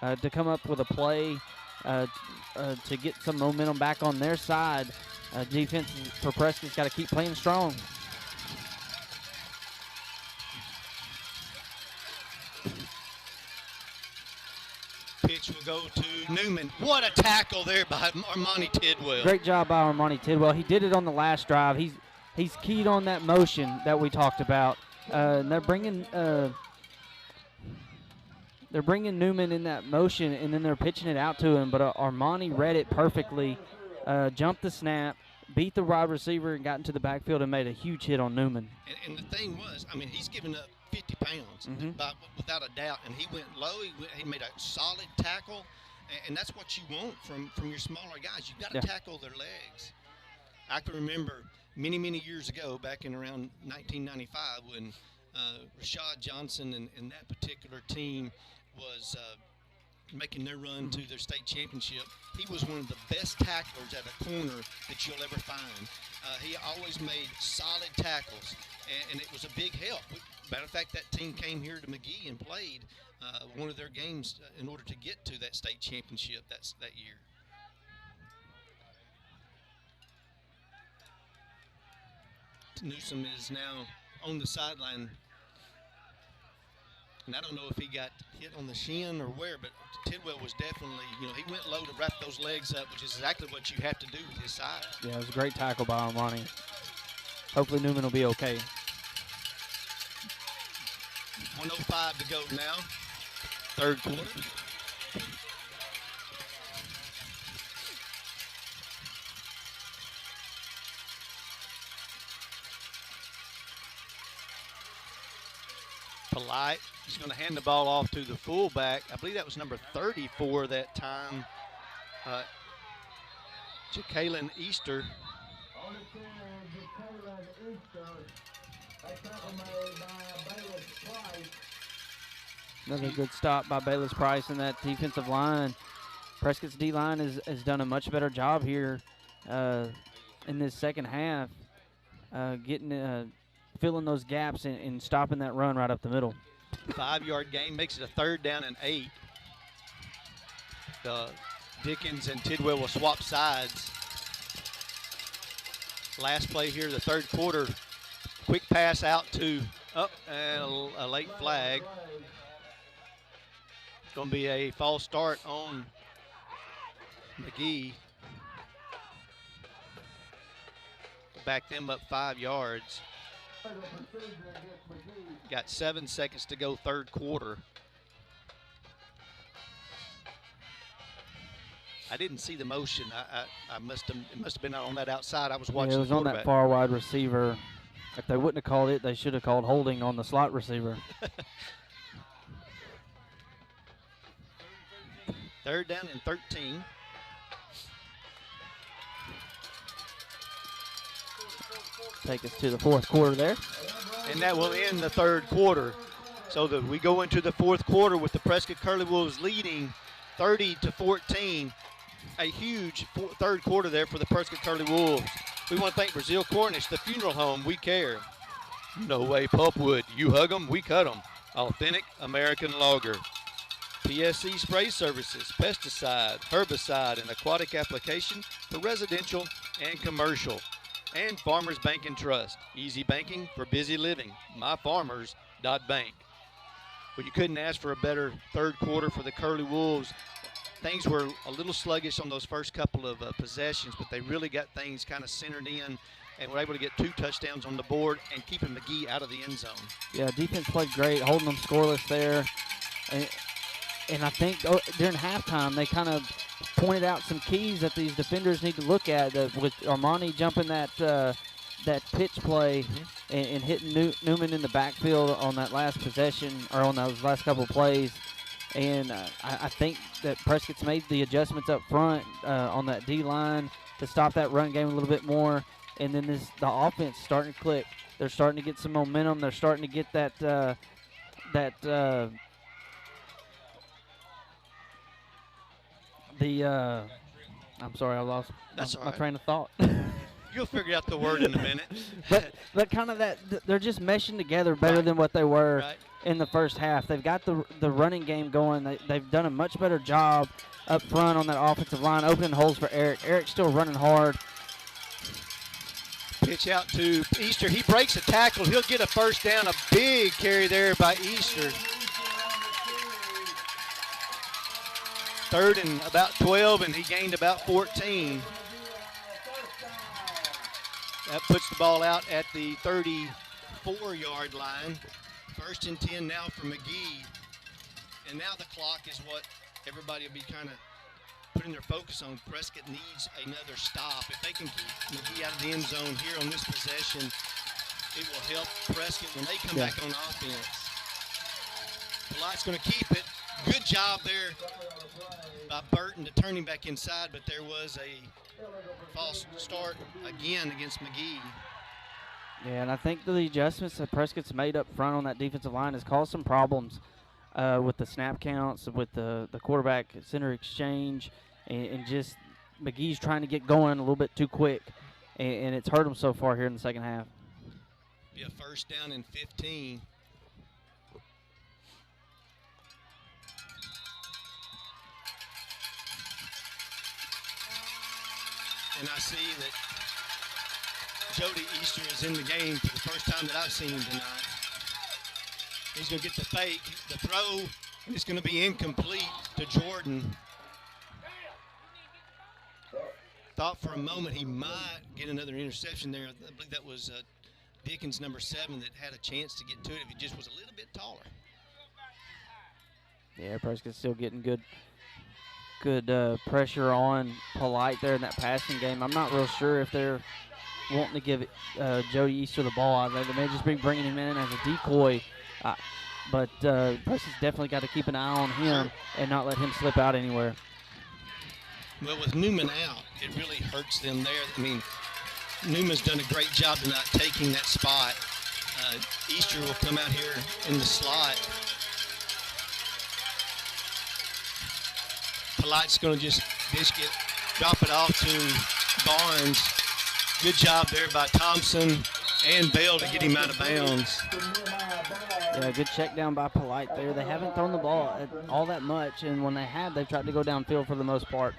to come up with a play to get some momentum back on their side. Defense for Prescott's got to keep playing strong. Pitch will go to Newman. What a tackle there by Armani Tidwell. Great job by Armani Tidwell. He did it on the last drive. He's keyed on that motion that we talked about. And they're bringing Newman in that motion, and then they're pitching it out to him. But Armani read it perfectly, jumped the snap, beat the wide receiver, and got into the backfield and made a huge hit on Newman. And the thing was, I mean, he's given up 50 pounds, without a doubt. And he went low. He made a solid tackle, and that's what you want from your smaller guys. You've got to tackle their legs. I can remember many years ago, back in around 1995, when Rashad Johnson and that particular team was making their run to their state championship. He was one of the best tacklers at a corner that you'll ever find. He always made solid tackles, and it was a big help. Matter of fact, that team came here to McGehee and played one of their games in order to get to that state championship that year. Newsom is now on the sideline, and I don't know if he got hit on the shin or where, but Tidwell was definitely, he went low to wrap those legs up, which is exactly what you have to do with his side. Yeah, it was a great tackle by Armani. Hopefully Newman will be okay. 1:05 to go now, third quarter. Polite. He's going to hand the ball off to the fullback. I believe that was number 34 that time. Jacqueline Easter. Another good stop by Bayless Price in that defensive line. Prescott's D-line has done a much better job here in this second half, filling those gaps and stopping that run right up the middle. 5-yard gain makes it a 3rd down and 8. The Dickens and Tidwell will swap sides. Last play here, the 3rd quarter. Quick pass out to and a late flag. It's going to be a false start on McGehee. Back them up 5 yards. Got 7 seconds to go, 3rd quarter. I didn't see the motion. It must have been on that outside. I was watching. Yeah, it was on that far wide receiver. If they wouldn't have called it, they should have called holding on the slot receiver. 3rd down and 13. Take us to the 4th quarter there. And that will end the 3rd quarter. So that we go into the 4th quarter with the Prescott Curly Wolves leading 30-14. A huge 3rd quarter there for the Prescott Curly Wolves. We want to thank Brazil Cornish, the funeral home. We care. No Way Pulpwood. You hug them, we cut them. Authentic American Lager. PSC Spray Services, pesticide, herbicide, and aquatic application for residential and commercial. And Farmers Bank and Trust. Easy banking for busy living. MyFarmers.bank. Well, you couldn't ask for a better 3rd quarter for the Curly Wolves. Things were a little sluggish on those first couple of possessions, but they really got things kind of centered in and were able to get 2 touchdowns on the board and keeping McGehee out of the end zone. Yeah, defense played great, holding them scoreless there. And I think during halftime they kind of pointed out some keys that these defenders need to look at, with Armani jumping that pitch play and hitting Newman in the backfield on that last possession, or on those last couple of plays. And I think that Prescott's made the adjustments up front on that D-line to stop that run game a little bit more. And then the offense starting to click. They're starting to get some momentum. They're starting to get that I'm sorry, I lost my train of thought. You'll figure out the word in a minute. but kind of that, they're just meshing together better than what they were in the first half. They've got the running game going. They've done a much better job up front on that offensive line, opening holes for Eric. Eric's still running hard. Pitch out to Easter. He breaks a tackle. He'll get a 1st down. A big carry there by Easter. 3rd and about 12, and he gained about 14. That puts the ball out at the 34-yard line. 1st and 10 now for McGehee. And now the clock is what everybody will be kind of putting their focus on. Prescott needs another stop. If they can keep McGehee out of the end zone here on this possession, it will help Prescott when they come back on offense. Polite's going to keep it. Good job there by Burton to turn him back inside, but there was a false start again against McGehee. Yeah, and I think the adjustments that Prescott's made up front on that defensive line has caused some problems with the snap counts, with the quarterback center exchange, and just McGee's trying to get going a little bit too quick, and it's hurt him so far here in the second half. Be a 1st down and 15. And I see that Jody Easter is in the game for the first time that I've seen him tonight. He's going to get the fake, the throw, and it's going to be incomplete to Jordan. Thought for a moment he might get another interception there. I believe that was Dickens, number 7, that had a chance to get to it if he just was a little bit taller. Yeah, Prescott's still getting good pressure on Polite there in that passing game. I'm not real sure if they're wanting to give Jody Easter the ball. They may just be bringing him in as a decoy. but Prescott's definitely got to keep an eye on him and not let him slip out anywhere. Well, with Newman out, it really hurts them there. I mean, Newman's done a great job of not taking that spot. Easter will come out here in the slot. Polite's going to just drop it off to Barnes. Good job there by Thompson and Bell to get him out of bounds. Yeah, good check down by Polite there. They haven't thrown the ball all that much, and when they have, they've tried to go downfield for the most part.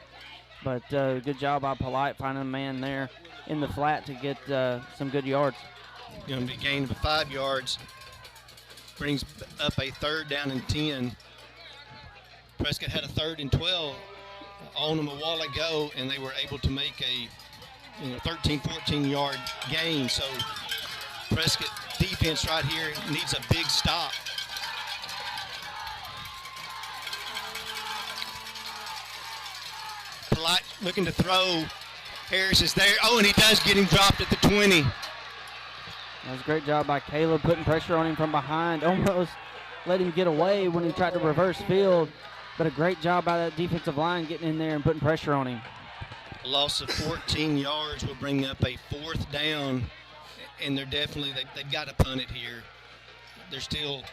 But good job by Polite finding a man there in the flat to get some good yards. Going to be gained of 5 yards. Brings up a 3rd down and 10. Prescott had a 3rd and 12 on them a while ago, and they were able to make a 13, 14-yard gain. So Prescott defense right here needs a big stop. Polite looking to throw. Harris is there. Oh, and he does get him dropped at the 20. That was a great job by Caleb, putting pressure on him from behind. Almost let him get away when he tried to reverse field. But a great job by that defensive line getting in there and putting pressure on him. A loss of 14 yards will bring up a 4th down. And they've got to punt it here. There's still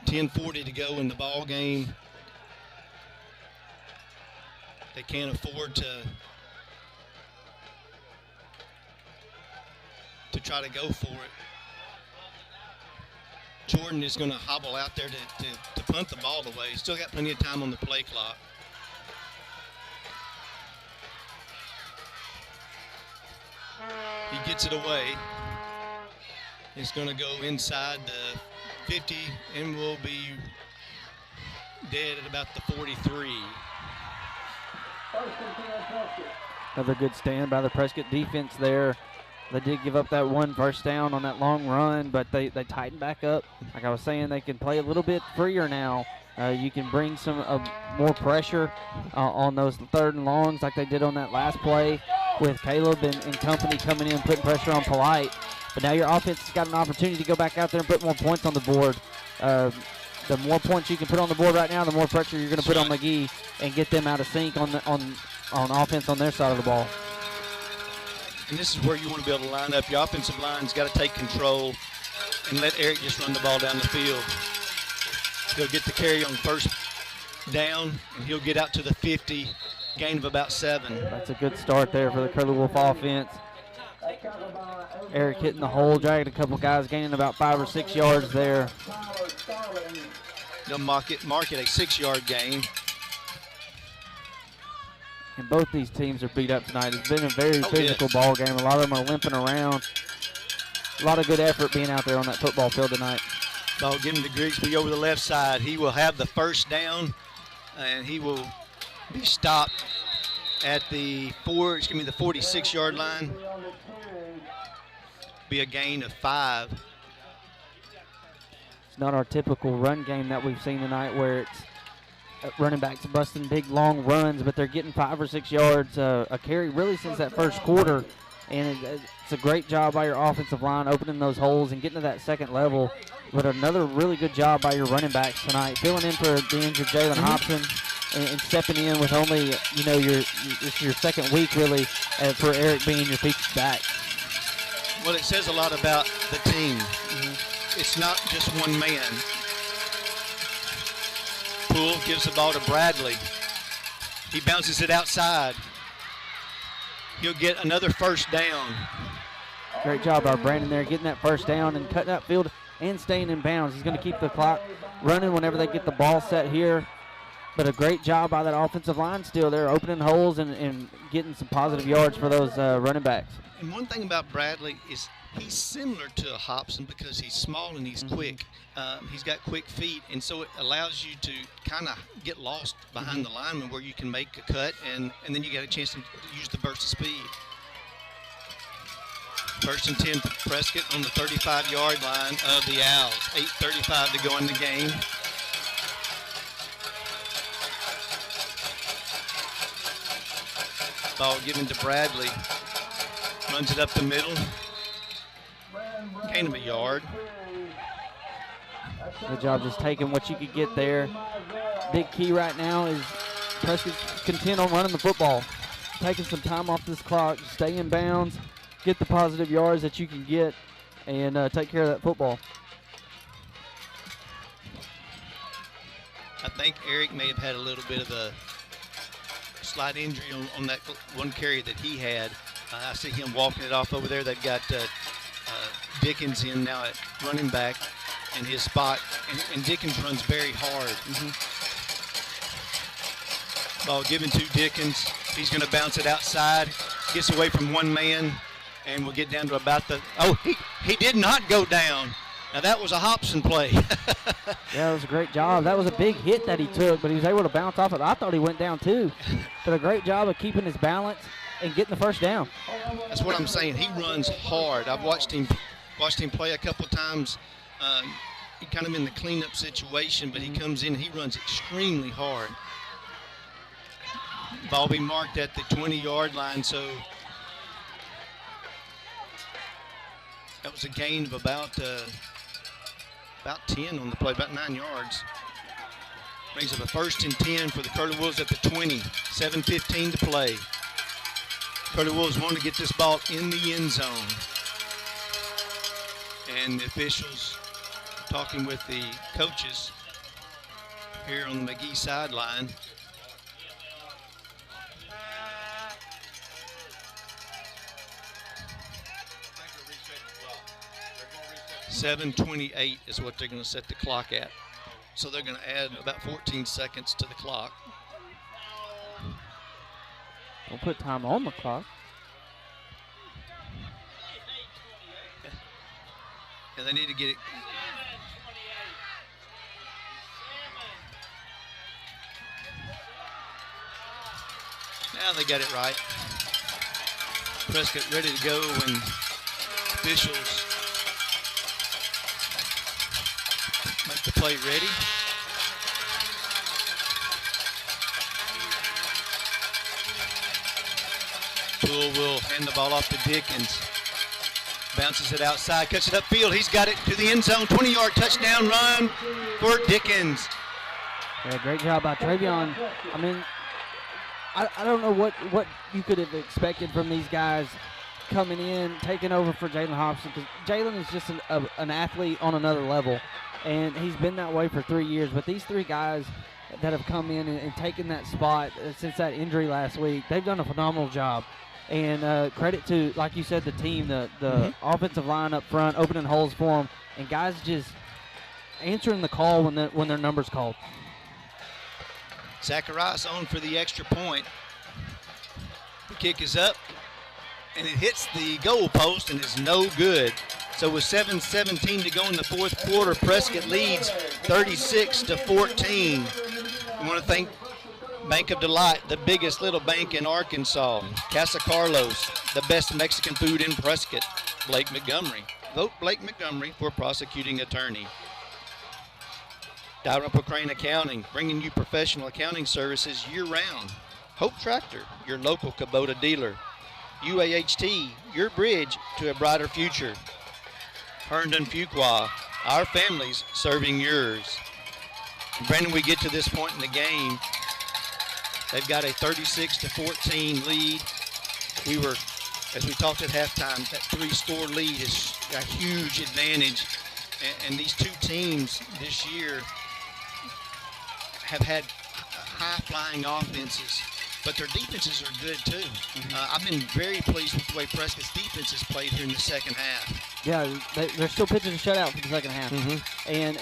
10:40 to go in the ball game. They can't afford to try to go for it. Jordan is going to hobble out there to punt the ball away. Still got plenty of time on the play clock. He gets it away. It's going to go inside the 50 and will be dead at about the 43. Another good stand by the Prescott defense there. They did give up that 1 first down on that long run, but they tightened back up. Like I was saying, they can play a little bit freer now. You can bring some more pressure on those 3rd and longs like they did on that last play with Caleb and company coming in, putting pressure on Polite. But now your offense has got an opportunity to go back out there and put more points on the board. The more points you can put on the board right now, the more pressure you're going to put on McGehee and get them out of sync on offense on their side of the ball. And this is where you want to be able to line up. Your offensive line's got to take control and let Eric just run the ball down the field. He'll get the carry on 1st down, and he'll get out to the 50, gain of about 7. That's a good start there for the Curly Wolf offense. Eric hitting the hole, dragging a couple guys, gaining about 5 or 6 yards there. They'll mark it a 6-yard gain. And both these teams are beat up tonight. It's been a very physical ball game. A lot of them are limping around. A lot of good effort being out there on that football field tonight. Ball getting to Grigsby over the left side. He will have the 1st down, and he will be stopped at the 46-yard line. Be a gain of 5. It's not our typical run game that we've seen tonight where it's running backs busting big long runs, but they're getting 5 or 6 yards a carry really since that 1st quarter. And it's a great job by your offensive line opening those holes and getting to that 2nd level. But another really good job by your running backs tonight, filling in for the injured Jalen Hobson and stepping in with only, it's your 2nd week really for Eric being your featured back. Well, it says a lot about the team. It's not just one man. Poole gives the ball to Bradley. He bounces it outside. He'll get another 1st down. Great job by Brandon there, getting that 1st down and cutting that field and staying in bounds. He's going to keep the clock running whenever they get the ball set here. But a great job by that offensive line still there, opening holes and getting some positive yards for those running backs. And one thing about Bradley is he's similar to a Hobson because he's small and he's quick. He's got quick feet, and so it allows you to kind of get lost behind the lineman where you can make a cut, and then you get a chance to use the burst of speed. 1st and 10 for Prescott on the 35-yard line of the Owls. 8:35 to go in the game. Ball given to Bradley. Runs it up the middle. Gain of a yard. Good job just taking what you could get there. Big key right now is Prescott content on running the football. Taking some time off this clock, stay in bounds, get the positive yards that you can get, and take care of that football. I think Eric may have had a little bit of a slight injury on that one carry that he had. I see him walking it off over there. They've got Dickens in now at running back in his spot, and Dickens runs very hard. Ball given to Dickens. He's going to bounce it outside, gets away from one man, and we'll get down to about the – oh, he did not go down. Now, that was a Hobson play. Yeah, it was a great job. That was a big hit that he took, but he was able to bounce off it. I thought he went down too. Did a great job of keeping his balance and getting the first down. That's what I'm saying. He runs hard. I've watched him play a couple of times. He kind of in the cleanup situation, but he comes in and he runs extremely hard. Ball be marked at the 20-yard line, so that was a gain of about 10 on the play, about 9 yards. Brings up a 1st and 10 for the Curly Wolves at the 20. 7:15 to play. Curly Wolves want to get this ball in the end zone. And the officials talking with the coaches here on the McGehee sideline. $7:28 is what they're going to set the clock at. So they're going to add about 14 seconds to the clock. Don't put time on the clock. And they need to get it. Now they got it right. Prescott ready to go when officials make the play ready. Poole will hand the ball off to Dickens. Bounces it outside, cuts it upfield. He's got it to the end zone. 20-yard touchdown run for Dickens. Yeah, great job by Travion. I mean, I don't know what you could have expected from these guys coming in, taking over for Jalen Hobson, because Jalen is just an athlete on another level, and he's been that way for 3 years. But these three guys that have come in and taken that spot since that injury last week, they've done a phenomenal job. And credit to, like you said, the team, the offensive line up front, opening holes for them, and guys just answering the call when their number's called. Zacharias on for the extra point. The kick is up, and it hits the goal post and is no good. So with 7:17 to go in the fourth quarter, Prescott leads 36-14. I want to thank Bank of Delight, the biggest little bank in Arkansas. Casa Carlos, the best Mexican food in Prescott. Blake Montgomery. Vote Blake Montgomery for prosecuting attorney. Dalrymple Crane Accounting, bringing you professional accounting services year-round. Hope Tractor, your local Kubota dealer. UAHT, your bridge to a brighter future. Herndon Fuqua, our families serving yours. Brandon, we get to this point in the game. They've got a 36-14 lead. We were, as we talked at halftime, that 3-score lead is a huge advantage. And these two teams this year have had high-flying offenses, but their defenses are good too. I've been very pleased with the way Prescott's defense has played here in the second half. Yeah, they're still pitching a shutout for the second half, and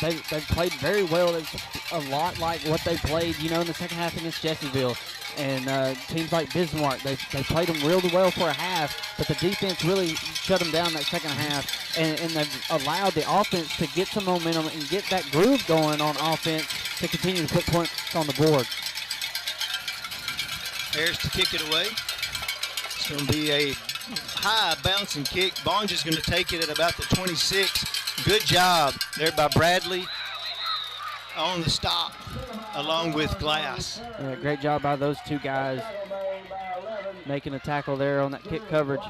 they've played very well. It's a lot like what they played, in the second half against Jessieville. And teams like Bismarck, they played them really well for a half, but the defense really shut them down that second half, and they've allowed the offense to get some momentum and get that groove going on offense to continue to put points on the board. Harris to kick it away. It's going to be a high bouncing kick. Barnes is going to take it at about the 26. Good job there by Bradley on the stop, along with Glass. Yeah, great job by those two guys making a tackle there on that kick coverage.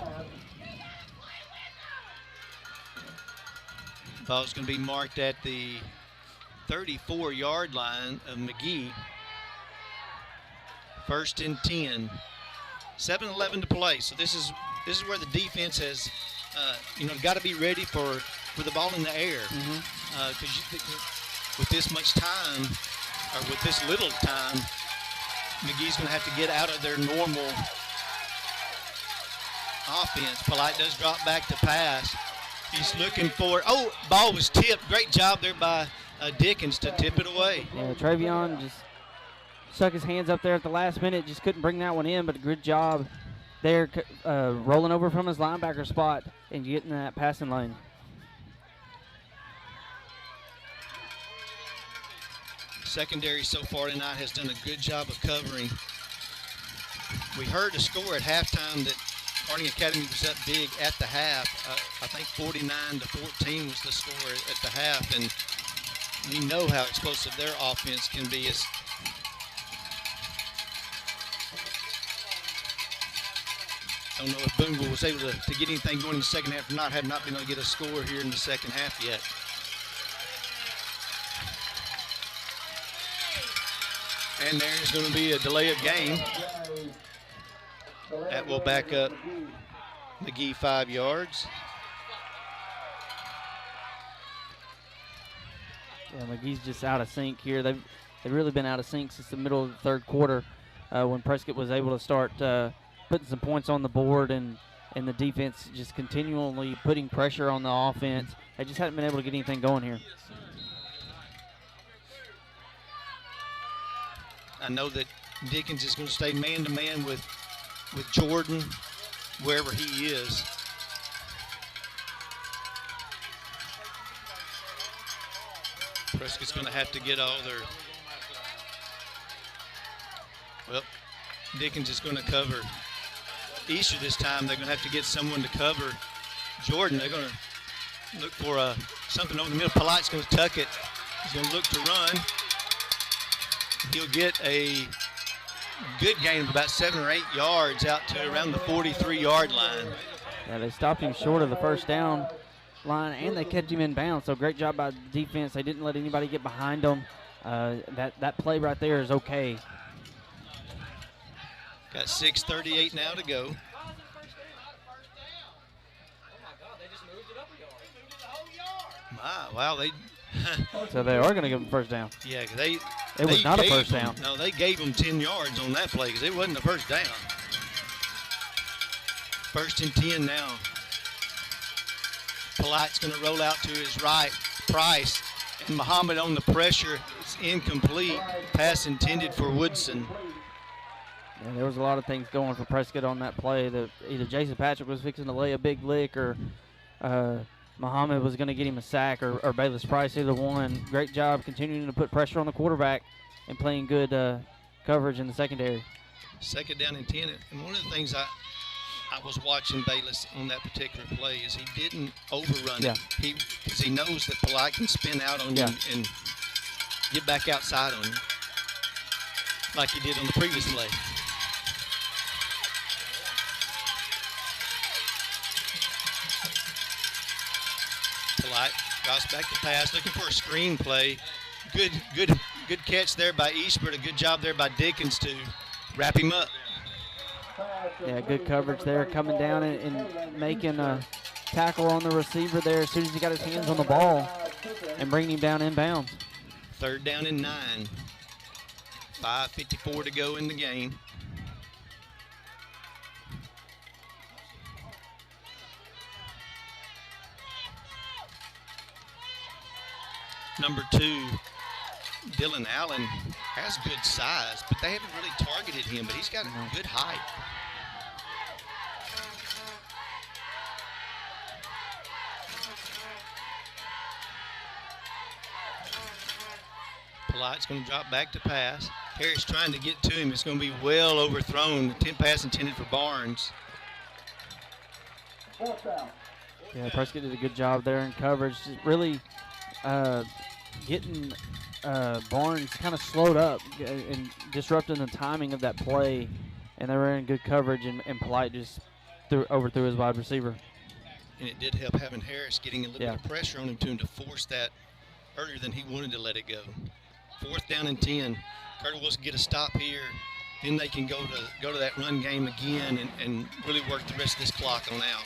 Ball's going to be marked at the 34-yard line of McGehee. 1st and 10. 7:11 to play. So this is where the defense has, got to be ready for the ball in the air. Because with this much time, or with this little time, McGee's going to have to get out of their normal offense. Polite does drop back to pass. He's looking for, ball was tipped. Great job there by Dickens to tip it away. Yeah, Travion just stuck his hands up there at the last minute, just couldn't bring that one in, but a good job there rolling over from his linebacker spot and getting in that passing lane. Secondary so far tonight has done a good job of covering. We heard a score at halftime that Harding Academy was up big at the half. I think 49-14 was the score at the half, and we know how explosive their offense can be. I don't know if Boonville was able to get anything going in the second half or not. Have not been able to get a score here in the second half yet. And there's going to be a delay of game. That will back up McGehee 5 yards. Yeah, McGee's just out of sync here. They've really been out of sync since the middle of the third quarter when Prescott was able to start putting some points on the board and the defense just continually putting pressure on the offense. They just haven't been able to get anything going here. I know that Dickens is going to stay man-to-man with Jordan wherever he is. Prescott's going to have to get all their... Well, Dickens is going to cover Easter this time. They're going to have to get someone to cover Jordan. They're going to look for something over the middle. Polite's going to tuck it. He's going to look to run. He'll get a good gain of about 7 or 8 yards out to around the 43-yard line. Yeah, they stopped him short of the first down line, and they kept him in bounds. So great job by the defense. They didn't let anybody get behind them. That play right there is okay. Got 6:38 now to go. Wow, they. So they are going to give them first down. Yeah, it was not a first down. No, they gave them 10 yards on that play because it wasn't a first down. 1st and 10 now. Polite's going to roll out to his right. Price and Muhammad on the pressure. It's incomplete. Pass intended for Woodson. Yeah, there was a lot of things going for Prescott on that play. Either Jason Patrick was fixing to lay a big lick, or Muhammad was going to get him a sack, or Bayless Price, either one. Great job continuing to put pressure on the quarterback and playing good coverage in the secondary. 2nd down and 10. And one of the things I was watching Bayless on that particular play is he didn't overrun it. Because he knows that Polite can spin out on you and get back outside on you like he did on the previous play. Polite drops back to pass, looking for a screen play. Good catch there by Eastford. A good job there by Dickens to wrap him up. Yeah, good coverage there, coming down and making a tackle on the receiver there as soon as he got his hands on the ball and bringing him down inbounds. 3rd down and 9. 5:54 to go in the game. Number 2, Dylan Allen has good size, but they haven't really targeted him, but he's got a good height. Polite's going to drop back to pass. Harris trying to get to him. It's going to be well overthrown. 10 pass intended for Barnes. Yeah, Prescott did a good job there in coverage. Just really getting Barnes kind of slowed up and disrupting the timing of that play. And they were in good coverage, and Polite just overthrew his wide receiver. and it did help having Harris getting a little bit of pressure on him to force that earlier than he wanted to let it go. 4th down and 10. Carter Wilson get a stop here. Then they can go to that run game again and really work the rest of this clock on out.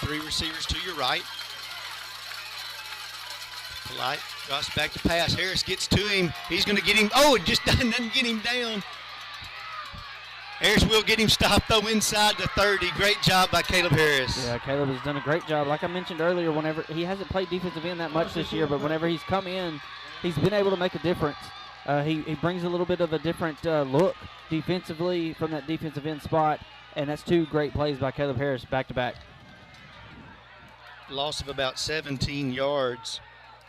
3 receivers to your right. Polite drops back to pass. Harris gets to him. He's going to get him. Oh, it just doesn't get him down. Harris will get him stopped, though, inside the 30. Great job by Caleb Harris. Yeah, Caleb has done a great job. Like I mentioned earlier, whenever he hasn't played defensive end that much this year, but whenever he's come in, he's been able to make a difference. He brings a little bit of a different look defensively from that defensive end spot, and that's 2 great plays by Caleb Harris back-to-back. Loss of about 17 yards,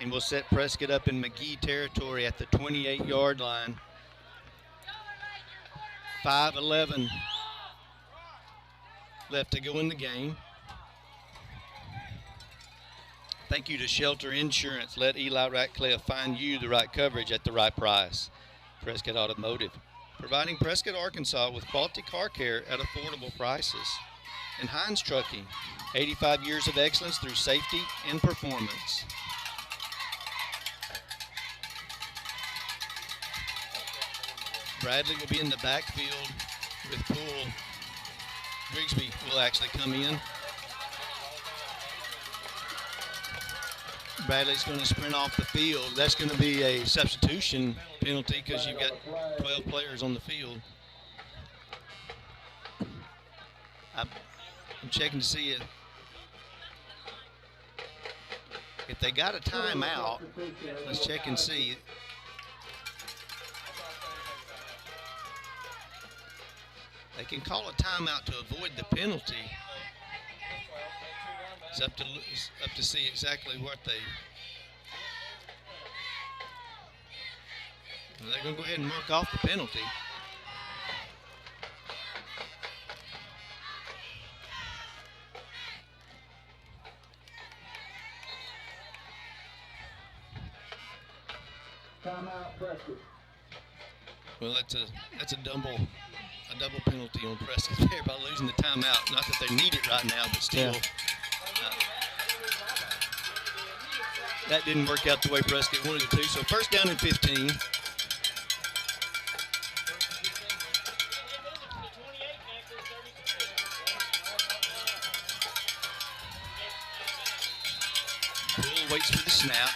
and we'll set Prescott up in McGehee territory at the 28-yard line. 5:11 left to go in the game. Thank you to Shelter Insurance. Let Eli Ratcliffe find you the right coverage at the right price. Prescott Automotive, providing Prescott, Arkansas with quality car care at affordable prices. And Heinz Trucking, 85 years of excellence through safety and performance. Bradley will be in the backfield with Poole. Grigsby will actually come in. Bradley's going to sprint off the field. That's going to be a substitution penalty because you've got 12 players on the field. I'm checking to see if they got a timeout. Let's check and see. They can call a timeout to avoid the penalty. It's up to see exactly what they're going to go ahead and mark off the penalty. Timeout, Prescott. Well, that's a double penalty on Prescott there by losing the timeout. Not that they need it right now, but still. That didn't work out the way Prescott wanted it to. So 1st down and 15. Poole waits for the snap.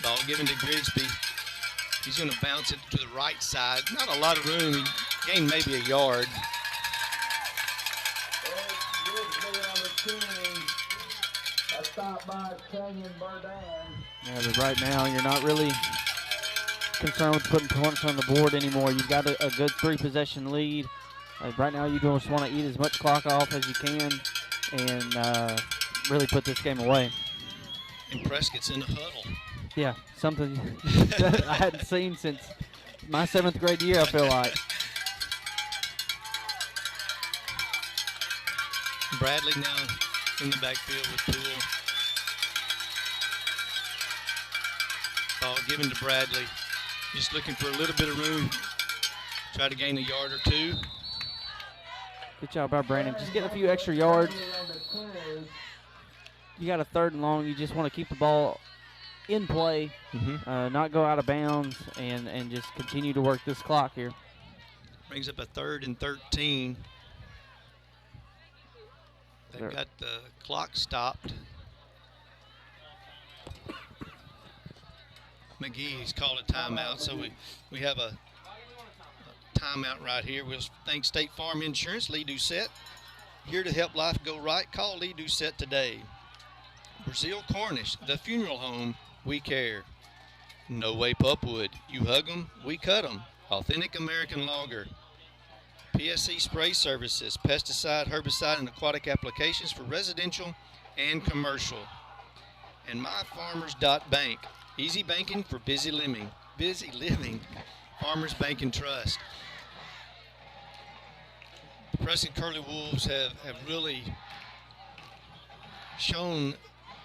Ball given to Grigsby. He's going to bounce it to the right side. Not a lot of room. He gained maybe a yard. Yeah, but right now you're not really concerned with putting points on the board anymore. You've got a good 3-possession lead. Right now you just want to eat as much clock off as you can and really put this game away. And Prescott's in a huddle. Yeah, something that I hadn't seen since my 7th grade year, I feel like. Bradley now in the backfield with Poole. Ball given to Bradley. Just looking for a little bit of room. Try to gain a yard or 2. Good job by Brandon. Just getting a few extra yards. You got a 3rd and long. You just want to keep the ball in play, not go out of bounds, and just continue to work this clock here. Brings up a 3rd and 13. They've got the clock stopped. McGee's called a timeout, so we have a timeout right here. We'll thank State Farm Insurance, Lee Doucette. Here to help life go right, call Lee Doucette today. Brazil Cornish, the funeral home, we care. No Way Pupwood, you hug 'em, we cut 'em. Authentic American Lager. PSC Spray Services, pesticide, herbicide, and aquatic applications for residential and commercial. And MyFarmers.bank, easy banking for busy living. Farmers Bank and Trust. The Prescott Curly Wolves have really shown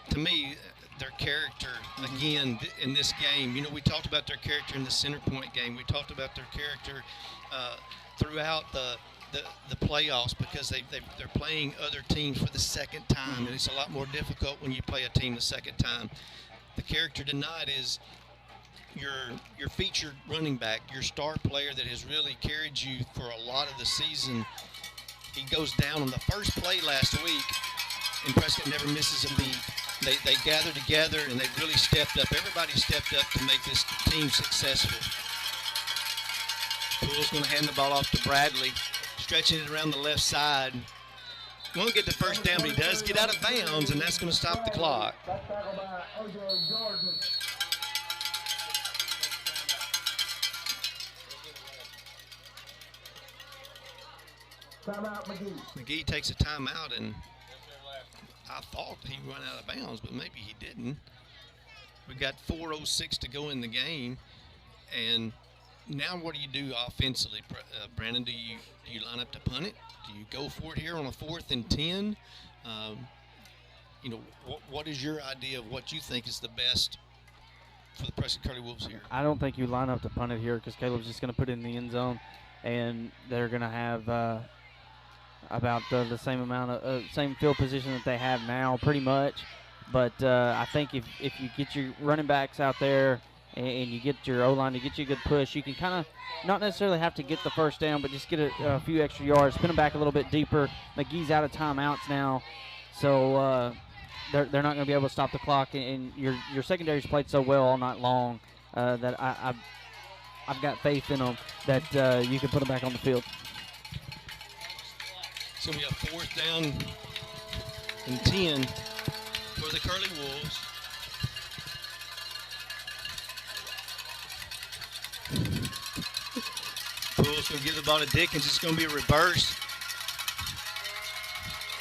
to me their character again in this game. You know, we talked about their character in the center point game. We talked about their character throughout the playoffs because they're playing other teams for the second time, and it's a lot more difficult when you play a team the second time. The character tonight is your featured running back, your star player that has really carried you for a lot of the season. He goes down on the first play last week, and Prescott never misses a beat. They gather together, and they've really stepped up. Everybody stepped up to make this team successful. Poole's going to hand the ball off to Bradley, stretching it around the left side. Won't get the first down, but he does get out of bounds, and that's going to stop the clock. Timeout, McGehee. McGehee takes a timeout, and I thought he ran out of bounds, but maybe he didn't. We got 4:06 to go in the game, and now what do you do offensively, Brandon? Do you line up to punt it? Do you go for it here on a 4th and 10? You know, what is your idea of what you think is the best for the Prescott Curly Wolves here? I don't think you line up to punt it here because Caleb's just going to put it in the end zone, and they're going to have about the same amount of same field position that they have now, pretty much. But I think if you get your running backs out there and you get your O-line to get you a good push, you can kind of not necessarily have to get the first down, but just get a few extra yards, pin them back a little bit deeper. McGee's out of timeouts now, so they're not going to be able to stop the clock. And your secondary's played so well all night long that I've got faith in them that you can put them back on the field. It's going to be a 4th down and 10 for the Curly Wolves. Poole's going to give the ball to Dickens. It's going to be a reverse.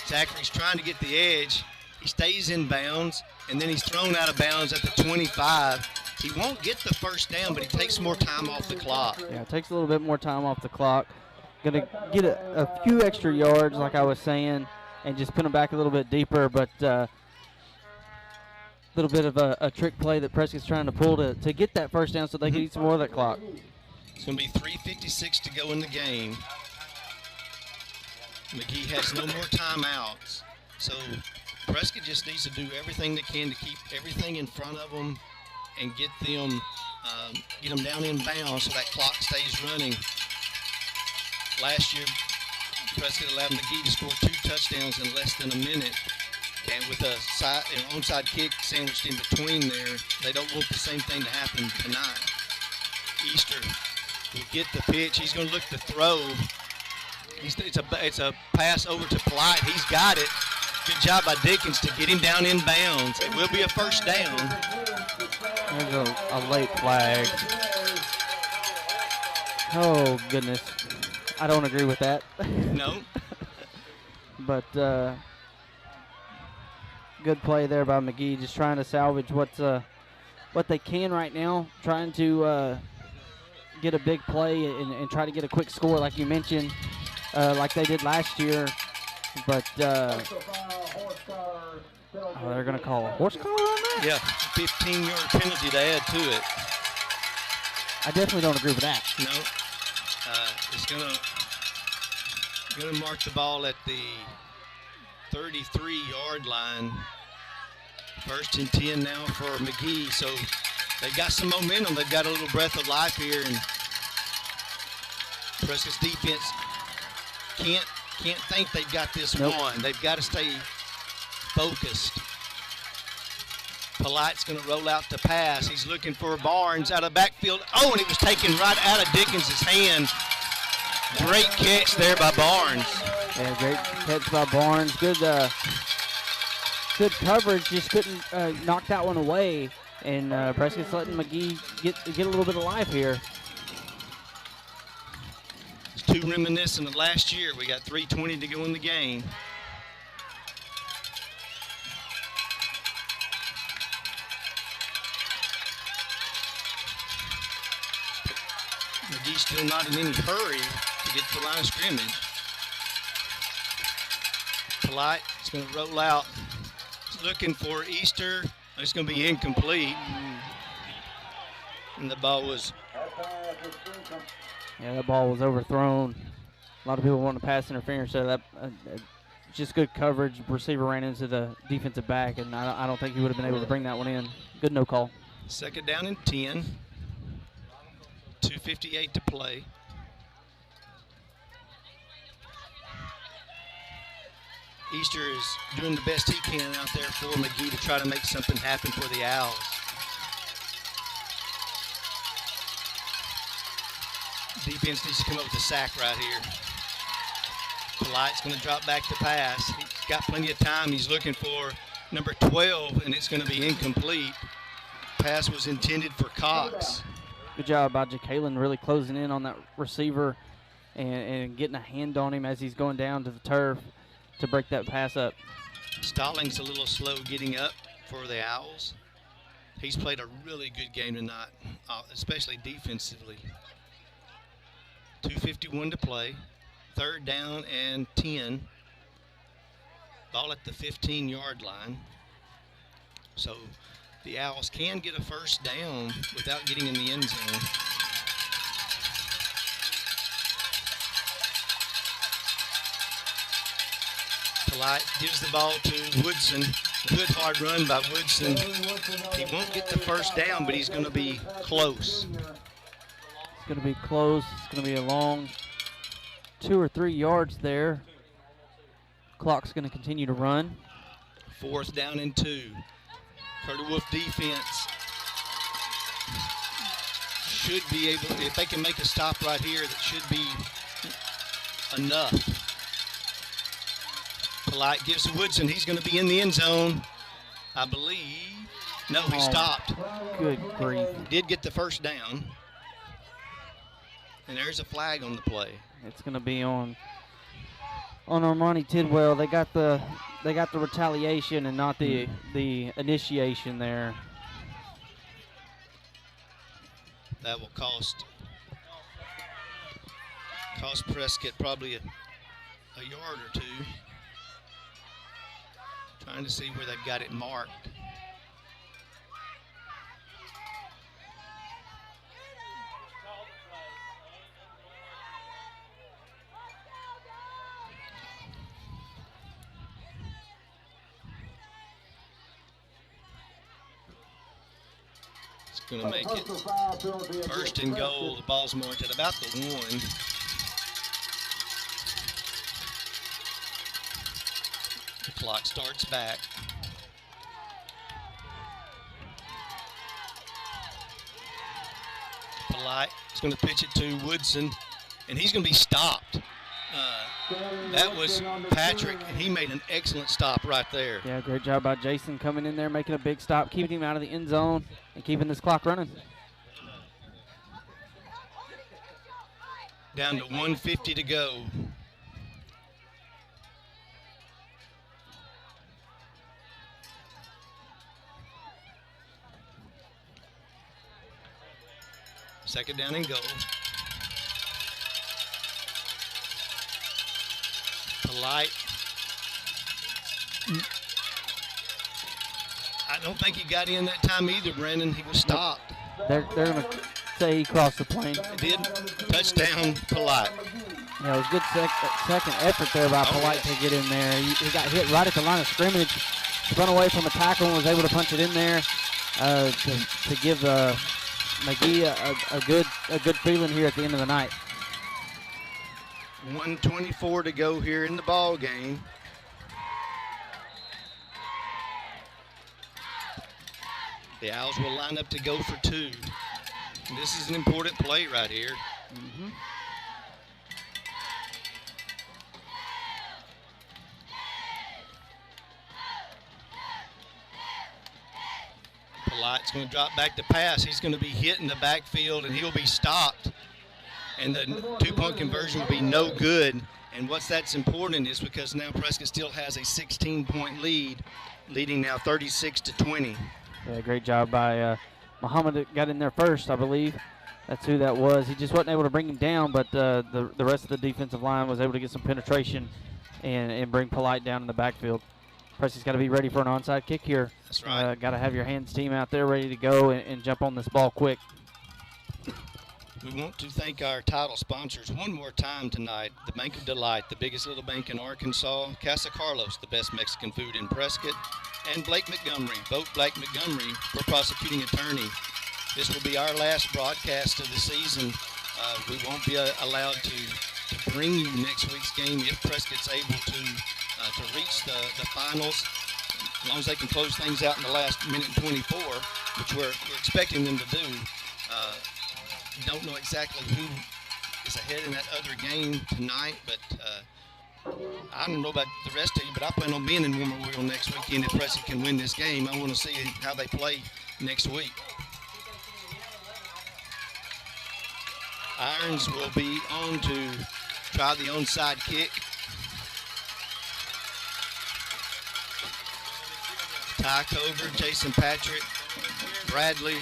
Zachary's trying to get the edge. He stays in bounds, and then he's thrown out of bounds at the 25. He won't get the first down, but he takes more time off the clock. Yeah, it takes a little bit more time off the clock. Going to get a few extra yards, like I was saying, and just pin them back a little bit deeper, but a little bit of a trick play that Prescott's trying to pull to get that first down so they can eat some more of that clock. It's going to be 3:56 to go in the game. McGehee has no more timeouts. So Prescott just needs to do everything they can to keep everything in front of them and get them down in bounds so that clock stays running. Last year, Prescott allowed McGehee to score 2 touchdowns in less than a minute. And with an onside kick sandwiched in between there, they don't want the same thing to happen tonight. Easter will get the pitch. He's going to look to throw. It's a pass over to Polite. He's got it. Good job by Dickens to get him down in bounds. It will be a first down. There's a late flag. Oh, goodness. I don't agree with that. No. But good play there by McGehee, just trying to salvage what they can right now, trying to get a big play and try to get a quick score like you mentioned, like they did last year. But they're going to call a horse collar on that? Yeah, 15-yard penalty to add to it. I definitely don't agree with that. No. It's gonna mark the ball at the 33-yard line. 1st and 10 now for McGehee. So they've got some momentum. They've got a little breath of life here, and Prescott's defense can't think they've got this won. They've got to stay focused. Polite's going to roll out to pass. He's looking for Barnes out of the backfield. Oh, and it was taken right out of Dickens' hand. Great catch there by Barnes. Yeah, great catch by Barnes. Good coverage. Just couldn't knock that one away. And Prescott's letting McGehee get a little bit of life here. It's too reminiscent of last year. We got 3:20 to go in the game. McGee's still not in any hurry to get to the line of scrimmage. Polite is going to roll out. He's looking for Easter It's going to be incomplete. And the ball was. Yeah, that ball was overthrown. A lot of people want to pass interference, so that just good coverage. Receiver ran into the defensive back, and I don't think he would have been able to bring that one in. Good no call. Second down and 10. 2:58 to play. Easter is doing the best he can out there for McGehee to try to make something happen for the Owls. Defense needs to come up with a sack right here. Polite's going to drop back the pass. He's got plenty of time. He's looking for number 12, and it's going to be incomplete. Pass was intended for Cox. Good job by Jacalen really closing in on that receiver and getting a hand on him as he's going down to the turf to break that pass up. Stallings a little slow getting up for the Owls. He's played a really good game tonight, especially defensively. 2:51 to play. Third down and 10. Ball at the 15-yard line. So the Owls can get a first down without getting in the end zone. Polite gives the ball to Woodson. Good hard run by Woodson. He won't get the first down, but he's going to be close. It's going to be close. It's going to be a long 2 or 3 yards there. Clock's going to continue to run. Fourth down and 2. Curtis Wolf defense should be able, if they can make a stop right here, that should be enough. Polite gives to Woodson. He's going to be in the end zone, I believe. No, he stopped. Good grief. Did get the first down. And there's a flag on the play. It's going to be on Armani Tidwell. They got the retaliation and not the initiation there. That will cost Prescott probably a yard or two. Trying to see where they've got it marked. Going to make it first and goal. The ball's marked at about the 1. The clock starts back. Polite is going to pitch it to Woodson, and he's going to be stopped. That was Patrick, and he made an excellent stop right there. Yeah, great job by Jason coming in there, making a big stop, keeping him out of the end zone, and keeping this clock running. Down to 1:50 to go. Second down and goal. Polite. I don't think he got in that time either, Brandon. He was stopped. They're going to say he crossed the plane. He did. Touchdown, Polite. Yeah, it was good second effort there by Polite to get in there. He got hit right at the line of scrimmage, spun away from a tackle and was able to punch it in there to give McGehee a good feeling here at the end of the night. 1:24 to go here in the ball game. The Owls will line up to go for 2. This is an important play right here. Mm-hmm. Polite's going to drop back to pass. He's going to be hit in the backfield, and he'll be stopped. And the 2-point conversion will be no good. And that's important is because now Prescott still has a 16-point lead, leading now 36-20. Yeah, great job by Muhammad that got in there first, I believe. That's who that was. He just wasn't able to bring him down, but the rest of the defensive line was able to get some penetration and bring Polite down in the backfield. Prescott's got to be ready for an onside kick here. That's right. Got to have your hands team out there ready to go and jump on this ball quick. We want to thank our title sponsors one more time tonight. The Bank of Delight, the biggest little bank in Arkansas. Casa Carlos, the best Mexican food in Prescott. And Blake Montgomery. Vote Blake Montgomery for prosecuting attorney. This will be our last broadcast of the season. We won't be allowed to bring you next week's game if Prescott's able to reach the finals. As long as they can close things out in the last minute and 24, which we're expecting them to do. Don't know exactly who is ahead in that other game tonight, but I don't know about the rest of you, but I plan on being in Memorial next weekend if Prescott can win this game. I want to see how they play next week. Irons will be on to try the onside kick. Ty Cover, Jason Patrick, Bradley,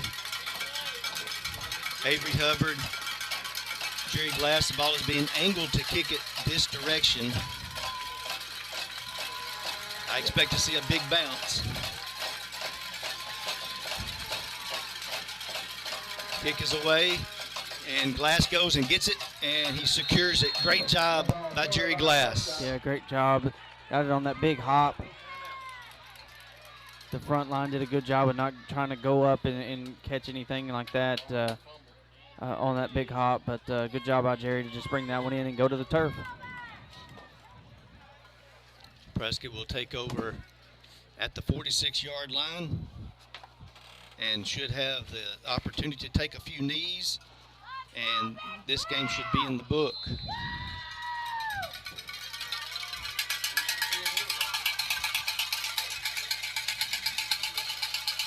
Avery Hubbard, Jerry Glass. The ball is being angled to kick it this direction. I expect to see a big bounce. Kick is away, and Glass goes and gets it, and he secures it. Great job by Jerry Glass. Yeah, great job. Got it on that big hop. The front line did a good job of not trying to go up and catch anything like that on that big hop, but good job by Jerry to just bring that one in and go to the turf. Prescott will take over at the 46-yard line and should have the opportunity to take a few knees, and this game should be in the book.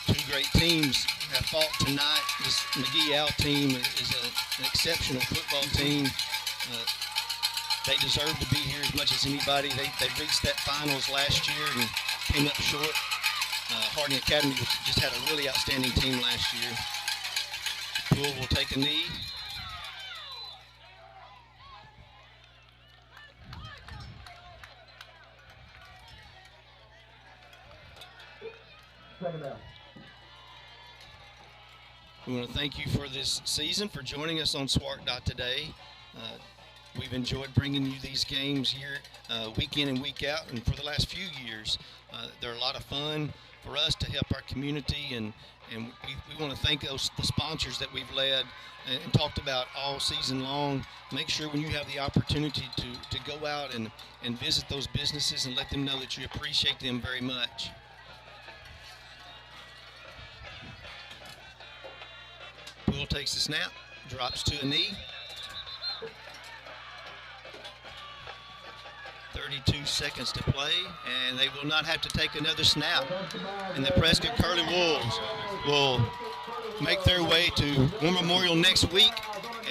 Two great teams have fought tonight. This McGehee Owl team is an exceptional football team. They deserve to be here as much as anybody. They reached that finals last year and came up short. Harding Academy just had a really outstanding team last year. Poole will take a knee. We want to thank you for this season, for joining us on SWART.today. We've enjoyed bringing you these games here week in and week out, and for the last few years. They're a lot of fun for us to help our community, and we want to thank the sponsors that we've led and talked about all season long. Make sure when you have the opportunity to go out and visit those businesses and let them know that you appreciate them very much. Poole takes the snap, drops to a knee. 32 seconds to play, and they will not have to take another snap. And the Prescott Curly Wolves will make their way to War Memorial next week,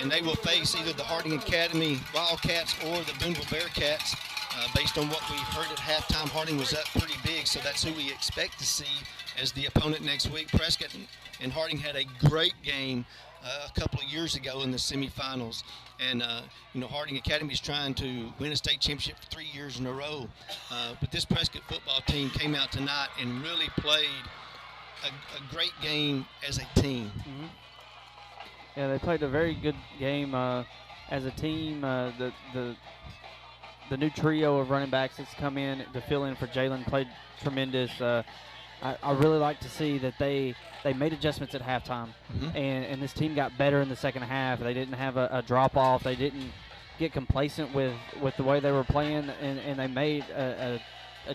and they will face either the Harding Academy Wildcats or the Boonville Bearcats. Based on what we've heard at halftime, Harding was up pretty big, so that's who we expect to see as the opponent next week. Prescott and Harding had a great game a couple of years ago in the semifinals. And, Harding Academy is trying to win a state championship for 3 years in a row. But this Prescott football team came out tonight and really played a great game as a team. Mm-hmm. Yeah, they played a very good game as a team. The new trio of running backs that's come in to fill in for Jalen played tremendous. I really like to see that they made adjustments at halftime, mm-hmm. and this team got better in the second half. They didn't have a drop-off. They didn't get complacent with the way they were playing, and they made a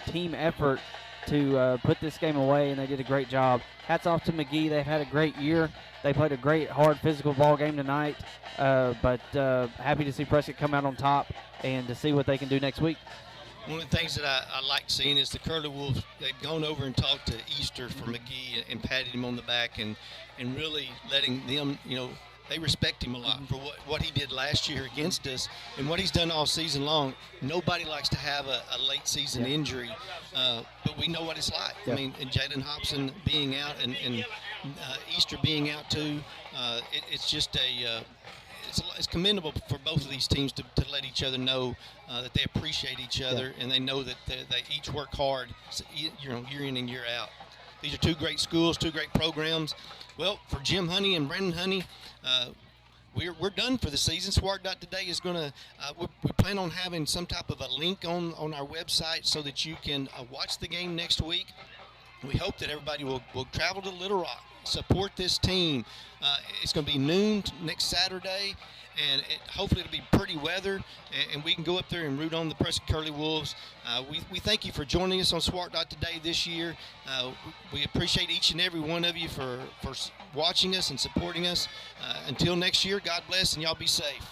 team effort to put this game away, and they did a great job. Hats off to McGehee. They've had a great year. They played a great, hard, physical ball game tonight, but happy to see Prescott come out on top and to see what they can do next week. One of the things that I like seeing is the Curly Wolves, they've gone over and talked to Easter for McGehee and patted him on the back and really letting them, they respect him a lot for what he did last year against us and what he's done all season long. Nobody likes to have a late season injury, but we know what it's like. I mean, and Jaden Hobson being out and Easter being out too, it's just it's commendable for both of these teams to let each other know that they appreciate each other, and they know that they each work hard, year in and year out. These are two great schools, two great programs. Well, for Jim Honey and Brandon Honey, we're done for the season. Swart.today is going to, we plan on having some type of a link on our website so that you can watch the game next week. We hope that everybody will travel to Little Rock, support this team. It's going to be noon next Saturday, and hopefully it'll be pretty weather, and we can go up there and root on the Prescott Curly Wolves. We thank you for joining us on Swart.today this year. We appreciate each and every one of you for watching us and supporting us. Until next year, God bless, and y'all be safe.